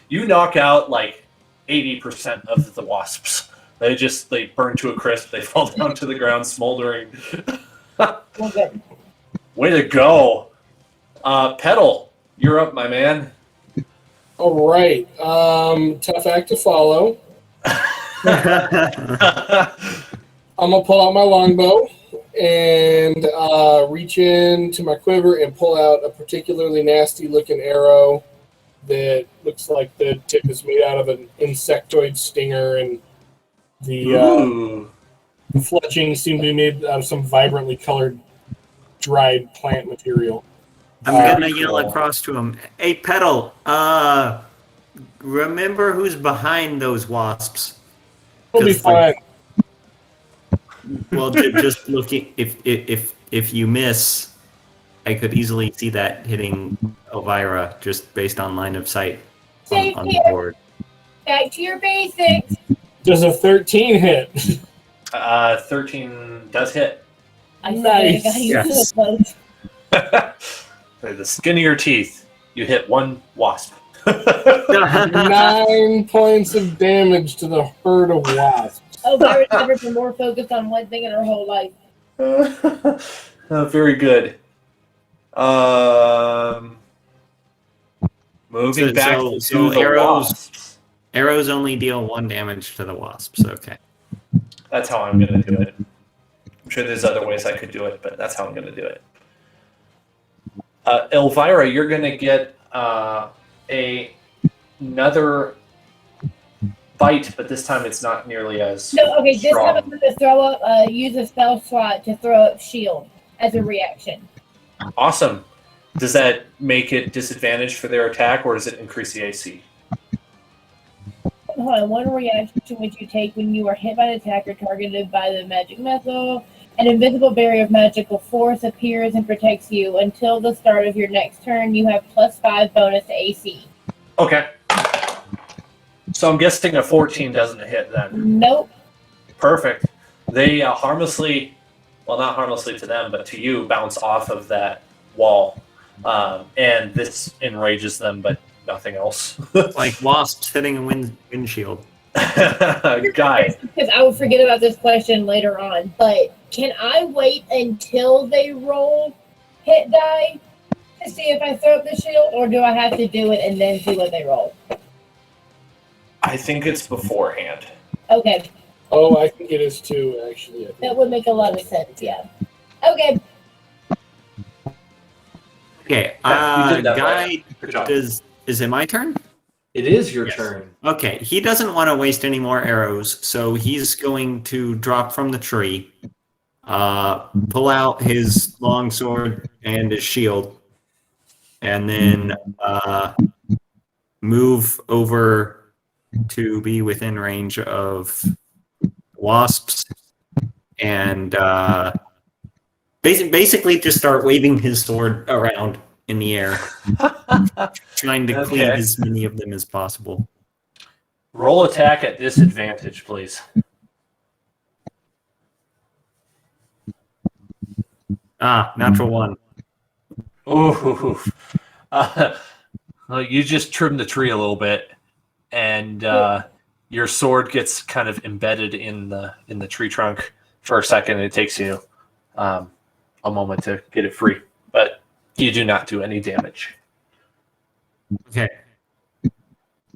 Speaker 3: You knock out like 80% of the wasps. They burn to a crisp. They fall down to the ground, smoldering.
Speaker 5: Well, good.
Speaker 3: Way to go, Petal. You're up, my man.
Speaker 1: All right. Tough act to follow. I'm gonna pull out my longbow and reach into my quiver and pull out a particularly nasty-looking arrow that looks like the tip is made out of an insectoid stinger, and the fletchings seem to be made out of some vibrantly colored dried plant material.
Speaker 2: I'm gonna yell across to him. Hey, Petal. Remember who's behind those wasps?
Speaker 1: It'll be fine.
Speaker 2: Well, just looking. If you miss, I could easily see that hitting Elvira just based on line of sight on the board.
Speaker 5: Back to your basics.
Speaker 1: Does a 13 hit?
Speaker 3: 13 does hit.
Speaker 1: Nice.
Speaker 2: Yes.
Speaker 3: The skin of your teeth. You hit one wasp.
Speaker 1: 9 points of damage to the herd of wasps.
Speaker 5: Oh, Vira's never been more focused on one thing in her whole life.
Speaker 3: Very good. Moving back to the wasps.
Speaker 2: Arrows only deal 1 damage to the wasps. Okay.
Speaker 3: That's how I'm going to do it. I'm sure there's other ways I could do it, but that's how I'm going to do it. Elvira, you're going to get another bite, but this time it's not nearly as
Speaker 5: No, okay, this
Speaker 3: strong.
Speaker 5: time I'm going to throw up, use a spell slot to throw up shield as a reaction.
Speaker 3: Awesome. Does that make it disadvantaged for their attack, or does it increase the AC?
Speaker 5: Hold on, one reaction which you take when you are hit by an attacker targeted by the magic missile. An invisible barrier of magical force appears and protects you. Until the start of your next turn, you have +5 bonus to AC.
Speaker 3: Okay. So I'm guessing a 14 doesn't hit then.
Speaker 5: Nope.
Speaker 3: Perfect. They harmlessly, well, not harmlessly to them, but to you, bounce off of that wall. And this enrages them, but nothing else.
Speaker 2: Like wasps hitting a windshield.
Speaker 3: Guy.
Speaker 5: Because I will forget about this question later on. But can I wait until they roll hit die to see if I throw up the shield, or do I have to do it and then see what they roll?
Speaker 3: I think it's beforehand.
Speaker 5: Okay,
Speaker 1: Oh, I think it is too, actually. I think.
Speaker 5: that would make a lot of sense. Yeah. Okay.
Speaker 2: Okay.
Speaker 3: You did that
Speaker 2: Guy,
Speaker 3: right. Good job.
Speaker 2: is it my turn?
Speaker 3: It is your
Speaker 2: Yes.
Speaker 3: turn.
Speaker 2: Okay. He doesn't want to waste any more arrows, so he's going to drop from the tree, pull out his long sword and his shield, and then move over to be within range of wasps, and basically just start waving his sword around in the air, trying to cleave
Speaker 3: Okay.
Speaker 2: as many of them as possible.
Speaker 3: Roll attack at disadvantage, please.
Speaker 2: Natural 1.
Speaker 3: Ooh. Well, you just trimmed the tree a little bit, and your sword gets kind of embedded in the tree trunk for a second. It takes you a moment to get it free, but you do not do any damage.
Speaker 2: Okay.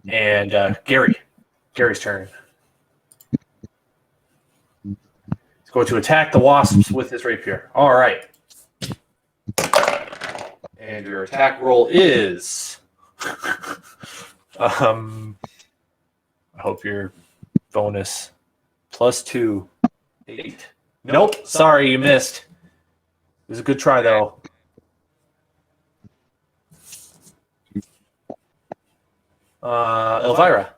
Speaker 3: And Gary's turn. He's going to attack the wasps with his rapier. All right. And your attack roll is... I hope your bonus +2, 8. Nope, sorry, you missed. It was a good try, though. Elvira.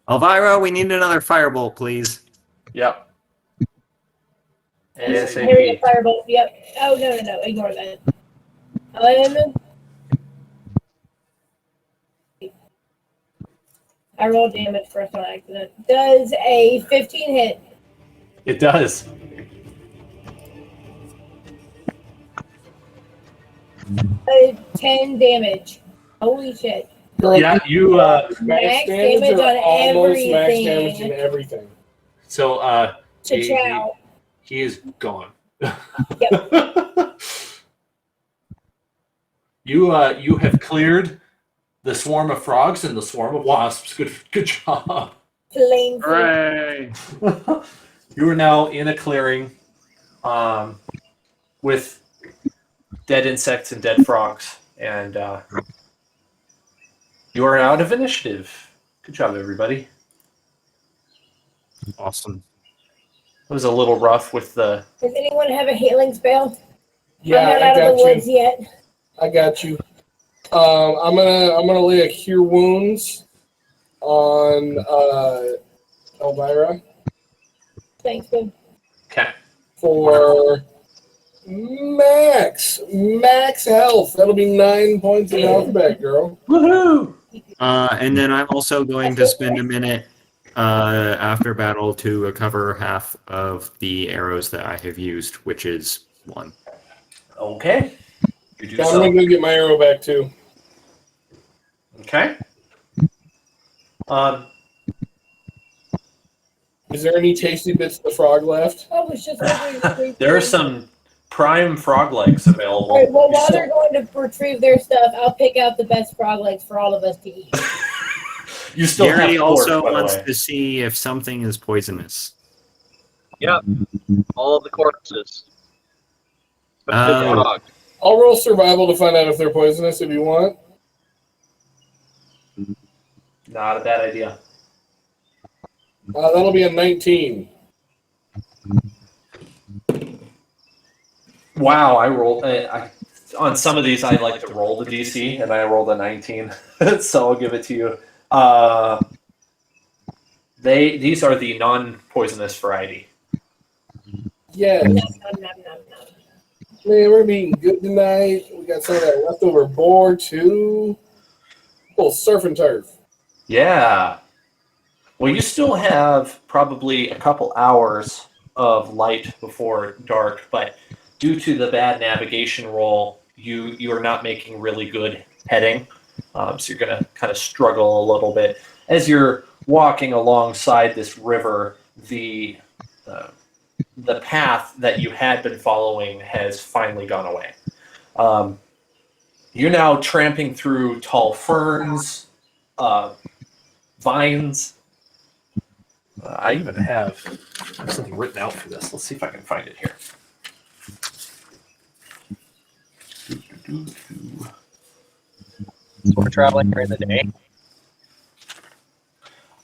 Speaker 7: Elvira, we need another firebolt, please.
Speaker 3: Yep.
Speaker 5: Harry, firebolt. Yep. Oh, no. Ignore that. I rolled damage first on accident. Does a 15 hit?
Speaker 3: It does.
Speaker 5: A 10 damage. Holy shit.
Speaker 1: Girl,
Speaker 3: Yeah, you.
Speaker 1: max
Speaker 5: Max
Speaker 1: damage
Speaker 5: damage
Speaker 1: or
Speaker 5: on
Speaker 1: almost max
Speaker 5: everything.
Speaker 1: damage in everything.
Speaker 3: So,
Speaker 5: Chow.
Speaker 3: he is gone.
Speaker 5: Yep.
Speaker 3: You have cleared the swarm of frogs and the swarm of wasps. Good job.
Speaker 5: Flame.
Speaker 7: Hooray!
Speaker 3: You are now in a clearing, with dead insects and dead frogs, and you are out of initiative. Good job, everybody.
Speaker 7: Awesome.
Speaker 3: It was a little rough with the.
Speaker 5: Does anyone have a healing spell?
Speaker 1: Yeah,
Speaker 5: I'm not
Speaker 1: I
Speaker 5: out of the
Speaker 1: got
Speaker 5: woods
Speaker 1: you.
Speaker 5: yet.
Speaker 1: I got you. I'm gonna lay a cure wounds on Elvira
Speaker 5: Thanks, dude.
Speaker 3: Okay.
Speaker 1: for max health. That'll be 9 points of health back, girl.
Speaker 3: Woohoo!
Speaker 7: And then I'm also going to spend a minute after battle to recover half of the arrows that I have used, which is 1.
Speaker 3: Okay. You do
Speaker 1: So I'm
Speaker 3: so.
Speaker 1: gonna go get my arrow back too.
Speaker 3: Okay.
Speaker 1: Is there any tasty bits of the frog left?
Speaker 5: I was just wondering to retrieve
Speaker 3: There are
Speaker 5: them.
Speaker 3: some prime frog legs available.
Speaker 5: All right, well, while they're going to retrieve their stuff, I'll pick out the best frog legs for all of us to eat.
Speaker 3: You still
Speaker 7: Gary
Speaker 3: have
Speaker 7: also
Speaker 3: pork, by the
Speaker 7: wants
Speaker 3: way.
Speaker 7: to see if something is poisonous.
Speaker 6: Yep. All of the corpses. But
Speaker 7: Oh.
Speaker 6: the frog.
Speaker 1: I'll roll survival to find out if they're poisonous if you want.
Speaker 3: Not a bad idea.
Speaker 1: That'll be a 19.
Speaker 3: Wow, I rolled. On some of these, I like to roll the DC, and I rolled a 19, so I'll give it to you. These are the non-poisonous variety.
Speaker 1: Yeah.
Speaker 5: Nom, nom, nom, nom.
Speaker 1: Man, we're being good tonight. We got some of that leftover boar too. Little surf and turf.
Speaker 3: Yeah. Well, you still have probably a couple hours of light before dark, but due to the bad navigation roll, you are not making really good heading. So you're going to kind of struggle a little bit. As you're walking alongside this river, the path that you had been following has finally gone away. You're now tramping through tall ferns, vines. I even have something written out for this. Let's see if I can find it here.
Speaker 4: So we're traveling during the day.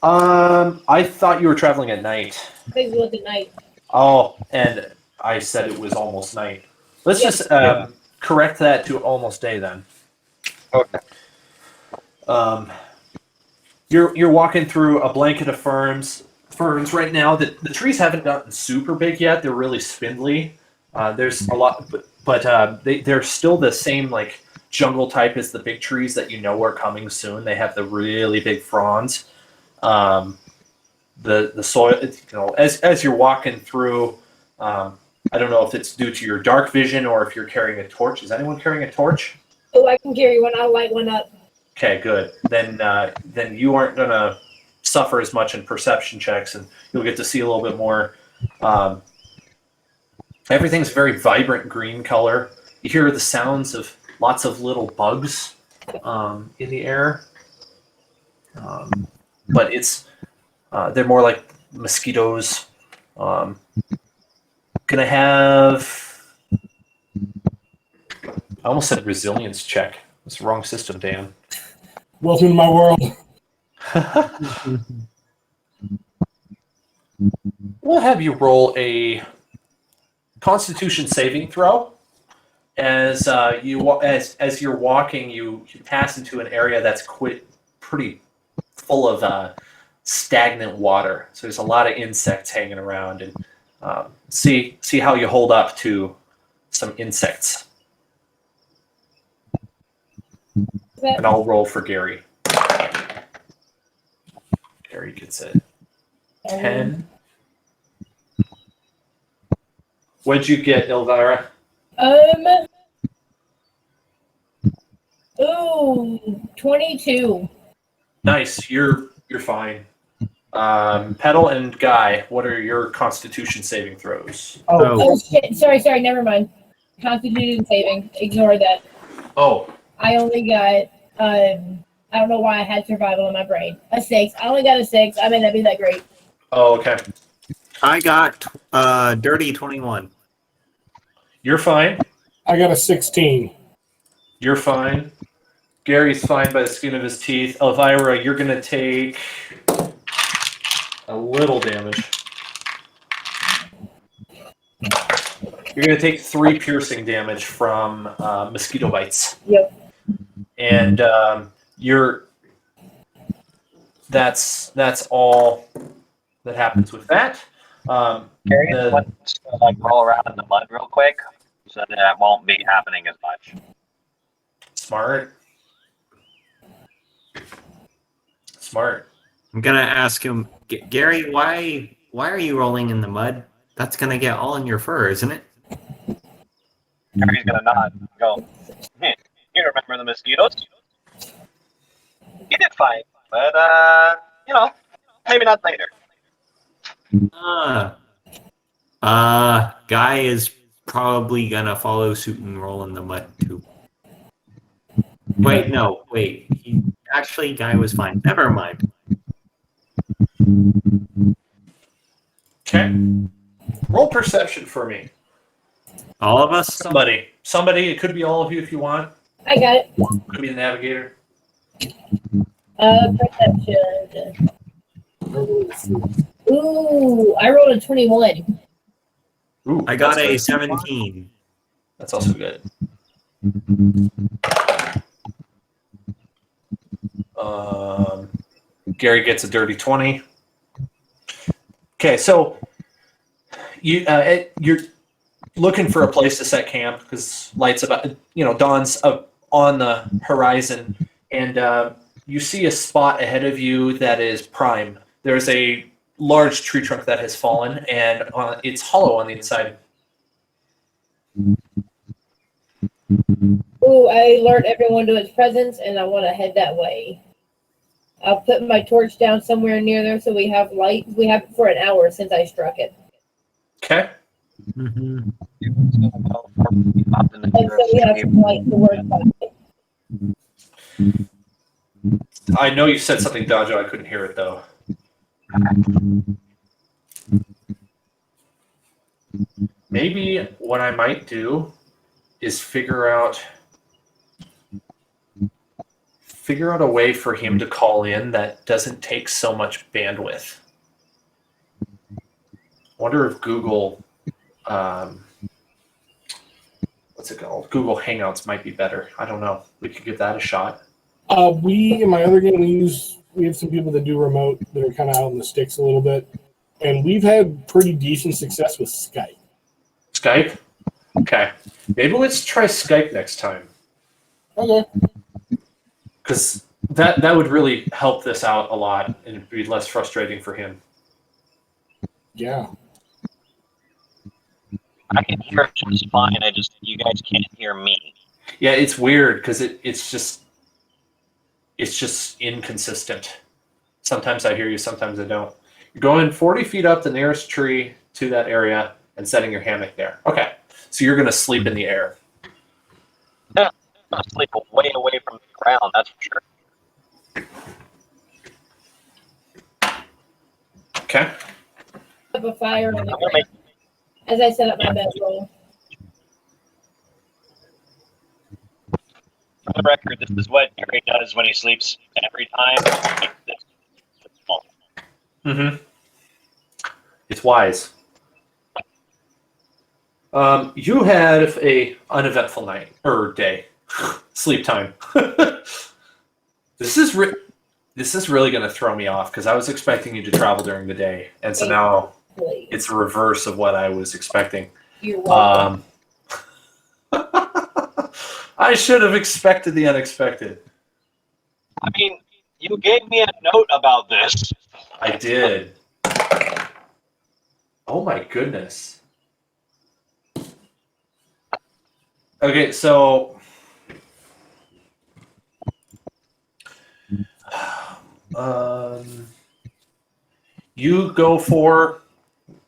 Speaker 3: I thought you were traveling at night.
Speaker 5: I think it was at night.
Speaker 3: Oh, and I said it was almost night. Let's just correct that to almost day then.
Speaker 4: Okay.
Speaker 3: You're walking through a blanket of ferns right now. The trees haven't gotten super big yet. They're really spindly. There's a lot, but they're still the same like jungle type as the big trees that you know are coming soon. They have the really big fronds. The soil, as you're walking through, I don't know if it's due to your dark vision or if you're carrying a torch. Is anyone carrying a torch?
Speaker 5: Oh, I can carry one. I'll light one up.
Speaker 3: Okay, good. Then you aren't gonna suffer as much in perception checks, and you'll get to see a little bit more. Everything's very vibrant green color. You hear the sounds of lots of little bugs in the air. But they're more like mosquitoes. Gonna have, I almost said resilience check. That's the wrong system, Dan.
Speaker 1: Welcome to my world.
Speaker 3: We'll have you roll a Constitution saving throw. As you're walking, you pass into an area that's pretty full of stagnant water. So there's a lot of insects hanging around, and see how you hold up to some insects. And I'll roll for Gary. Gary gets it. 10. What'd you get, Elvira?
Speaker 5: 22.
Speaker 3: Nice. You're fine. Petal and Guy, what are your Constitution saving throws?
Speaker 5: Oh shit! Sorry. Never mind. Constitution saving. Ignore that.
Speaker 3: Oh.
Speaker 5: I only got. I don't know why I had survival in my brain. A 6. I only got a 6. I may not be that great.
Speaker 3: Oh, okay.
Speaker 7: I got dirty 21.
Speaker 3: You're fine.
Speaker 1: I got a 16.
Speaker 3: You're fine. Gary's fine by the skin of his teeth. Elvira, you're going to take a little damage. You're going to take 3 piercing damage from mosquito bites.
Speaker 5: Yep.
Speaker 3: And that's all that happens with that.
Speaker 4: Gary, let's roll around in the mud real quick, so that won't be happening as much.
Speaker 3: Smart.
Speaker 7: I'm gonna ask him, Gary, why are you rolling in the mud? That's gonna get all in your fur, isn't it?
Speaker 4: Gary's gonna nod and go, you remember the mosquitoes? You did fine, but maybe not later.
Speaker 7: Guy is probably gonna follow suit and roll in the mud too. Wait. Actually, Guy was fine. Never mind.
Speaker 3: Okay. Roll perception for me.
Speaker 7: All of us?
Speaker 3: Somebody. It could be all of you if you want.
Speaker 5: I got it.
Speaker 3: Could be the navigator.
Speaker 5: Perception. Ooh, I rolled a 21.
Speaker 3: Ooh,
Speaker 7: I got
Speaker 3: that's
Speaker 7: a
Speaker 3: good.
Speaker 7: 17.
Speaker 3: That's also good. Gary gets a dirty 20. Okay, so you're looking for a place to set camp because dawn's up on the horizon, and you see a spot ahead of you that is prime. There's a large tree trunk that has fallen, and it's hollow on the inside.
Speaker 5: Ooh, I alert everyone to its presence, and I want to head that way. I'll put my torch down somewhere near there so we have light. We have it for an hour since I struck it.
Speaker 3: Okay.
Speaker 7: Mm-hmm.
Speaker 5: And so we have some light to work by.
Speaker 3: I know you said something, Dajo. I couldn't hear it, though. Maybe what I might do is figure out a way for him to call in that doesn't take so much bandwidth. I wonder if Google, what's it called? Google Hangouts might be better. I don't know. We could give that a shot.
Speaker 1: In my other game, we have some people that do remote that are kind of out in the sticks a little bit, and we've had pretty decent success with Skype.
Speaker 3: Skype? Okay. Maybe let's try Skype next time.
Speaker 1: Okay.
Speaker 3: Because that would really help this out a lot and it'd be less frustrating for him.
Speaker 1: Yeah.
Speaker 4: I can hear it just fine. You guys can't hear me.
Speaker 3: Yeah, it's weird because it's just inconsistent. Sometimes I hear you, sometimes I don't. You're going 40 feet up the nearest tree to that area and setting your hammock there. Okay, so you're going to sleep in the air.
Speaker 6: gonna sleep way away from the ground, that's for sure.
Speaker 3: Okay.
Speaker 5: Up a fire on the
Speaker 6: I'm gonna
Speaker 5: ground
Speaker 6: make
Speaker 5: as I set up my bedroll.
Speaker 6: for the record, this is what Gary does when he sleeps every time.
Speaker 3: Mm-hmm. It's wise. You had a uneventful night or day, sleep time. This is really going to throw me off because I was expecting you to travel during the day, and so now it's a reverse of what I was expecting.
Speaker 5: You're welcome.
Speaker 3: I should have expected the unexpected.
Speaker 6: I mean, you gave me a note about this.
Speaker 3: I did. Oh my goodness. Okay, so you go for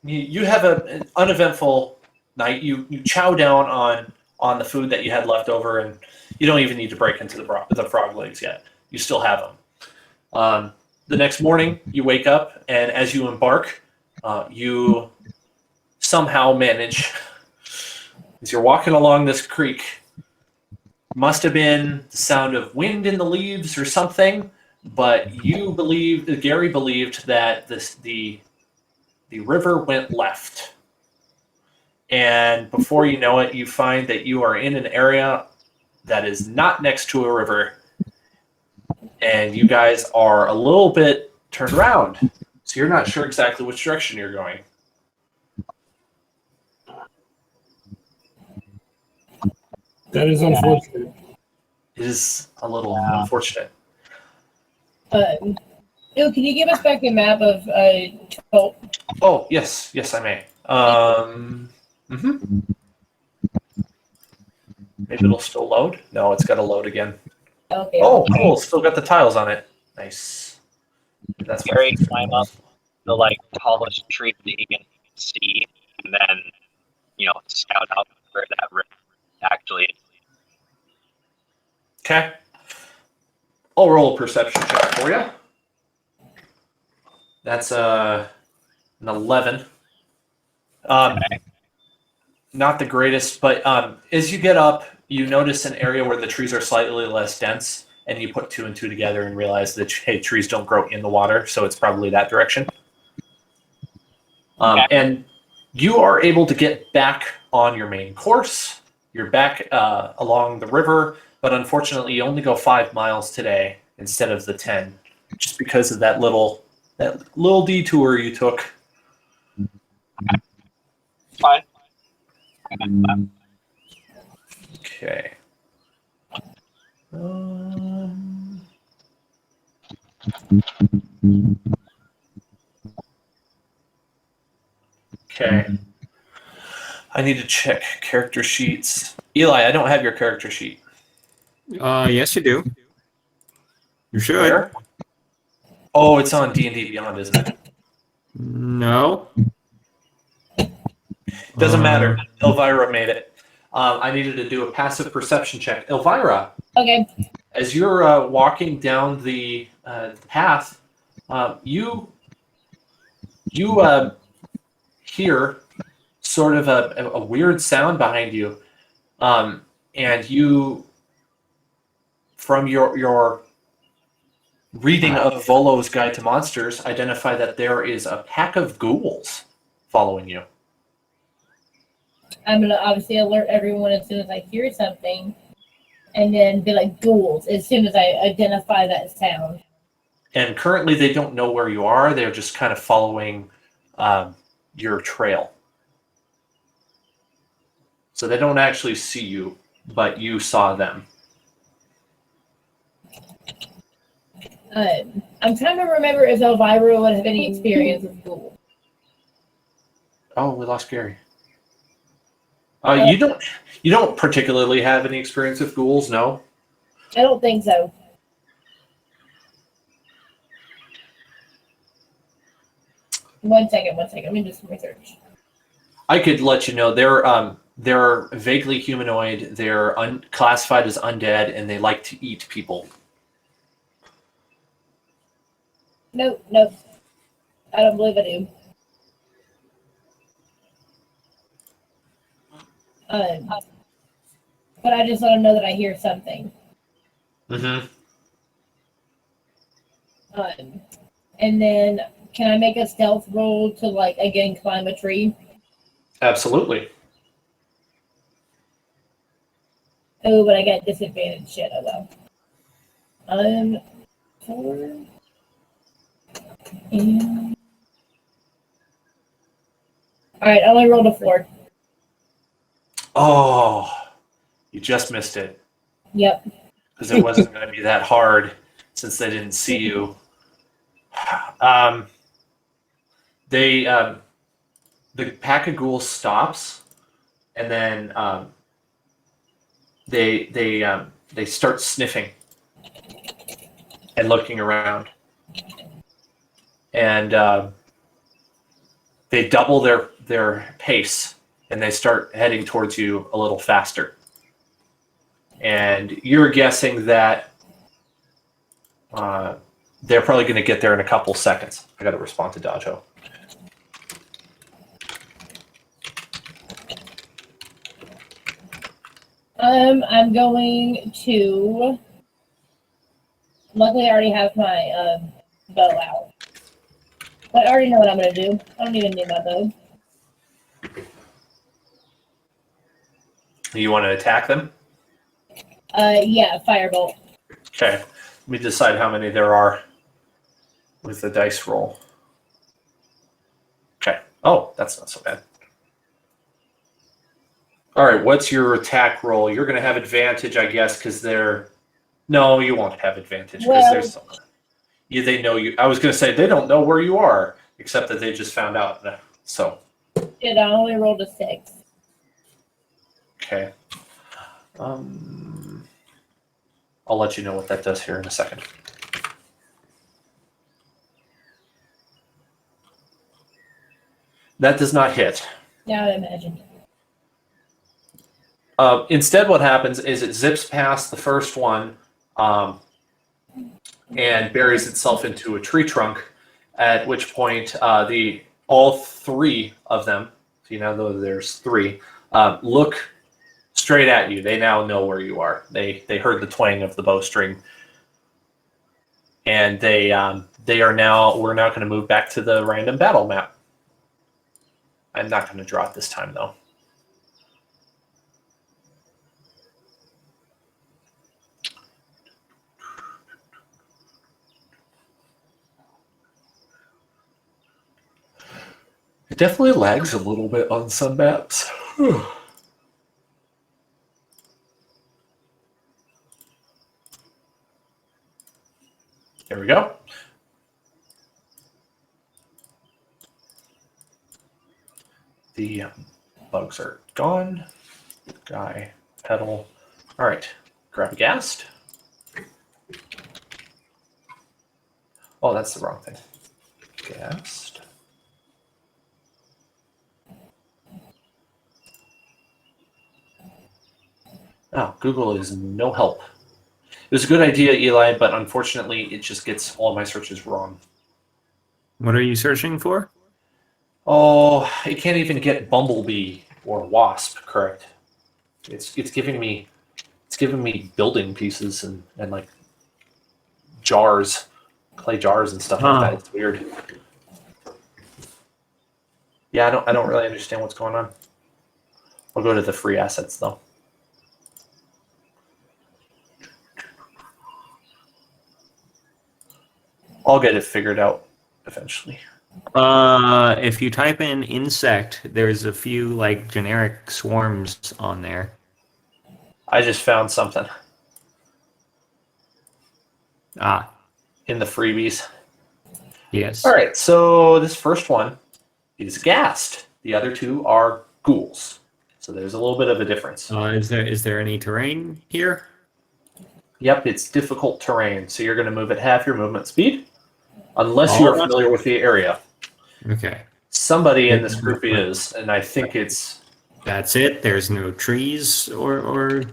Speaker 3: you have an uneventful night. You chow down on the food that you had left over, and you don't even need to break into the frog legs yet. You still have them. The next morning, you wake up, and as you embark, you somehow manage, as you're walking along this creek, must have been the sound of wind in the leaves or something, but Gary believed that the river went left. And before you know it, you find that you are in an area that is not next to a river, and you guys are a little bit turned around. So you're not sure exactly which direction you're going.
Speaker 1: That is unfortunate.
Speaker 3: It is a little unfortunate.
Speaker 5: Can you give us back a map of Chult?
Speaker 3: Oh, yes, I may. Maybe it'll still load? No, it's got to load again.
Speaker 5: Okay.
Speaker 3: Oh, cool. Still got the tiles on it. Nice. That's
Speaker 6: Gary climb up the tallest tree that he can see, and then scout out where that river actually is.
Speaker 3: Okay. I'll roll a perception check for you. That's an 11. Not the greatest, but as you get up, you notice an area where the trees are slightly less dense, and you put two and two together and realize that trees don't grow in the water, so it's probably that direction. And you are able to get back on your main course. You're back along the river, but unfortunately, you only go 5 miles today instead of the 10, just because of that little detour you took.
Speaker 6: Fine.
Speaker 3: Okay. Okay. I need to check character sheets. Eli, I don't have your character sheet.
Speaker 7: Yes, you do. You should.
Speaker 3: Where? Oh, it's on D&D Beyond, isn't it?
Speaker 7: No.
Speaker 3: Doesn't matter. Elvira made it. I needed to do a passive perception check. Elvira,
Speaker 5: Okay.
Speaker 3: as you're walking down the path, you hear sort of a weird sound behind you, and you, from your reading of Volo's Guide to Monsters, identify that there is a pack of ghouls following you.
Speaker 5: I'm gonna obviously alert everyone as soon as I hear something, and then be like ghouls as soon as I identify that sound.
Speaker 3: And currently, they don't know where you are. They're just kind of following your trail. So they don't actually see you, but you saw them.
Speaker 5: I'm trying to remember if Elvira would have any experience with ghouls.
Speaker 3: Oh, we lost Gary. You don't particularly have any experience with ghouls, no?
Speaker 5: I don't think so. One second. Let me do some research.
Speaker 3: I could let you know They're vaguely humanoid. They're classified as undead, and they like to eat people.
Speaker 5: Nope. I don't believe I do. But I just let them know that I hear something.
Speaker 3: Mm-hmm.
Speaker 5: And then, can I make a stealth roll to, like, again, climb a tree?
Speaker 3: Absolutely.
Speaker 5: Oh, but I got disadvantage shit. Oh, well. 4. And... Alright, I only rolled a 4.
Speaker 3: Oh, you just missed it.
Speaker 5: Yep.
Speaker 3: Because it wasn't going to be that hard since they didn't see you. The pack of ghouls stops, and then they start sniffing and looking around, and they double their pace, and they start heading towards you a little faster. And you're guessing that they're probably going to get there in a couple seconds. I got to respond to Dajo.
Speaker 5: I'm going to... Luckily, I already have my bow out. But I already know what I'm going to do. I don't even need my bow.
Speaker 3: You want to attack them?
Speaker 5: Yeah, firebolt.
Speaker 3: Okay. Let me decide how many there are with the dice roll. Okay. Oh, that's not so bad. All right, what's your attack roll? You're going to have advantage, I guess, because they're... No, you won't have advantage because there's... Yeah, they know you. I was going to say they don't know where you are, except that they just found out. So.
Speaker 5: Shit, I only rolled a 6.
Speaker 3: Okay. I'll let you know what that does here in a second. That does not hit.
Speaker 5: Yeah, I imagined.
Speaker 3: Instead, what happens is it zips past the first one and buries itself into a tree trunk, at which point all 3 of them, so you know there's 3, look straight at you. They now know where you are. They heard the twang of the bowstring, and we're now going to move back to the random battle map. I'm not going to draw it this time though. It definitely lags a little bit on some maps. There we go. The bugs are gone. Guy, pedal. All right, grab a ghast. Oh, that's the wrong thing. Ghast. Oh, Google is no help. It was a good idea, Eli, but unfortunately, it just gets all my searches wrong.
Speaker 7: What are you searching for?
Speaker 3: Oh, it can't even get bumblebee or wasp correct. It's giving me building pieces and like jars, clay jars and stuff like that. It's weird. Yeah, I don't really understand what's going on. I'll go to the free assets though. I'll get it figured out eventually.
Speaker 7: If you type in insect, there's a few like generic swarms on there.
Speaker 3: I just found something. In the freebies.
Speaker 7: Yes.
Speaker 3: All right, so this first one is ghast. The other 2 are ghouls. So there's a little bit of a difference.
Speaker 7: Is there any terrain here?
Speaker 3: Yep, it's difficult terrain, so you're going to move at half your movement speed, unless you're familiar with the area.
Speaker 7: Okay.
Speaker 3: Somebody in this group is, and I think it's
Speaker 7: That's it. There's no trees or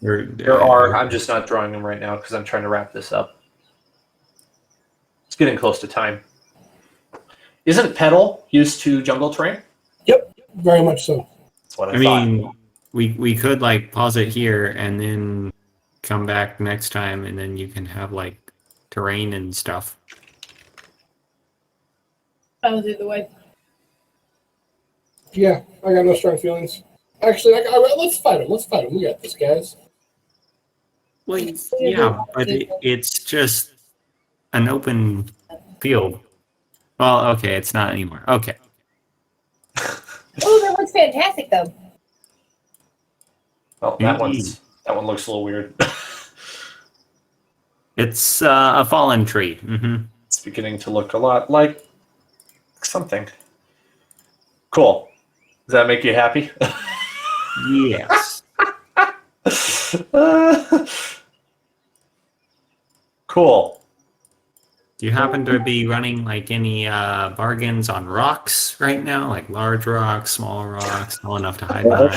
Speaker 3: There are. I'm just not drawing them right now because I'm trying to wrap this up. It's getting close to time. Isn't pedal used to jungle terrain?
Speaker 1: Yep, very much so.
Speaker 3: That's what I
Speaker 7: I
Speaker 3: thought.
Speaker 7: mean, we could like pause it here and then come back next time, and then you can have like terrain and stuff.
Speaker 5: That was either way.
Speaker 1: Yeah, I got no strong feelings. Actually, let's fight him. Let's fight him. We got this, guys.
Speaker 7: Well, yeah, but it's just an open field. Well, okay, it's not anymore. Okay.
Speaker 5: Oh, that looks fantastic, though.
Speaker 3: Oh, that one looks a little weird.
Speaker 7: It's a fallen tree. Mm-hmm.
Speaker 3: It's beginning to look a lot like something. Cool. Does that make you happy?
Speaker 7: Yes.
Speaker 3: Cool.
Speaker 7: Do you happen to be running like any bargains on rocks right now? Like large rocks, small rocks, small enough to hide behind?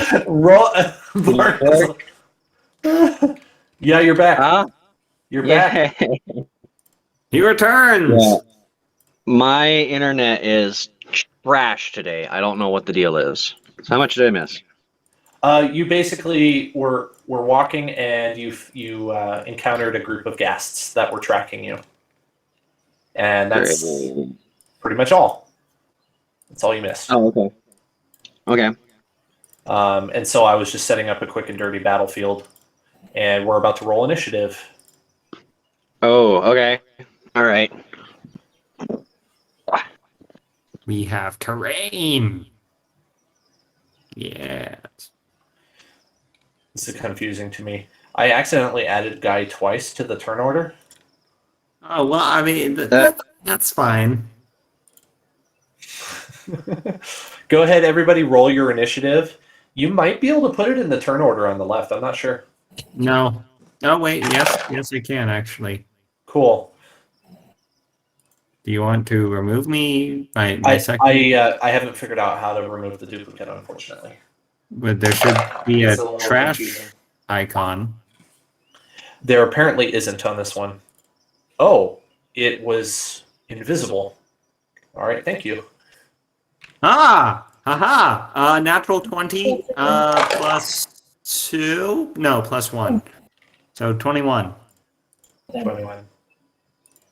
Speaker 3: Yeah, you're back.
Speaker 4: Huh?
Speaker 3: You're back.
Speaker 7: He returns!
Speaker 4: Yeah. My internet is trash today. I don't know what the deal is. So how much did I miss?
Speaker 3: You basically were walking and you encountered a group of ghasts that were tracking you. And that's pretty much all. That's all you missed.
Speaker 4: Oh, okay. Okay.
Speaker 3: And so I was just setting up a quick and dirty battlefield, and we're about to roll initiative.
Speaker 4: Oh, okay. All right.
Speaker 7: We have terrain. Yes.
Speaker 3: This is confusing to me. I accidentally added Guy twice to the turn order.
Speaker 7: Oh, well, I mean, that's fine.
Speaker 3: Go ahead, everybody, roll your initiative. You might be able to put it in the turn order on the left. I'm not sure.
Speaker 7: No. Oh, wait. Yes, I can, actually.
Speaker 3: Cool.
Speaker 7: Do you want to remove me? My second?
Speaker 3: I haven't figured out how to remove the duplicate, unfortunately.
Speaker 7: But there should be a
Speaker 3: It's little
Speaker 7: trash
Speaker 3: confusing.
Speaker 7: icon.
Speaker 3: There apparently isn't on this one. Oh, it was invisible. All right, thank you.
Speaker 7: Ah! Haha! Natural 20 plus 2? No, plus 1. So 21.
Speaker 3: 21.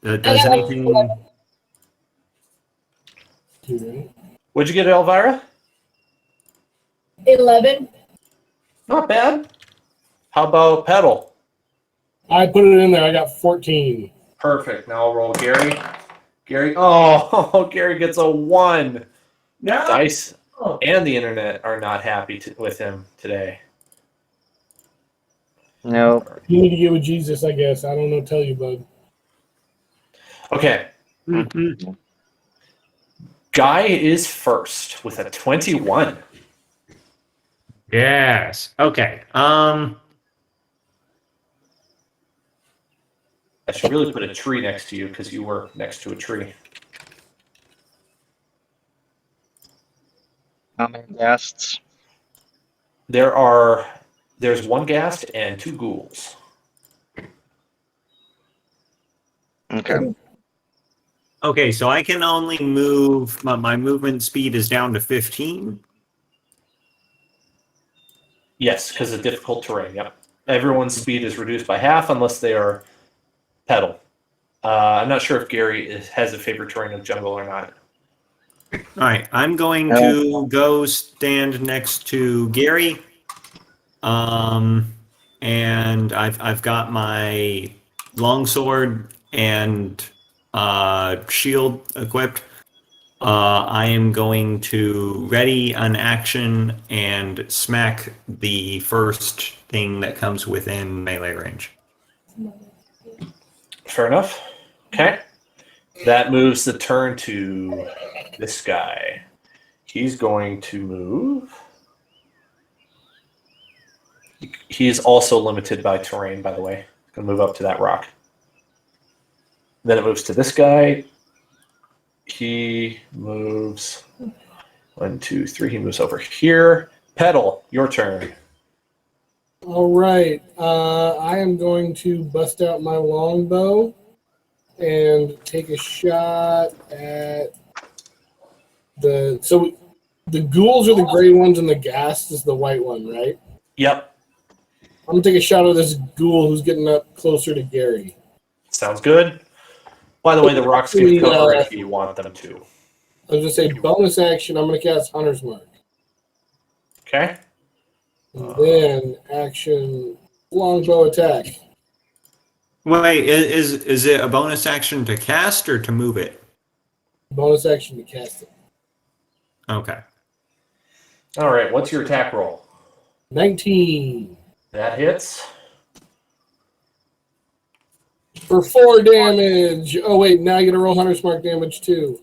Speaker 7: Does anything...
Speaker 3: What'd you get, Elvira?
Speaker 5: 11.
Speaker 3: Not bad. How about pedal?
Speaker 1: I put it in there. I got 14.
Speaker 3: Perfect. Now I'll roll Gary. Oh, Gary gets a 1.
Speaker 7: No.
Speaker 3: Dice and the internet are not happy with him today.
Speaker 4: No.
Speaker 1: You need to get with Jesus, I guess. I don't know. Tell you, bud.
Speaker 3: Okay.
Speaker 7: Mm-hmm.
Speaker 3: Guy is first with a 21.
Speaker 7: Yes. Okay.
Speaker 3: I should really put a tree next to you because you were next to a tree.
Speaker 4: How many guests?
Speaker 3: There's 1 ghast and 2 ghouls.
Speaker 4: Okay.
Speaker 7: Okay, so I can only move... My movement speed is down to 15?
Speaker 3: Yes, because of difficult terrain. Yep. Everyone's speed is reduced by half unless they are pedal. I'm not sure if Gary has a favorite terrain of jungle or not.
Speaker 7: All right, I'm going to go stand next to Gary. And I've got my longsword and shield equipped. I am going to ready an action and smack the first thing that comes within melee range.
Speaker 3: Fair enough. Okay. That moves the turn to this guy. He's going to move. He's also limited by terrain, by the way. He's going to move up to that rock. Then it moves to this guy. He moves. 1, 2, 3. He moves over here. Petal, your turn.
Speaker 1: All right. I am going to bust out my longbow and take a shot at the. So the ghouls are the gray ones, and the ghast is the white one, right?
Speaker 3: Yep.
Speaker 1: I'm gonna take a shot at this ghoul who's getting up closer to Gary.
Speaker 3: Sounds good. By the way, the rocks give cover if you want them to.
Speaker 1: I was gonna say bonus action. I'm gonna cast Hunter's Mark.
Speaker 3: Okay.
Speaker 1: And then action longbow attack.
Speaker 7: Wait, is it a bonus action to cast or to move it?
Speaker 1: Bonus action to cast it.
Speaker 7: Okay.
Speaker 3: All right. What's your attack roll?
Speaker 1: 19
Speaker 3: That hits.
Speaker 1: for 4 damage. Oh wait, now I get to roll Hunter's Mark damage too.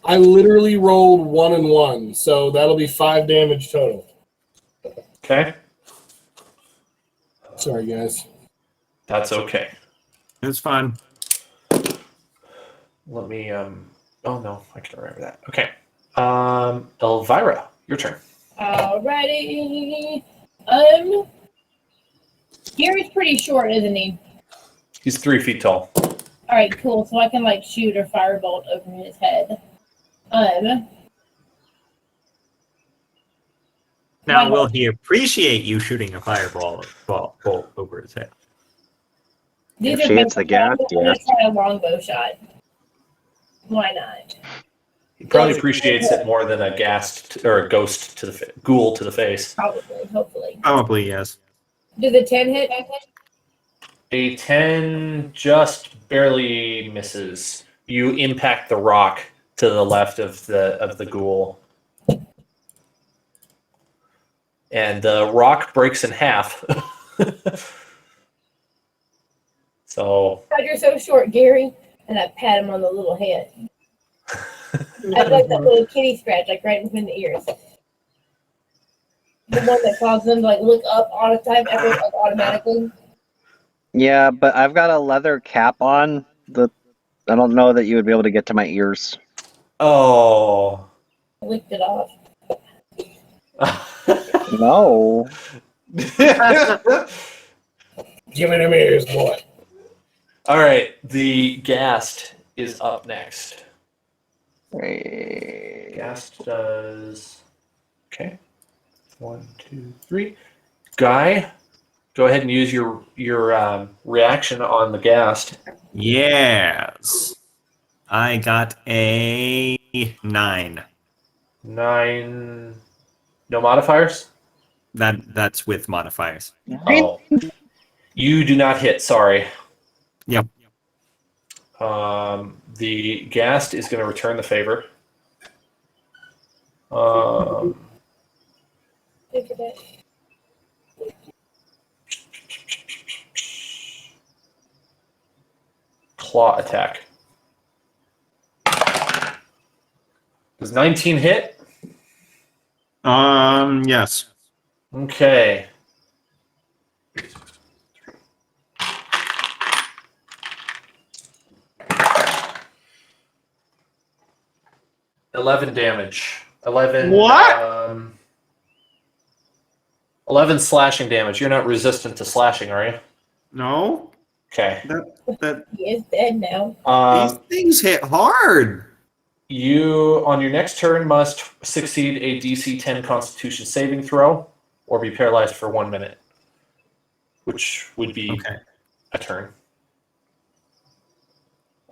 Speaker 1: I literally rolled 1 and 1, so that'll be 5 damage total.
Speaker 3: Okay.
Speaker 1: Sorry, guys.
Speaker 3: That's okay.
Speaker 7: It's fine.
Speaker 3: Let me. Oh no, I can remember that. Okay. Elvira, your turn.
Speaker 5: Alrighty. Gary's pretty short, isn't he?
Speaker 3: He's 3 feet tall.
Speaker 5: Alright, cool. So I can like shoot a firebolt over his head.
Speaker 7: Now, will he appreciate you shooting a fireball bolt over his head?
Speaker 5: These
Speaker 4: If
Speaker 5: are
Speaker 4: she hits the gas,
Speaker 5: I'm gonna
Speaker 4: yes.
Speaker 5: try a longbow shot. Why not?
Speaker 3: He probably appreciates it more than a ghast or a ghost to the ghoul to the face.
Speaker 5: Probably, hopefully.
Speaker 7: Probably, yes.
Speaker 5: Does a 10 hit?
Speaker 3: A 10 just barely misses. You impact the rock to the left of the ghoul, and the rock breaks in half. So.
Speaker 5: God, you're so short, Gary. And I pat him on the little head. I like that little kitty scratch, like right between the ears. The one that causes them to like look up all the time, like automatically.
Speaker 4: Yeah, but I've got a leather cap on. I don't know that you would be able to get to my ears.
Speaker 3: Oh.
Speaker 5: I licked it off.
Speaker 4: No.
Speaker 1: Give me them ears, boy.
Speaker 3: All right, the ghast is up next. Ghast does. Okay. 1, 2, 3. Guy, go ahead and use your reaction on the ghast.
Speaker 7: Yes. I got a 9.
Speaker 3: 9. No modifiers?
Speaker 7: That's with modifiers.
Speaker 3: Oh. You do not hit, sorry.
Speaker 7: Yep.
Speaker 3: The ghast is going to return the favor. Claw attack. Does 19 hit?
Speaker 7: Yes.
Speaker 3: Okay. $11 damage. 11.
Speaker 7: What?
Speaker 3: 11 slashing damage. You're not resistant to slashing, are you?
Speaker 7: No.
Speaker 3: Okay.
Speaker 5: He is dead now.
Speaker 7: These things hit hard.
Speaker 3: You, on your next turn, must succeed a DC 10 Constitution saving throw, or be paralyzed for 1 minute, which would be a turn.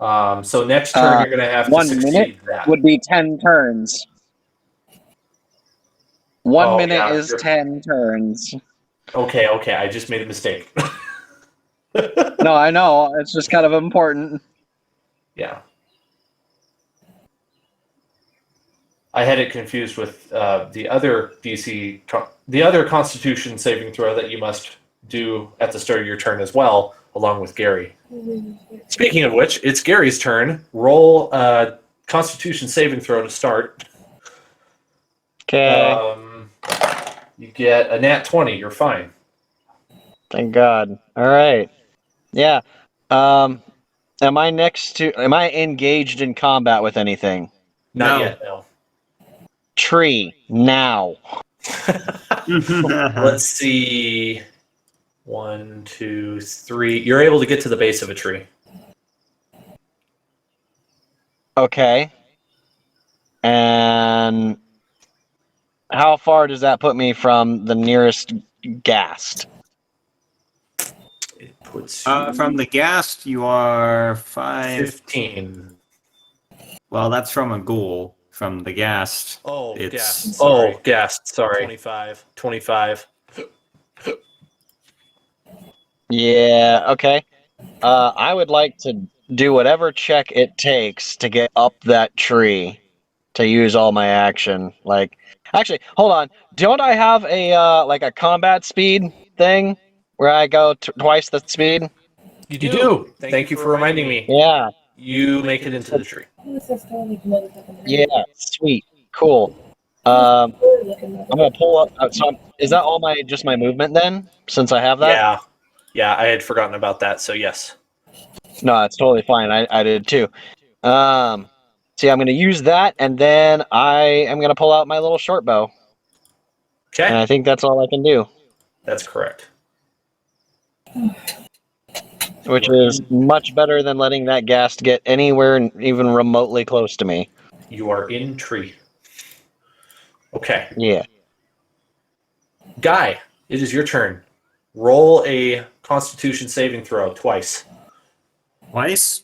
Speaker 3: So next turn, you're going to have to
Speaker 4: 1
Speaker 3: succeed
Speaker 4: minute
Speaker 3: that.
Speaker 4: would be 10 turns. 1
Speaker 3: Oh,
Speaker 4: minute
Speaker 3: yeah,
Speaker 4: is
Speaker 3: you're-
Speaker 4: 10 turns.
Speaker 3: Okay, I just made a mistake.
Speaker 4: No, I know. It's just kind of important.
Speaker 3: Yeah. I had it confused with the other the other Constitution saving throw that you must do at the start of your turn as well, along with Gary. Speaking of which, it's Gary's turn. Roll Constitution saving throw to start.
Speaker 4: Okay.
Speaker 3: You get a nat 20. You're fine.
Speaker 4: Thank God. All right. Yeah. Am I engaged in combat with anything?
Speaker 3: Not
Speaker 7: No.
Speaker 3: yet, no.
Speaker 4: tree now.
Speaker 3: Let's see. 1, 2, 3. You're able to get to the base of a tree.
Speaker 4: Okay. And how far does that put me from the nearest ghast?
Speaker 3: It puts you
Speaker 7: From the ghast, you are 5.
Speaker 3: 15.
Speaker 7: Well, that's from a ghoul. From the ghast,
Speaker 8: Oh,
Speaker 7: it's
Speaker 8: gas. Sorry.
Speaker 3: Oh, ghast. Sorry.
Speaker 8: 25.
Speaker 3: 25.
Speaker 4: Yeah, okay. I would like to do whatever check it takes to get up that tree to use all my action. Like, actually, hold on. Don't I have a like a combat speed thing where I go twice the speed?
Speaker 3: You do. Thank you for reminding me.
Speaker 4: Yeah,
Speaker 3: You make it into the tree.
Speaker 4: yeah, sweet, cool. I'm gonna pull up. So is that all my just my movement then? Since I have that?
Speaker 3: Yeah. Yeah, I had forgotten about that, so yes.
Speaker 4: No, it's totally fine. I did too. See, I'm gonna use that, and then I am gonna pull out my little short bow, and
Speaker 3: Okay.
Speaker 4: I think that's all I can do,
Speaker 3: That's correct.
Speaker 4: which is much better than letting that ghast get anywhere even remotely close to me.
Speaker 3: You are in tree. Okay.
Speaker 4: Yeah.
Speaker 3: Guy, it is your turn. Roll a Constitution saving throw twice.
Speaker 7: twice.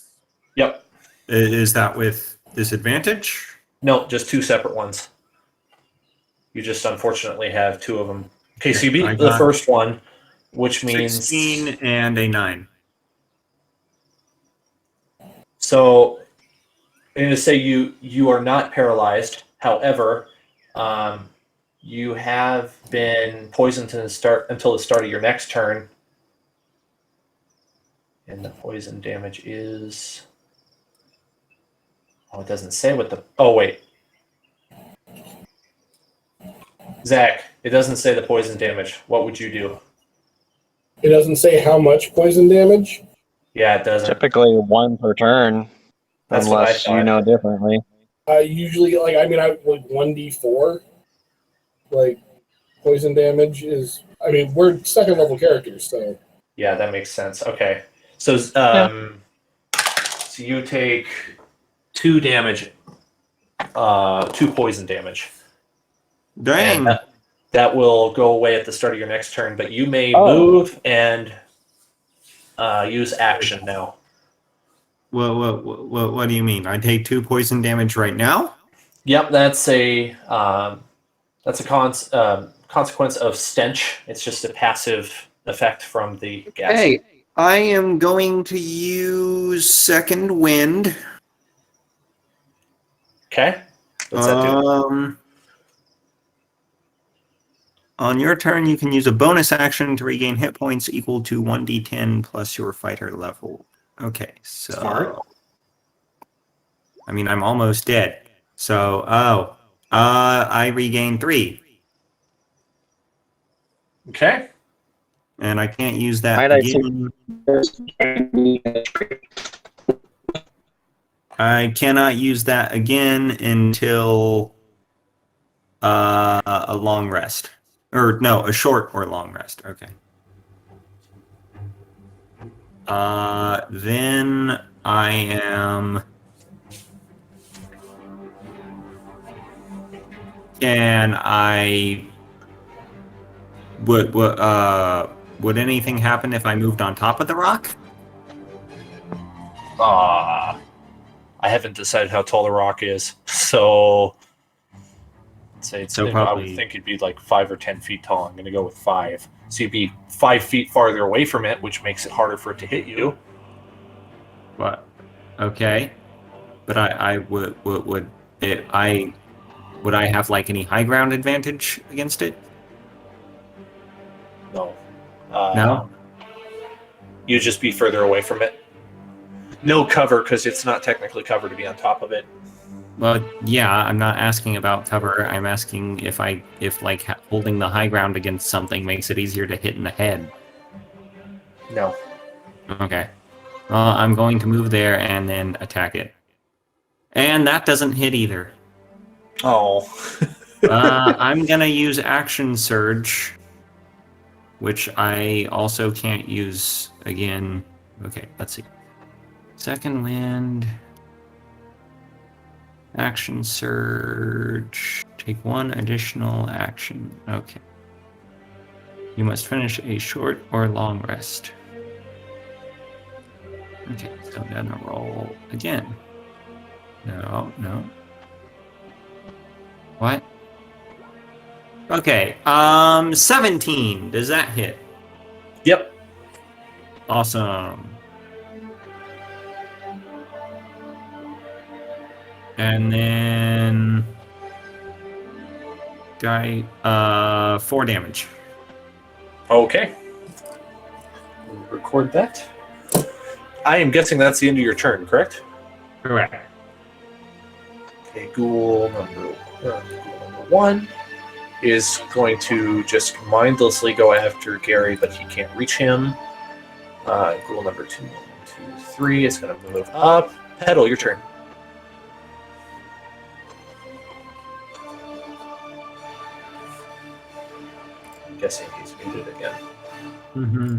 Speaker 3: Yep.
Speaker 7: Is that with disadvantage?
Speaker 3: No, just 2 separate ones. You just unfortunately have 2 of them. Okay, so you beat
Speaker 7: I
Speaker 3: the
Speaker 7: got
Speaker 3: first one, which means
Speaker 7: 16 and a 9.
Speaker 3: so I'm going to say you are not paralyzed. However, you have been poisoned until the start of your next turn, and the poison damage is. Oh, it doesn't say what the. Oh wait, Zach, it doesn't say the poison damage. What would you do?
Speaker 1: It doesn't say how much poison damage.
Speaker 3: Yeah, it doesn't.
Speaker 4: Typically 1 per turn,
Speaker 3: That's what I
Speaker 4: unless you
Speaker 3: thought.
Speaker 4: know differently.
Speaker 1: Usually, I like 1d4. Like poison damage is. We're 2nd level characters, so
Speaker 3: Yeah, that makes sense. Okay, so so you take 2 damage, 2 poison damage.
Speaker 7: Dang.
Speaker 3: And that will go away at the start of your next turn, but you may
Speaker 4: Oh.
Speaker 3: move and use action now.
Speaker 7: What do you mean? I take 2 poison damage right now?
Speaker 3: Yep, that's a consequence of stench. It's just a passive effect from the gas.
Speaker 7: Hey, I am going to use second wind.
Speaker 3: Okay. What's that do?
Speaker 7: On your turn, you can use a bonus action to regain hit points equal to 1d10 plus your fighter level. Okay, so
Speaker 3: Smart.
Speaker 7: I'm almost dead. So, I regain 3,
Speaker 3: Okay.
Speaker 7: and I can't use that
Speaker 4: Might I
Speaker 7: again. I cannot use that again until a long rest. Or no, a short or long rest. Okay. Then I am. Can I? Would anything happen if I moved on top of the rock?
Speaker 3: I haven't decided how tall the rock is, so I'd say
Speaker 7: So
Speaker 3: I
Speaker 7: probably-
Speaker 3: would think it'd be like 5 or 10 feet tall. I'm going to go with 5. So you'd be 5 feet farther away from it, which makes it harder for it to hit you.
Speaker 7: What? Okay. But would I have like any high ground advantage against it?
Speaker 3: No.
Speaker 7: No?
Speaker 3: You'd just be further away from it. No cover, because it's not technically covered to be on top of it.
Speaker 7: Well, yeah, I'm not asking about cover. I'm asking if holding the high ground against something makes it easier to hit in the head.
Speaker 3: No.
Speaker 7: Okay. Well, I'm going to move there and then attack it. And that doesn't hit either.
Speaker 3: Oh.
Speaker 7: I'm gonna use action surge, which I also can't use again. Okay, let's see. Second wind. Action surge. Take one additional action. Okay. You must finish a short or long rest. Okay, so I'm gonna roll again. No. What? Okay, 17. Does that hit?
Speaker 3: Yep.
Speaker 7: Awesome. And then guy 4 damage.
Speaker 3: Okay. We'll record that. I am guessing that's the end of your turn, correct?
Speaker 7: Correct.
Speaker 3: Okay, ghoul number 1 is going to just mindlessly go after Gary, but he can't reach him. Ghoul number 2, 3 is going to move up. Petal, your turn. I'm guessing he's muted again.
Speaker 7: Mm-hmm.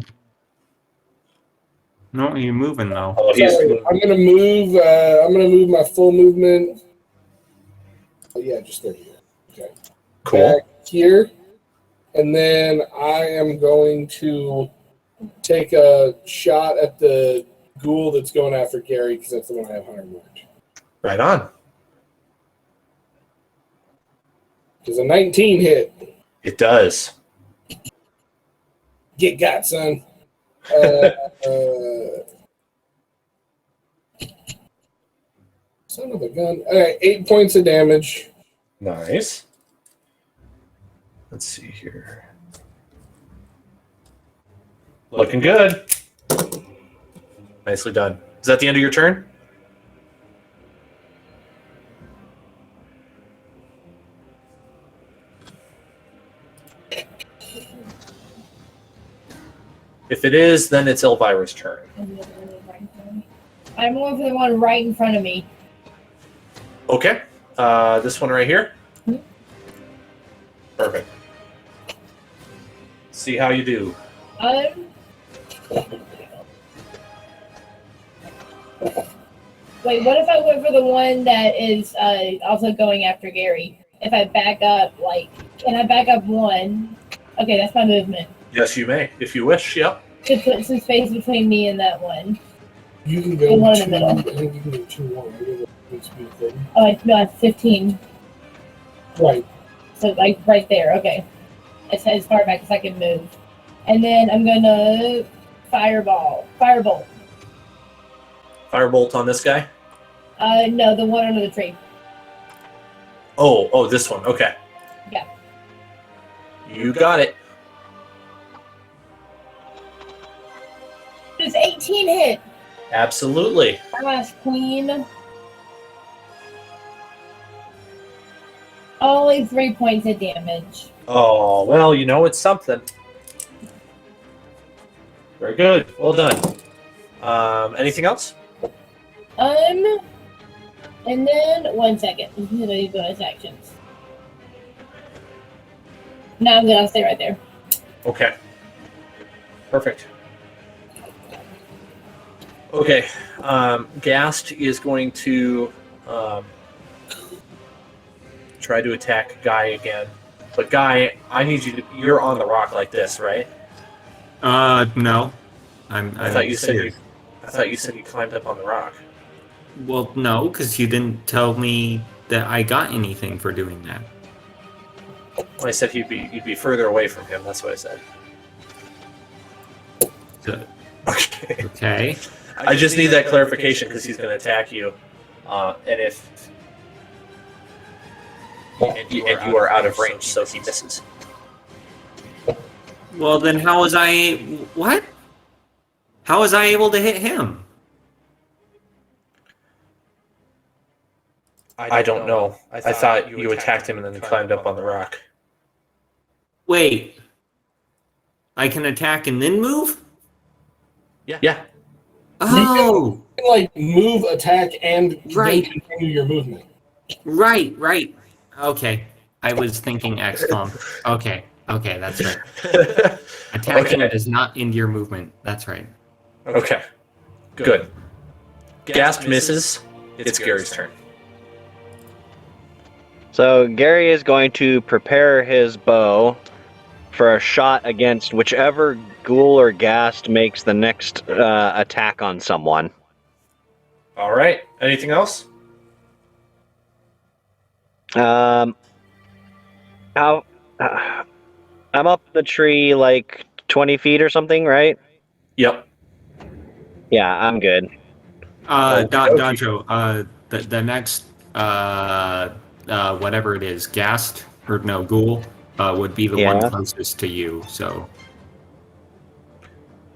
Speaker 7: No, you're moving though.
Speaker 3: Oh, he's
Speaker 1: Sorry, I'm gonna move. I'm gonna move my full movement. Oh, yeah, just 30. Okay.
Speaker 3: cool.
Speaker 1: Back here, and then I am going to take a shot at the ghoul that's going after Gary because that's the one I have 100 marked.
Speaker 3: Right on.
Speaker 1: Does a 19 hit?
Speaker 3: It does.
Speaker 1: Get got, son. Son of a gun. All right, 8 points of damage.
Speaker 3: Nice. Let's see here. Looking good. Nicely done. Is that the end of your turn? If it is, then it's Elvira's turn.
Speaker 5: I'm going for the one right in front of me.
Speaker 3: Okay. This one right here?
Speaker 5: Mhm.
Speaker 3: Perfect. See how you do.
Speaker 5: Wait, what if I went for the one that is also going after Gary? If I back up, can I back up 1? Okay, that's my movement.
Speaker 3: Yes, you may. If you wish, yep.
Speaker 5: To put some space between me and that one.
Speaker 1: You can
Speaker 5: The
Speaker 1: go
Speaker 5: one in
Speaker 1: 2.
Speaker 5: the middle.
Speaker 1: I think you can go 2-1.
Speaker 5: Oh, no, it's 15.
Speaker 1: Right.
Speaker 5: So, right there. Okay. It's as far back as I can move. And then I'm going to firebolt.
Speaker 3: Firebolt on this guy?
Speaker 5: No, the one under the tree.
Speaker 3: Oh, this one. Okay.
Speaker 5: Yeah.
Speaker 3: You got it.
Speaker 5: Does 18 hit?
Speaker 3: Absolutely.
Speaker 5: Ass queen. Only 3 points of damage.
Speaker 3: Oh, well, you know it's something. Very good. Well done. Anything else?
Speaker 5: And then 1 second. These bonus actions. No, I'm good. I'll stay right there.
Speaker 3: Okay. Perfect. Okay. Gast is going to try to attack Guy again. But Guy, I need you to. You're on the rock like this, right?
Speaker 7: No.
Speaker 3: I thought you said you. I thought you said you climbed up on the rock.
Speaker 7: Well, no, because you didn't tell me that I got anything for doing that.
Speaker 3: Well, I said you'd be further away from him. That's what I said.
Speaker 7: Good.
Speaker 3: Okay.
Speaker 7: Okay.
Speaker 3: I just need that clarification because he's going to attack you, and you are out of range, so he misses.
Speaker 7: Well, then how was I... What? How was I able to hit him?
Speaker 3: I don't know. I thought you attacked him and then climbed up on the rock.
Speaker 7: Wait. I can attack and then move?
Speaker 3: Yeah.
Speaker 7: Oh!
Speaker 1: You can, move, attack, and then
Speaker 7: Right.
Speaker 1: continue your movement.
Speaker 7: Right. Okay. I was thinking XCOM. Okay, that's right. Attacking
Speaker 3: Okay.
Speaker 7: does not end your movement. That's right.
Speaker 3: Okay. Good. Gast misses. It's Gary's turn.
Speaker 4: So Gary is going to prepare his bow for a shot against whichever ghoul or ghast makes the next attack on someone.
Speaker 3: All right. Anything else?
Speaker 4: How? I'm up the tree like 20 feet or something, right?
Speaker 3: Yep.
Speaker 4: Yeah, I'm good.
Speaker 7: Donjo, the next whatever it is, ghast or no ghoul, would be the one
Speaker 4: Yeah.
Speaker 7: closest to you. So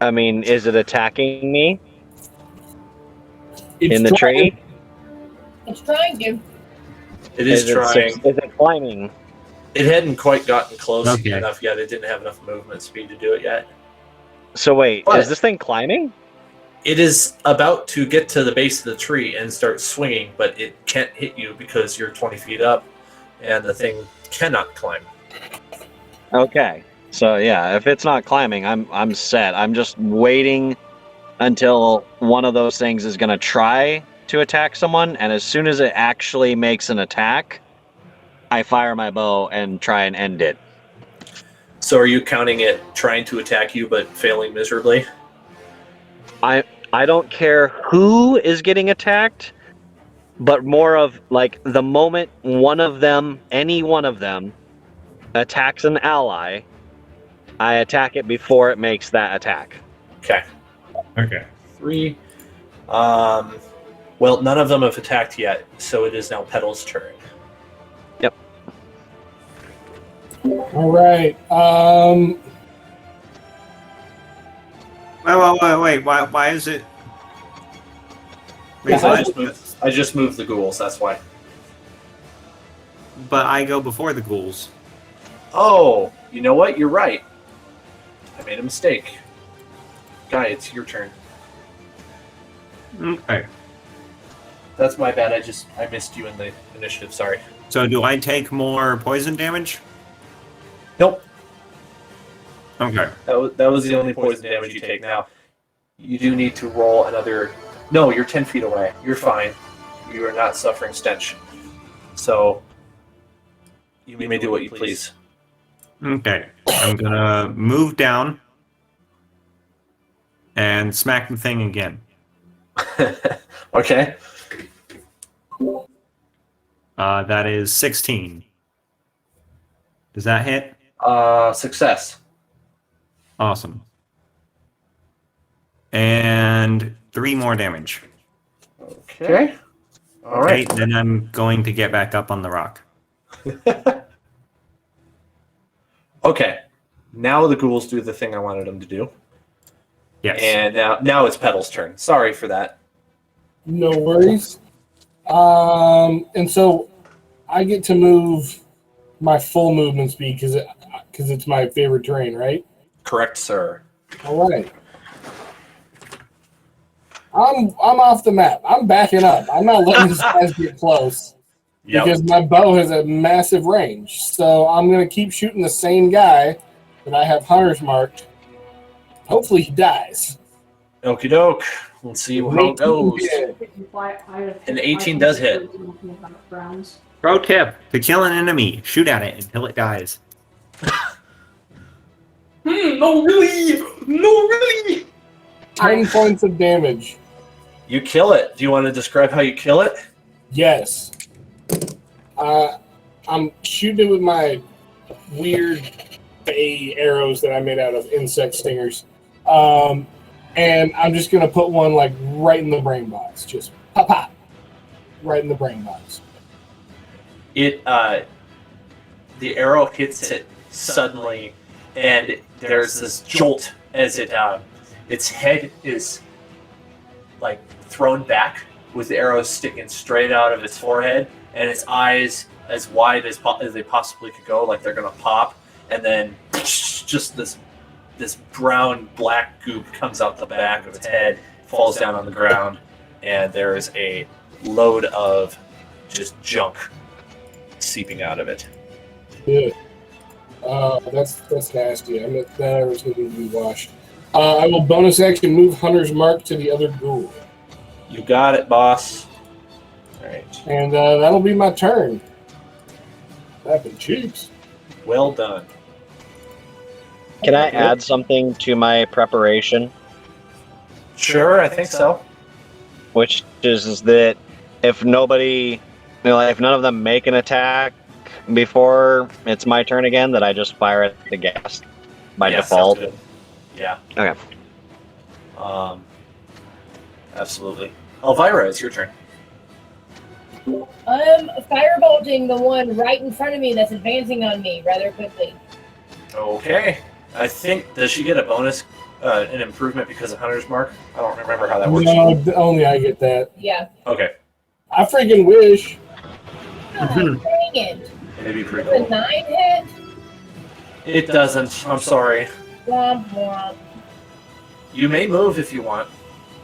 Speaker 4: I mean, is it attacking me
Speaker 1: It's
Speaker 4: in the
Speaker 1: trying-
Speaker 4: tree?
Speaker 5: It's trying to.
Speaker 3: It is trying.
Speaker 4: Is it climbing?
Speaker 3: It hadn't quite gotten close
Speaker 7: Okay.
Speaker 3: enough yet. It didn't have enough movement speed to do it yet.
Speaker 4: So wait,
Speaker 3: What?
Speaker 4: is this thing climbing?
Speaker 3: It is about to get to the base of the tree and start swinging, but it can't hit you because you're 20 feet up, and the thing cannot climb.
Speaker 4: Okay. So yeah, if it's not climbing, I'm set. I'm just waiting until one of those things is going to try to attack someone, and as soon as it actually makes an attack, I fire my bow and try and end it.
Speaker 3: So are you counting it trying to attack you but failing miserably?
Speaker 4: I don't care who is getting attacked, but more of like the moment one of them, any one of them, attacks an ally, I attack it before it makes that attack.
Speaker 3: Okay.
Speaker 7: okay.
Speaker 3: 3. Well, none of them have attacked yet, so it is now Petal's turn.
Speaker 1: All right.
Speaker 7: Wait. Why is it?
Speaker 1: Yeah,
Speaker 3: Because I just moved the ghouls, that's why.
Speaker 7: But I go before the ghouls.
Speaker 3: Oh, you know what? You're right. I made a mistake. Guy, it's your turn.
Speaker 7: Okay.
Speaker 3: That's my bad. I missed you in the initiative. Sorry.
Speaker 7: So do I take more poison damage?
Speaker 3: Nope.
Speaker 7: Okay.
Speaker 3: That was the only poison damage you take. Now, you do need to roll another. No, you're 10 feet away. You're fine. You are not suffering stench. So, you may do what you please.
Speaker 7: Okay. I'm gonna move down and smack the thing again.
Speaker 3: Okay.
Speaker 7: That is 16. Does that hit?
Speaker 3: Success.
Speaker 7: Awesome. And 3 more damage.
Speaker 3: Okay. All right.
Speaker 7: Okay, then I'm going to get back up on the rock.
Speaker 3: Okay. Now the ghouls do the thing I wanted them to do.
Speaker 7: Yes.
Speaker 3: And now it's Petal's turn. Sorry for that.
Speaker 1: No worries. And so I get to move my full movement speed because it's my favorite terrain, right?
Speaker 3: Correct, sir.
Speaker 1: All right. I'm off the map. I'm backing up. I'm not letting these guys get close because my bow has a massive range. So I'm gonna keep shooting the same guy that I have hunters marked. Hopefully he dies.
Speaker 3: Okie doke. Let's see how it goes. An 18 does hit.
Speaker 7: Pro tip: to kill an enemy, shoot at it until it dies.
Speaker 3: No, really.
Speaker 1: 10 points of damage.
Speaker 3: You kill it. Do you want to describe how you kill it?
Speaker 1: Yes. I'm shooting it with my weird bay arrows that I made out of insect stingers. And I'm just going to put one like right in the brain box. Just pop, pop. Right in the brain box.
Speaker 3: The arrow hits it suddenly, and there's this jolt as its head is like thrown back with the arrow sticking straight out of its forehead, and its eyes as wide as they possibly could go, like they're gonna pop, and then just this brown black goop comes out the back of its head, falls down on the ground, and there is a load of just junk seeping out of it.
Speaker 1: Yeah. That's nasty. I mean, that arrow's going to be washed. I will bonus action move Hunter's Mark to the other ghoul.
Speaker 3: You got it, boss. All right.
Speaker 1: And that'll be my turn. Slapping cheeks.
Speaker 3: Well done.
Speaker 4: Can I add something to my preparation?
Speaker 3: Sure, I think so.
Speaker 4: Which is that if nobody, if none of them make an attack before it's my turn again, that I just fire at the ghast by
Speaker 3: Yeah,
Speaker 4: default.
Speaker 3: sounds good. Yeah.
Speaker 4: Okay.
Speaker 3: Absolutely. Elvira, it's your turn.
Speaker 5: Firebolting the one right in front of me that's advancing on me rather quickly.
Speaker 3: Okay. I think, does she get a bonus, an improvement because of Hunter's Mark? I don't remember how that works.
Speaker 1: No, only I get that.
Speaker 5: Yeah.
Speaker 3: Okay.
Speaker 1: I freaking wish.
Speaker 5: God, dang it.
Speaker 3: Maybe pretty
Speaker 5: The
Speaker 3: cool.
Speaker 5: 9 hit?
Speaker 3: It doesn't. I'm sorry.
Speaker 5: Womp womp.
Speaker 3: You may move if you want.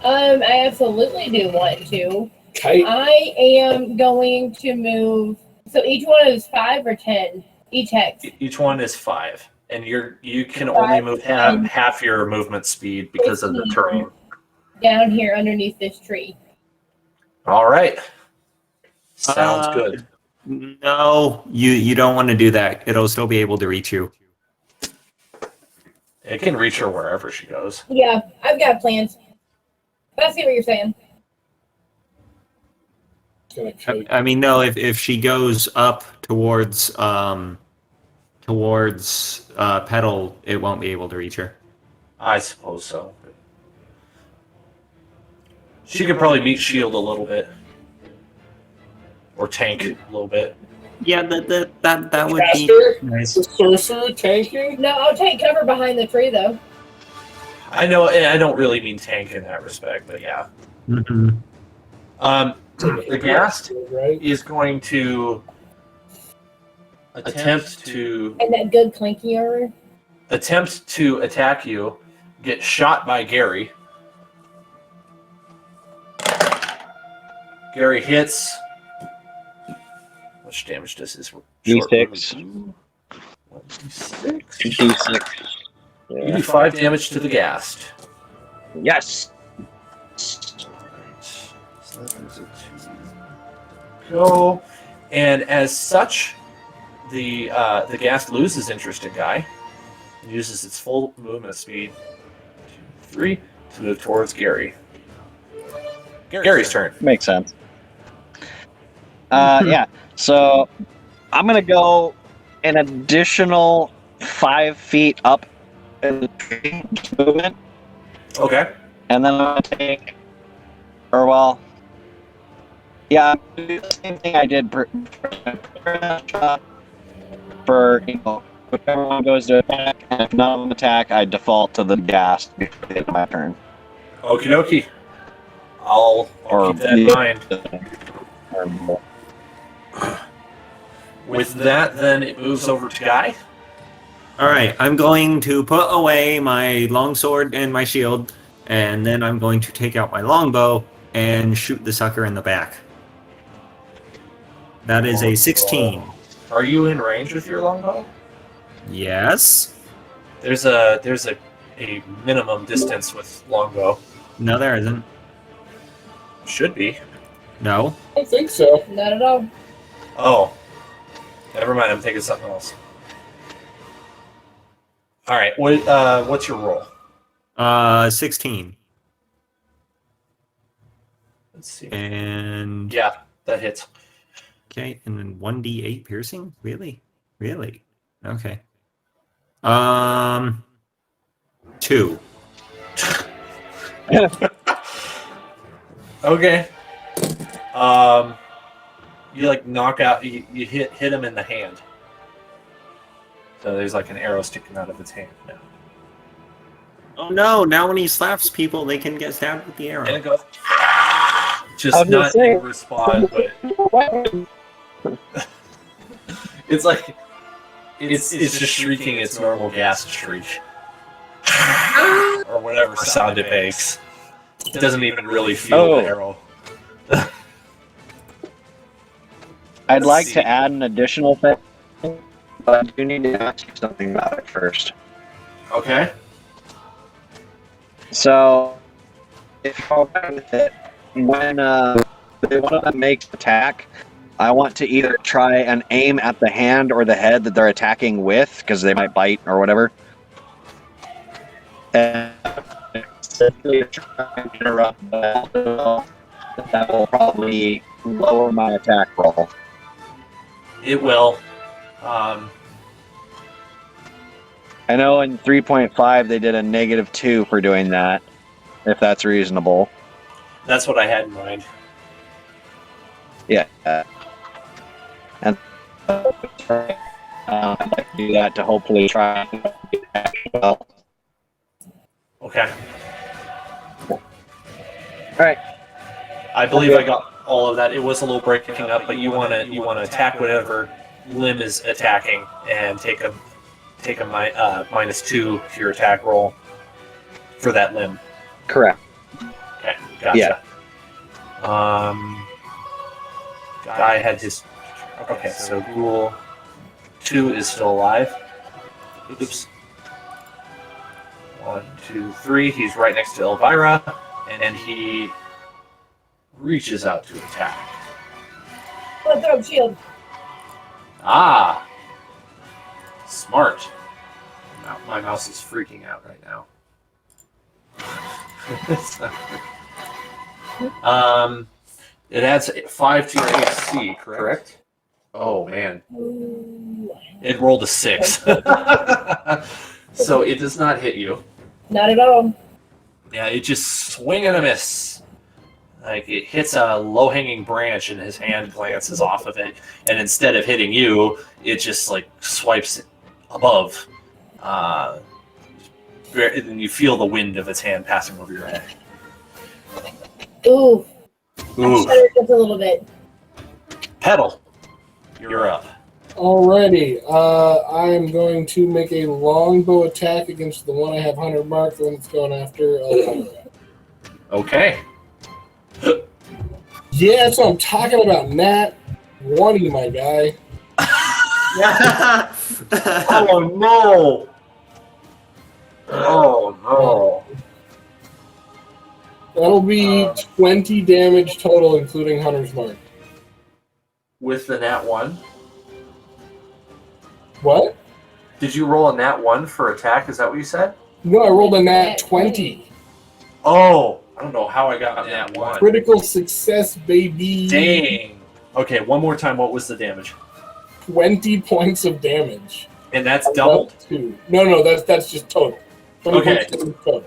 Speaker 5: I absolutely do want to.
Speaker 1: Kite.
Speaker 5: I am going to move. So each one is 5 or 10? Each hex.
Speaker 3: Each one is 5. And you can only move half your movement speed because of the terrain.
Speaker 5: Down here underneath this tree.
Speaker 3: All right. Sounds good.
Speaker 7: No, you don't want to do that. It'll still be able to reach you.
Speaker 3: It can reach her wherever she goes.
Speaker 5: Yeah, I've got plans. I see what you're saying.
Speaker 7: I mean, no. If she goes up towards Petal, it won't be able to reach her.
Speaker 3: I suppose so. She could probably meet shield a little bit. Or tank a little bit.
Speaker 7: Yeah, that would be
Speaker 1: Caster?
Speaker 7: nice.
Speaker 1: The sorcerer tanking?
Speaker 5: No, I'll take cover behind the tree though.
Speaker 3: I know, and I don't really mean tank in that respect, but yeah.
Speaker 7: Mm-hmm.
Speaker 3: The ghast
Speaker 1: Right?
Speaker 3: is going to attempt to
Speaker 5: And that good clanky armor.
Speaker 3: attack you, get shot by Gary. Gary hits. How much damage does this
Speaker 4: D6.
Speaker 3: 1d6.
Speaker 4: D6.
Speaker 3: You do 5 damage to the ghast.
Speaker 4: Yes.
Speaker 3: So that brings it to go. And as such, the ghast loses interest in Guy. It uses its full movement speed. 2, 3 to move towards Gary. Gary's turn.
Speaker 4: Makes sense. Yeah. So I'm gonna go an additional 5 feet up in the tree movement,
Speaker 3: Okay.
Speaker 4: and then I'm gonna take, or well, yeah, I'm gonna do the same thing I did for whichever one goes to attack, and if none of them attack, I default to the ghast before the end of my turn.
Speaker 3: Okie dokie. I'll keep that in mind. With that, then it moves over to Guy.
Speaker 7: All right, I'm going to put away my longsword and my shield, and then I'm going to take out my longbow and shoot the sucker in the back. That is a 16.
Speaker 3: Are you in range with your longbow?
Speaker 7: Yes.
Speaker 3: There's a minimum distance with longbow.
Speaker 7: No, there isn't.
Speaker 3: Should be.
Speaker 7: No.
Speaker 1: I don't think so.
Speaker 5: Not at all.
Speaker 3: Oh. Never mind, I'm thinking something else. Alright, what's your roll?
Speaker 7: 16.
Speaker 3: Let's see.
Speaker 7: And
Speaker 3: Yeah, that hits.
Speaker 7: okay, and then 1d8 piercing? Really? Okay. 2.
Speaker 3: Okay. You like knock out. You hit him in the hand. So there's like an arrow sticking out of its hand now.
Speaker 7: Oh no! Now when he slaps people, they can get stabbed with the
Speaker 3: And
Speaker 7: arrow.
Speaker 3: it goes. Just
Speaker 4: I was gonna
Speaker 3: not
Speaker 4: say-
Speaker 3: in respawn, but it's like it's just shrieking its normal ghast shriek, or whatever sound it makes. It doesn't even really feel the arrow.
Speaker 4: I'd like
Speaker 3: see.
Speaker 4: to add an additional thing but I do need to ask you something about it first.
Speaker 3: Okay.
Speaker 4: So, if you're okay with it, when one of them makes an attack, I want to either try and aim at the hand or the head that they're attacking with, because they might bite or whatever. And simply try and interrupt that will probably lower my attack roll.
Speaker 3: It will.
Speaker 4: I know in 3.5 they did a -2 for doing that, if that's reasonable.
Speaker 3: That's what I had in mind.
Speaker 4: Yeah. And I'd like to do that to hopefully try and get that as well.
Speaker 3: Okay.
Speaker 4: Alright.
Speaker 3: I believe I got all of that. It was a little breaking up, but you want to attack whatever limb is attacking and take a -2 to your attack roll for that limb.
Speaker 4: Correct.
Speaker 3: Okay, gotcha.
Speaker 4: Yeah.
Speaker 3: Guy had his. Okay, so Ghoul 2 is still alive. Oops. 1, 2, 3. He's right next to Elvira, and he reaches out to attack.
Speaker 5: Let's throw shield.
Speaker 3: Ah! Smart. Now, my mouse is freaking out right now. It adds 5 to your AC, correct? Oh, man.
Speaker 5: Ooh.
Speaker 3: It rolled a 6. So it does not hit you.
Speaker 5: Not at all.
Speaker 3: Yeah, it just swing and a miss. Like, it hits a low-hanging branch and his hand glances off of it. And instead of hitting you, it just, like, swipes above. And you feel the wind of its hand passing over your head.
Speaker 5: Ooh. I
Speaker 3: Ooh.
Speaker 5: shuddered just a little bit.
Speaker 3: Pedal. You're up.
Speaker 1: Alrighty, I am going to make a longbow attack against the one I have Hunter marked, the one that's going after Elvira.
Speaker 3: Okay.
Speaker 1: Yeah, that's what I'm talking about, Nat. 20, my guy.
Speaker 3: Oh, no! Oh, no.
Speaker 1: That'll be 20 damage total, including Hunter's mark.
Speaker 3: With the nat 1?
Speaker 1: What?
Speaker 3: Did you roll a nat 1 for attack? Is that what you said?
Speaker 1: No, I rolled a nat 20.
Speaker 3: Oh, I don't know how I got nat 1.
Speaker 1: Critical success, baby.
Speaker 3: Dang. Okay, one more time. What was the damage?
Speaker 1: 20 points of damage.
Speaker 3: And that's doubled?
Speaker 1: No, that's just total. 20
Speaker 3: Okay.
Speaker 1: points of total.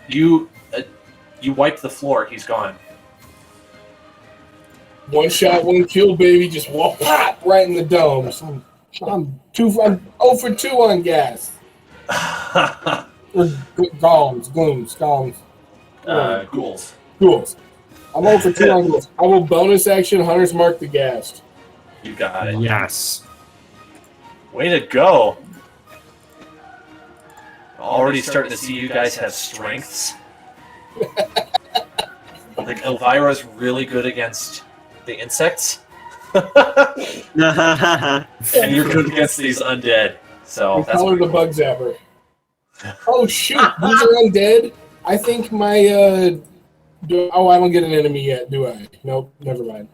Speaker 3: You wipe the floor. He's gone.
Speaker 1: One shot, one kill, baby. Just walk pop right in the dome. So I'm 0 for 2 on gas. Or golems.
Speaker 3: Ghouls.
Speaker 1: Ghouls. I'm 0 for 2 on ghouls. I will bonus action Hunter's mark the ghast.
Speaker 3: You got it.
Speaker 7: Yes.
Speaker 3: Way to go. Already starting to see you guys have strengths. Like, Elvira's really good against the insects. And you're good against these undead. So
Speaker 1: We
Speaker 3: that's
Speaker 1: call her the bug zapper. Oh shoot, these are undead. I think my I don't get an enemy yet, do I? Nope, never mind.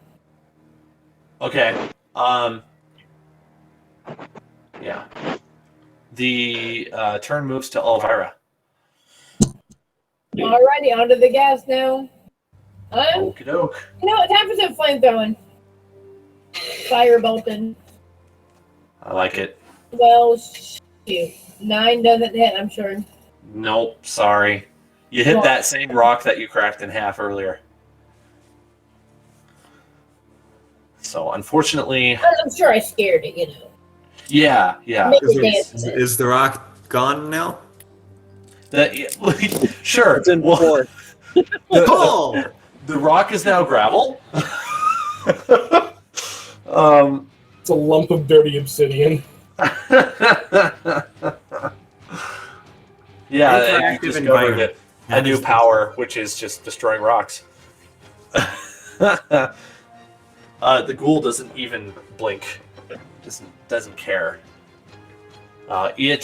Speaker 3: okay. Yeah. The turn moves to Elvira.
Speaker 5: Alrighty, onto the gas now.
Speaker 3: Okie doke.
Speaker 5: You know what? Time for some flamethrowing. Fire bolting.
Speaker 3: I like it.
Speaker 5: Well, shoot. 9 doesn't hit, I'm sure.
Speaker 3: Nope, sorry. You hit that same rock that you cracked in half earlier. So, unfortunately...
Speaker 5: I'm sure I scared it, you know.
Speaker 3: Yeah.
Speaker 5: Make it dance.
Speaker 7: Is the rock gone now?
Speaker 3: Sure.
Speaker 4: It's in
Speaker 3: Well,
Speaker 4: fourth.
Speaker 7: Cool!
Speaker 3: the rock is now gravel.
Speaker 1: It's a lump of dirty obsidian.
Speaker 3: Yeah, you
Speaker 7: Interactive
Speaker 3: discovered
Speaker 7: environment.
Speaker 3: a new power, which is just destroying rocks. The ghoul doesn't even blink. doesn't care. Are you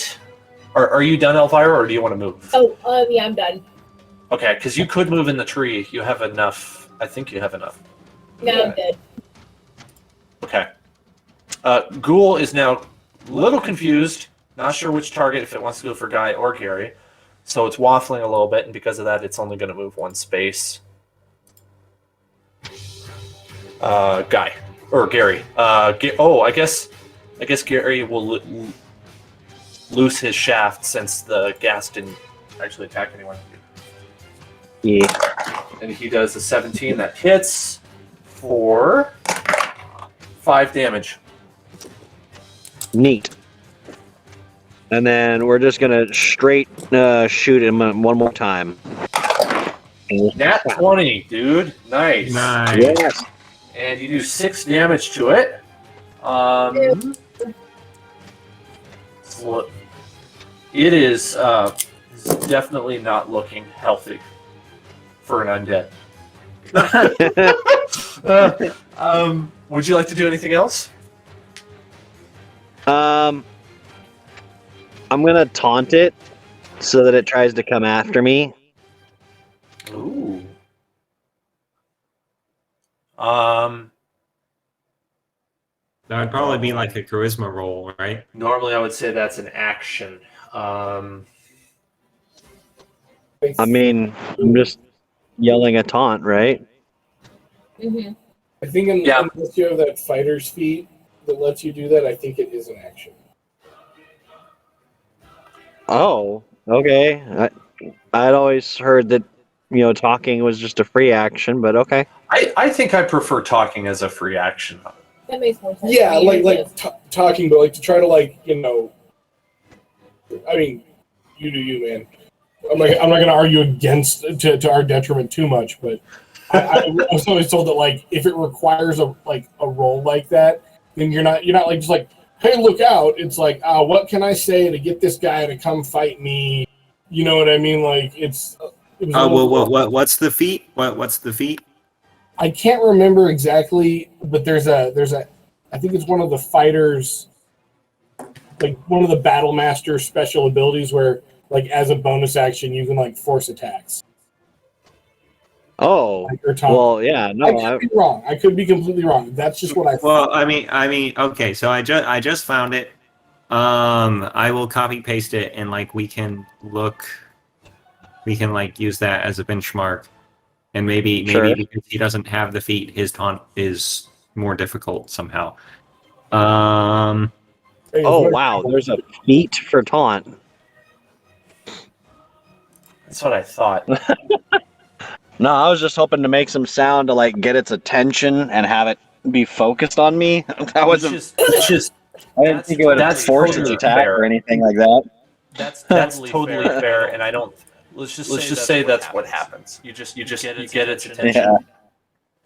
Speaker 3: done, Elvira, or do you want to move?
Speaker 5: Oh, yeah, I'm done.
Speaker 3: Okay, because you could move in the tree. You have enough. I think you have enough.
Speaker 5: No, I'm good.
Speaker 3: Okay. Ghoul is now a little confused, not sure which target, if it wants to go for Guy or Gary. So it's waffling a little bit, and because of that, it's only going to move one space. Guy. Or Gary. I guess Gary will loose his shaft since the gas didn't actually attack anyone.
Speaker 4: Yeah.
Speaker 3: And he does a 17 that hits for 5 damage.
Speaker 4: Neat. And then we're just gonna straight shoot him one more time.
Speaker 3: Nat 20, dude. Nice.
Speaker 4: Yes.
Speaker 3: And you do 6 damage to it. So it is definitely not looking healthy for an undead. Would you like to do anything else?
Speaker 4: I'm gonna taunt it so that it tries to come after me.
Speaker 3: Ooh.
Speaker 7: That would probably be like a charisma roll, right?
Speaker 3: Normally I would say that's an action.
Speaker 4: I mean, I'm just yelling a taunt, right?
Speaker 5: Mm-hmm.
Speaker 1: I think unless you have that fighter's feat that lets you do that, I think it is an action.
Speaker 4: Oh, okay. I'd always heard that, talking was just a free action, but okay.
Speaker 3: I think I prefer talking as a free action.
Speaker 5: That makes more sense.
Speaker 1: Yeah, talking, but like to try to I mean, you do you, man. I'm not going to argue against to our detriment too much, but I was always told that like if it requires a role like that, then you're not like just like, hey, look out. It's like, what can I say to get this guy to come fight me? You know what I mean? Like what's
Speaker 7: the feat? What's the feat?
Speaker 1: I can't remember exactly, but there's a I think it's one of the fighters, like one of the battle master special abilities where like as a bonus action you can like force attacks.
Speaker 4: Oh, well, yeah, no,
Speaker 1: I could be wrong. I could be completely wrong. That's just what I.
Speaker 7: Well, I mean, okay. So I just found it. I will copy paste it, and like we can like use that as a benchmark, and maybe because he doesn't have the feat, his taunt is more difficult somehow.
Speaker 4: Oh wow, there's a feat for taunt.
Speaker 3: That's what I thought.
Speaker 4: No, I was just hoping to make some sound to like get its attention and have it be focused on me. That wasn't just. I didn't think it would have forced its attack or anything like that.
Speaker 3: That's totally fair, and I don't. Let's just say that's what happens. You get its attention.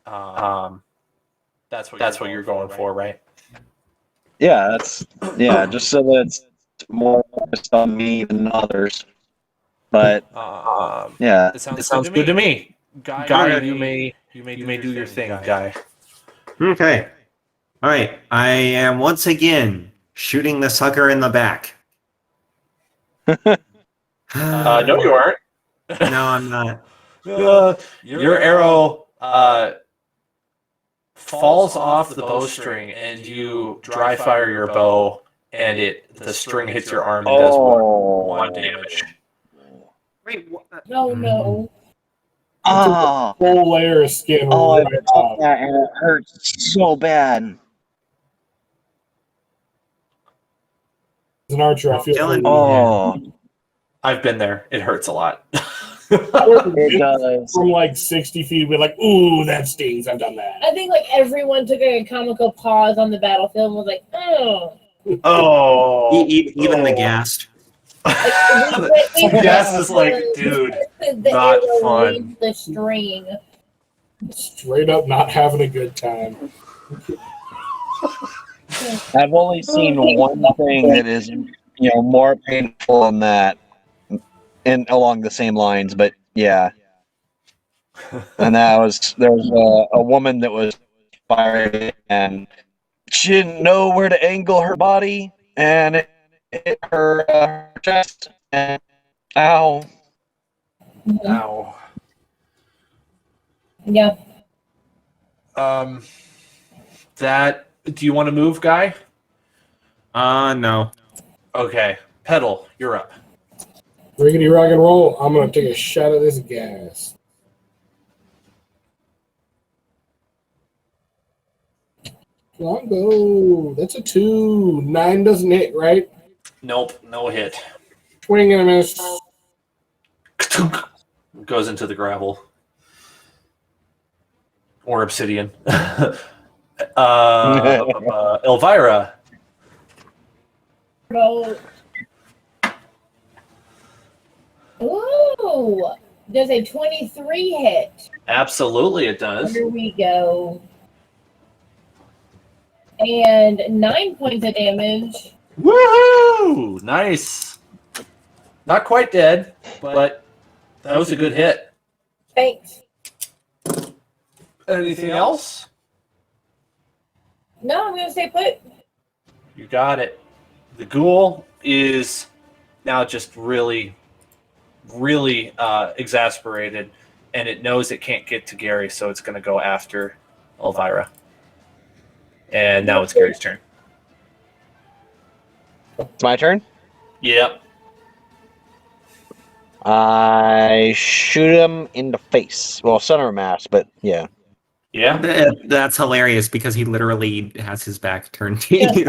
Speaker 4: Yeah.
Speaker 3: That's what you're going for, right?
Speaker 4: Yeah, just so that it's more focused on me than others. But yeah,
Speaker 3: it sounds good to me. Guy, you may do your thing, Guy.
Speaker 7: Okay. All right. I am once again shooting the sucker in the back.
Speaker 3: No, you aren't.
Speaker 7: No, I'm not.
Speaker 3: Your arrow falls off the bowstring, and you dry fire your bow, and the string hits your arm and does one damage.
Speaker 7: Wait, what?
Speaker 5: Oh no.
Speaker 4: oh,
Speaker 1: Full layer of skin.
Speaker 4: I
Speaker 1: right
Speaker 4: felt
Speaker 1: off.
Speaker 4: that and it hurts so bad.
Speaker 1: As an archer, I feel.
Speaker 7: Dylan,
Speaker 4: Oh,
Speaker 3: I've been there. It hurts a lot.
Speaker 4: it does.
Speaker 1: From like 60 feet, we're like, ooh, that stings. I've done that.
Speaker 5: I think like everyone took a comical pause on the battlefield and was like, oh.
Speaker 3: Oh,
Speaker 7: even the ghast.
Speaker 3: Gas is like, dude, not fun.
Speaker 5: The string.
Speaker 1: Straight up not having a good time.
Speaker 4: I've only seen one thing that is, more painful than that, and along the same lines. But yeah, and there was a woman that was firing, and She didn't know where to angle her body, and it hit her chest. And ow!
Speaker 3: Ow.
Speaker 5: Yeah.
Speaker 3: That. Do you want to move, Guy?
Speaker 7: No.
Speaker 3: Okay. Pedal, you're up.
Speaker 1: Riggedy rock and roll. I'm gonna take a shot of this gas. Longo. That's a 2. 9 doesn't hit, right?
Speaker 3: Nope, no hit.
Speaker 1: Swing and a miss.
Speaker 3: Goes into the gravel. Or obsidian. Elvira.
Speaker 5: Roll. Ooh, does a 23 hit?
Speaker 3: Absolutely it does.
Speaker 5: Here we go. And 9 points of damage.
Speaker 3: Woohoo! Nice. Not quite dead, but that was a good hit.
Speaker 5: Thanks.
Speaker 3: Anything else?
Speaker 5: No, I'm gonna stay put.
Speaker 3: You got it. The ghoul is now just really exasperated, and it knows it can't get to Gary, so it's going to go after Elvira. And now it's Gary's turn.
Speaker 4: It's my turn.
Speaker 3: Yep.
Speaker 4: I shoot him in the face. Well, center mass, but yeah.
Speaker 3: Yeah.
Speaker 7: That's hilarious because he literally has his back turned to
Speaker 5: Just
Speaker 7: you.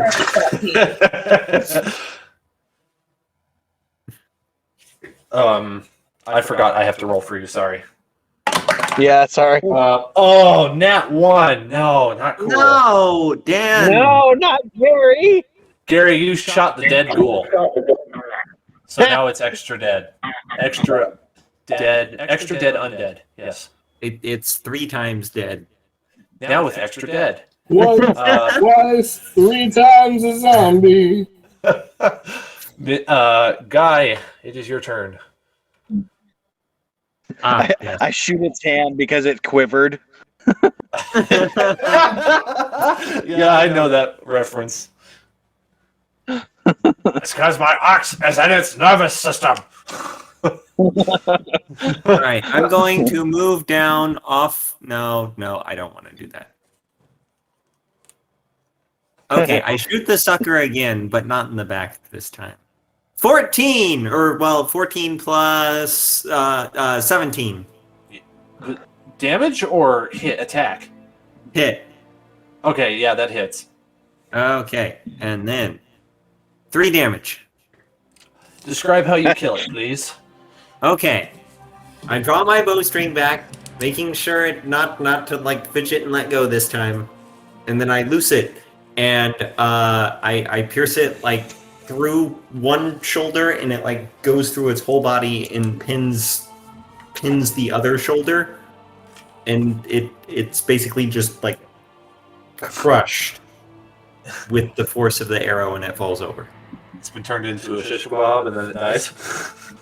Speaker 3: I forgot I have to roll for you. Sorry.
Speaker 4: Yeah, sorry.
Speaker 3: Nat 1. No, not cool.
Speaker 7: No, Dan.
Speaker 4: No, not Gary.
Speaker 3: Gary, you shot the dead ghoul. So now it's extra dead. Extra dead undead. Yes.
Speaker 7: It's 3 times dead.
Speaker 3: Now with extra dead.
Speaker 1: Once, twice, 3 times a zombie.
Speaker 3: Guy, it is your turn.
Speaker 7: Yes.
Speaker 4: I shoot its hand because it quivered.
Speaker 3: Yeah, I know that reference. It's because my ox is in its nervous system.
Speaker 7: All right, I'm going to move down off. No, I don't want to do that. Okay, I shoot the sucker again, but not in the back this time. 14, 14 plus 17.
Speaker 3: Damage or hit attack?
Speaker 7: Hit.
Speaker 3: Okay, yeah, that hits.
Speaker 7: Okay, and then 3 damage.
Speaker 3: Describe how you kill it, please.
Speaker 7: Okay, I draw my bowstring back, making sure it not to like fidget and let go this time, and then I loose it, and I pierce it like through one shoulder, and it like goes through its whole body and pins the other shoulder, and it's basically just like crushed with the force of the arrow, and it falls over.
Speaker 3: It's been turned into a shish kebab and then it dies.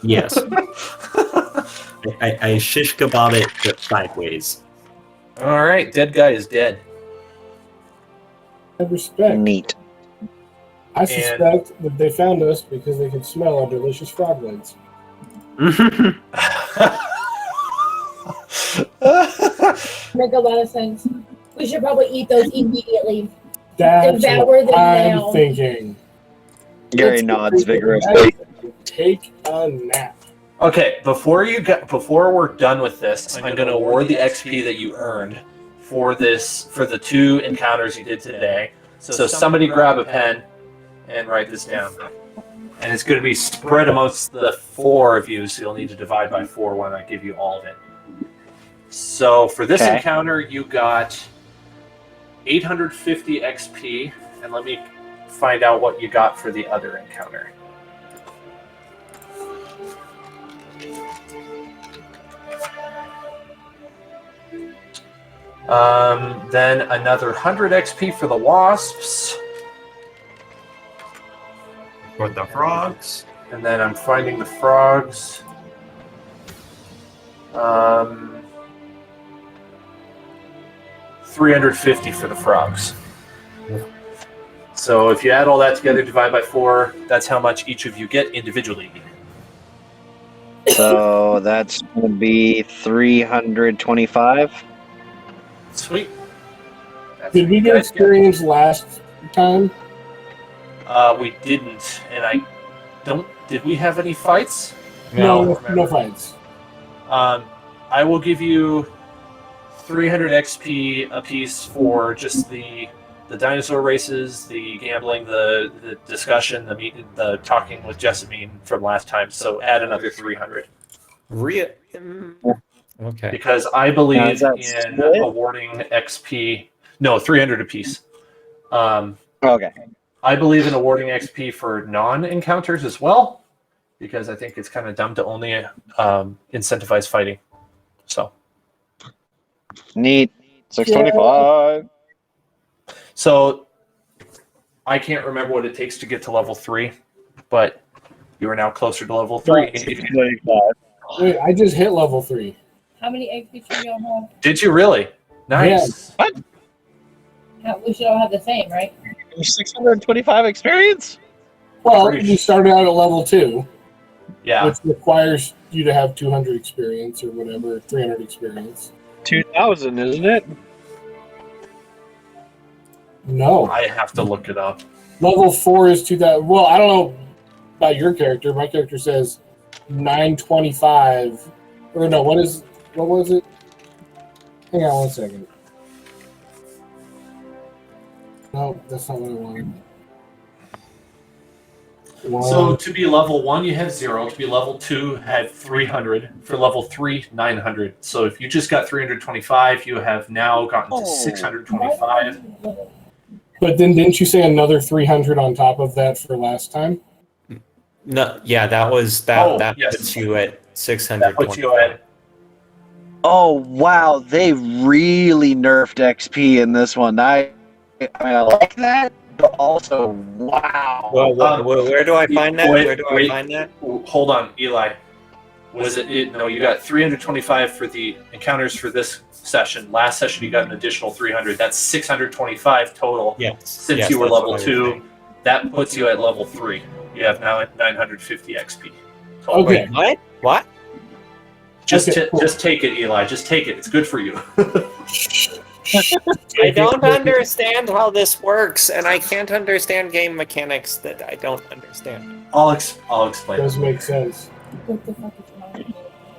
Speaker 7: Yes. I shish kebab it but sideways.
Speaker 3: All right, dead guy is dead.
Speaker 1: I respect.
Speaker 4: Neat.
Speaker 1: I suspect that they found us because they could smell our delicious frog legs.
Speaker 5: Make a lot of sense. We should probably eat those immediately.
Speaker 1: That's
Speaker 5: Devour
Speaker 1: what
Speaker 5: them
Speaker 1: I'm
Speaker 5: now.
Speaker 1: thinking.
Speaker 4: Gary nods vigorously.
Speaker 1: Take a nap.
Speaker 3: Okay, before we're done with this, I'm going to award the XP that you earned for the 2 encounters you did today. So somebody grab a pen and write this down. And it's going to be spread amongst the 4 of you, so you'll need to divide by 4 when I give you all of it. So for this encounter, you got 850 XP, and let me find out what you got for the other encounter. Then another 100 XP for the wasps.
Speaker 7: For the frogs.
Speaker 3: And then I'm finding the frogs. 350 for the frogs. So if you add all that together, divide by 4, that's how much each of you get individually.
Speaker 4: So that's going to be 325.
Speaker 3: Sweet. That's
Speaker 1: Did
Speaker 3: what
Speaker 1: we
Speaker 3: you
Speaker 1: get
Speaker 3: guys
Speaker 1: experience last time?
Speaker 3: We didn't, and I don't. Did we have any fights?
Speaker 1: No
Speaker 3: remember.
Speaker 1: fights.
Speaker 3: I will give you 300 XP apiece for just the dinosaur races, the gambling, the discussion, the talking with Jessamine from last time. So add another 300
Speaker 2: Okay.
Speaker 3: because I
Speaker 4: Now,
Speaker 3: believe
Speaker 4: is that
Speaker 3: in
Speaker 4: split?
Speaker 3: awarding XP. No, 300 apiece.
Speaker 4: Okay.
Speaker 3: I believe in awarding XP for non-encounters as well, because I think it's kind of dumb to only incentivize fighting. So
Speaker 4: Neat. 625.
Speaker 3: So I can't remember what it takes to get to level 3, but you are now closer to level 3.
Speaker 4: 625.
Speaker 1: Wait, I just hit level 3.
Speaker 5: How many XP should we all have?
Speaker 3: Did you really? Nice.
Speaker 5: We should all have the same, right?
Speaker 4: 625 experience?
Speaker 1: Well,
Speaker 3: Pretty
Speaker 1: we started out at level 2,
Speaker 3: Yeah.
Speaker 1: which requires you to have 200 experience or whatever, 300 experience.
Speaker 4: 2,000, isn't it?
Speaker 1: No.
Speaker 3: I have to look it up.
Speaker 1: Level 4 is 2,000. Well, I don't know about your character. My character says 925. Or no, what was it? Hang on one second. No, that's not what I wanted.
Speaker 3: So to be level 1, you have 0. To be level 2, had 300. For level 3, 900. So if you just got 325, you have now gotten to 625.
Speaker 1: But then didn't you say another 300 on top of that for last time?
Speaker 2: No, yeah, that was that.
Speaker 3: Oh,
Speaker 2: that
Speaker 3: yes.
Speaker 2: puts you at 600.
Speaker 3: That puts you at...
Speaker 4: Oh, wow. They really nerfed XP in this one. I like that, but also, wow.
Speaker 2: Well, where do I find that?
Speaker 3: wait,
Speaker 2: Where do
Speaker 3: wait.
Speaker 2: I find that?
Speaker 3: Hold on, Eli. Was it? No, you got 325 for the encounters for this session. Last session, you got an additional 300. That's 625 total.
Speaker 2: Yes.
Speaker 3: Since
Speaker 2: yes,
Speaker 3: you were
Speaker 2: that's
Speaker 3: level
Speaker 2: what I was
Speaker 3: 2,
Speaker 2: saying.
Speaker 3: that puts you at level 3. You have now at 950 XP. Total.
Speaker 1: Okay.
Speaker 2: Wait, what?
Speaker 3: Just
Speaker 1: Okay, cool.
Speaker 3: just take it, Eli. Just take it. It's good for you.
Speaker 2: I don't understand how this works, and I can't understand game mechanics that I don't understand.
Speaker 3: I'll explain.
Speaker 1: Does make sense.
Speaker 5: What the fuck is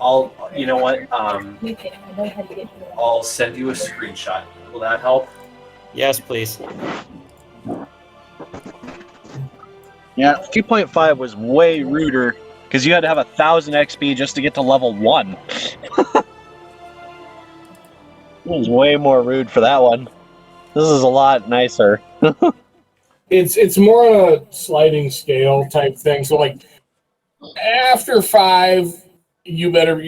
Speaker 5: wrong?
Speaker 3: You know what?
Speaker 5: I know how to get to it.
Speaker 3: I'll send you a screenshot. Will that help?
Speaker 2: Yes, please.
Speaker 4: Yeah, 2.5 was way ruder because you had to have 1,000 XP just to get to level 1. It was way more rude for that one. This is a lot nicer.
Speaker 1: It's more on a sliding scale type thing. So like after 5, you better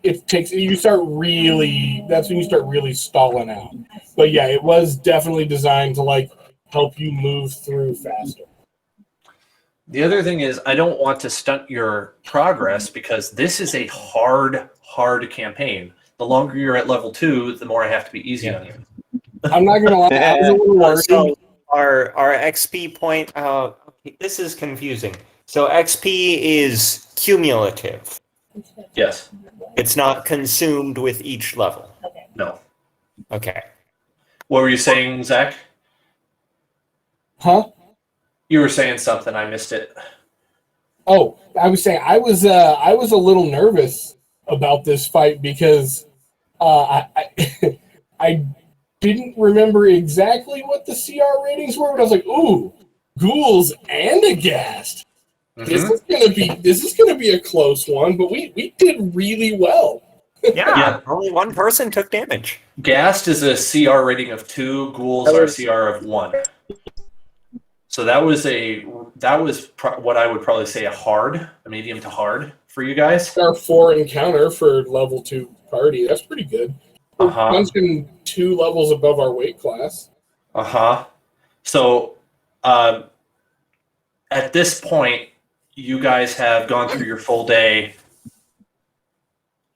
Speaker 1: it takes you start really. That's when you start really stalling out. But yeah, it was definitely designed to like help you move through faster.
Speaker 3: The other thing is, I don't want to stunt your progress because this is a hard campaign. The longer you're at level 2, the more I have to be easy on you.
Speaker 1: I'm not gonna lie, I was a little worried.
Speaker 2: So our XP point. This is confusing. So XP is cumulative.
Speaker 3: Yes.
Speaker 2: It's not consumed with each level.
Speaker 3: No.
Speaker 2: Okay.
Speaker 3: What were you saying, Zach?
Speaker 1: Huh?
Speaker 3: You were saying something. I missed it.
Speaker 1: Oh, I was saying I was a little nervous about this fight because I didn't remember exactly what the CR ratings were, but I was like, ooh, ghouls and a ghast. This is gonna be a close one, but we did really well.
Speaker 2: Yeah, only one person took damage.
Speaker 3: Ghast is a CR rating of 2. Ghouls are CR of 1. So that was what I would probably say a medium to hard for you guys.
Speaker 1: Our 4 encounter for level 2 party. That's pretty good. We're punching 2 levels above our weight class.
Speaker 3: So at this point, you guys have gone through your full day.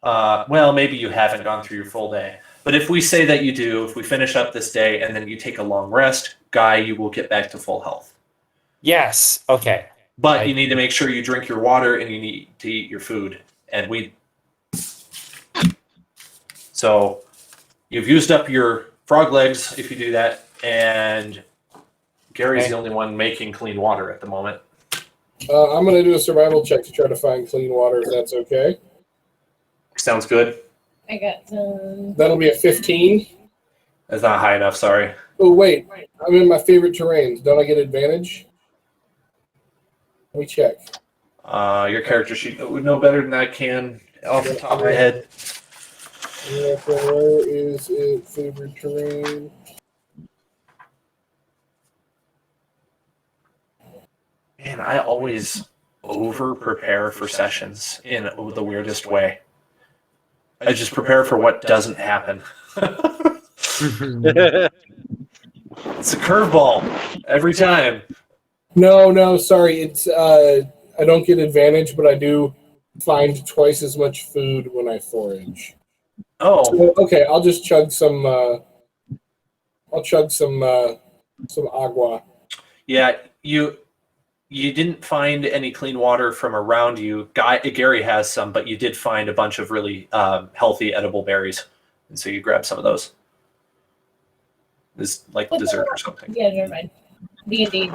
Speaker 3: Well, maybe you haven't gone through your full day. But if we say that you do, if we finish up this day and then you take a long rest, Guy, you will get back to full health.
Speaker 2: Yes. Okay.
Speaker 3: But you need to make sure you drink your water and you need to eat your food. And so you've used up your frog legs if you do that, and Gary's the only one making clean water at the moment.
Speaker 1: I'm going to do a survival check to try to find clean water, if that's okay.
Speaker 3: Sounds good.
Speaker 5: I got some.
Speaker 1: That'll be a 15.
Speaker 3: That's not high enough, sorry.
Speaker 1: Oh, wait. I'm in my favorite terrains. Don't I get advantage? Let me check.
Speaker 3: Your character sheet would know better than I can off the top of my head.
Speaker 1: Yeah, where is it? Favorite terrain?
Speaker 3: Man, I always over-prepare for sessions in the weirdest way. I just prepare for what doesn't happen. It's a curveball every time.
Speaker 1: No, sorry. It's I don't get advantage, but I do find twice as much food when I forage.
Speaker 3: Oh,
Speaker 1: So, okay, I'll just chug some. I'll chug some agua.
Speaker 3: yeah. You didn't find any clean water from around you. Gary has some, but you did find a bunch of really healthy edible berries, and so you grabbed some of those. It's like dessert or something.
Speaker 5: Yeah, never mind. D&D.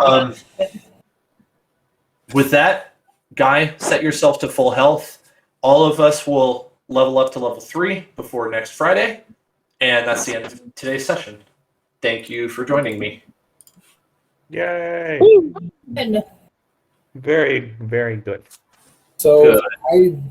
Speaker 3: With that, Guy, set yourself to full health. All of us will level up to level 3 before next Friday, and that's the end of today's session. Thank you for joining me.
Speaker 2: Yay!
Speaker 5: And
Speaker 2: Very, very good.
Speaker 1: So
Speaker 3: Good.
Speaker 1: I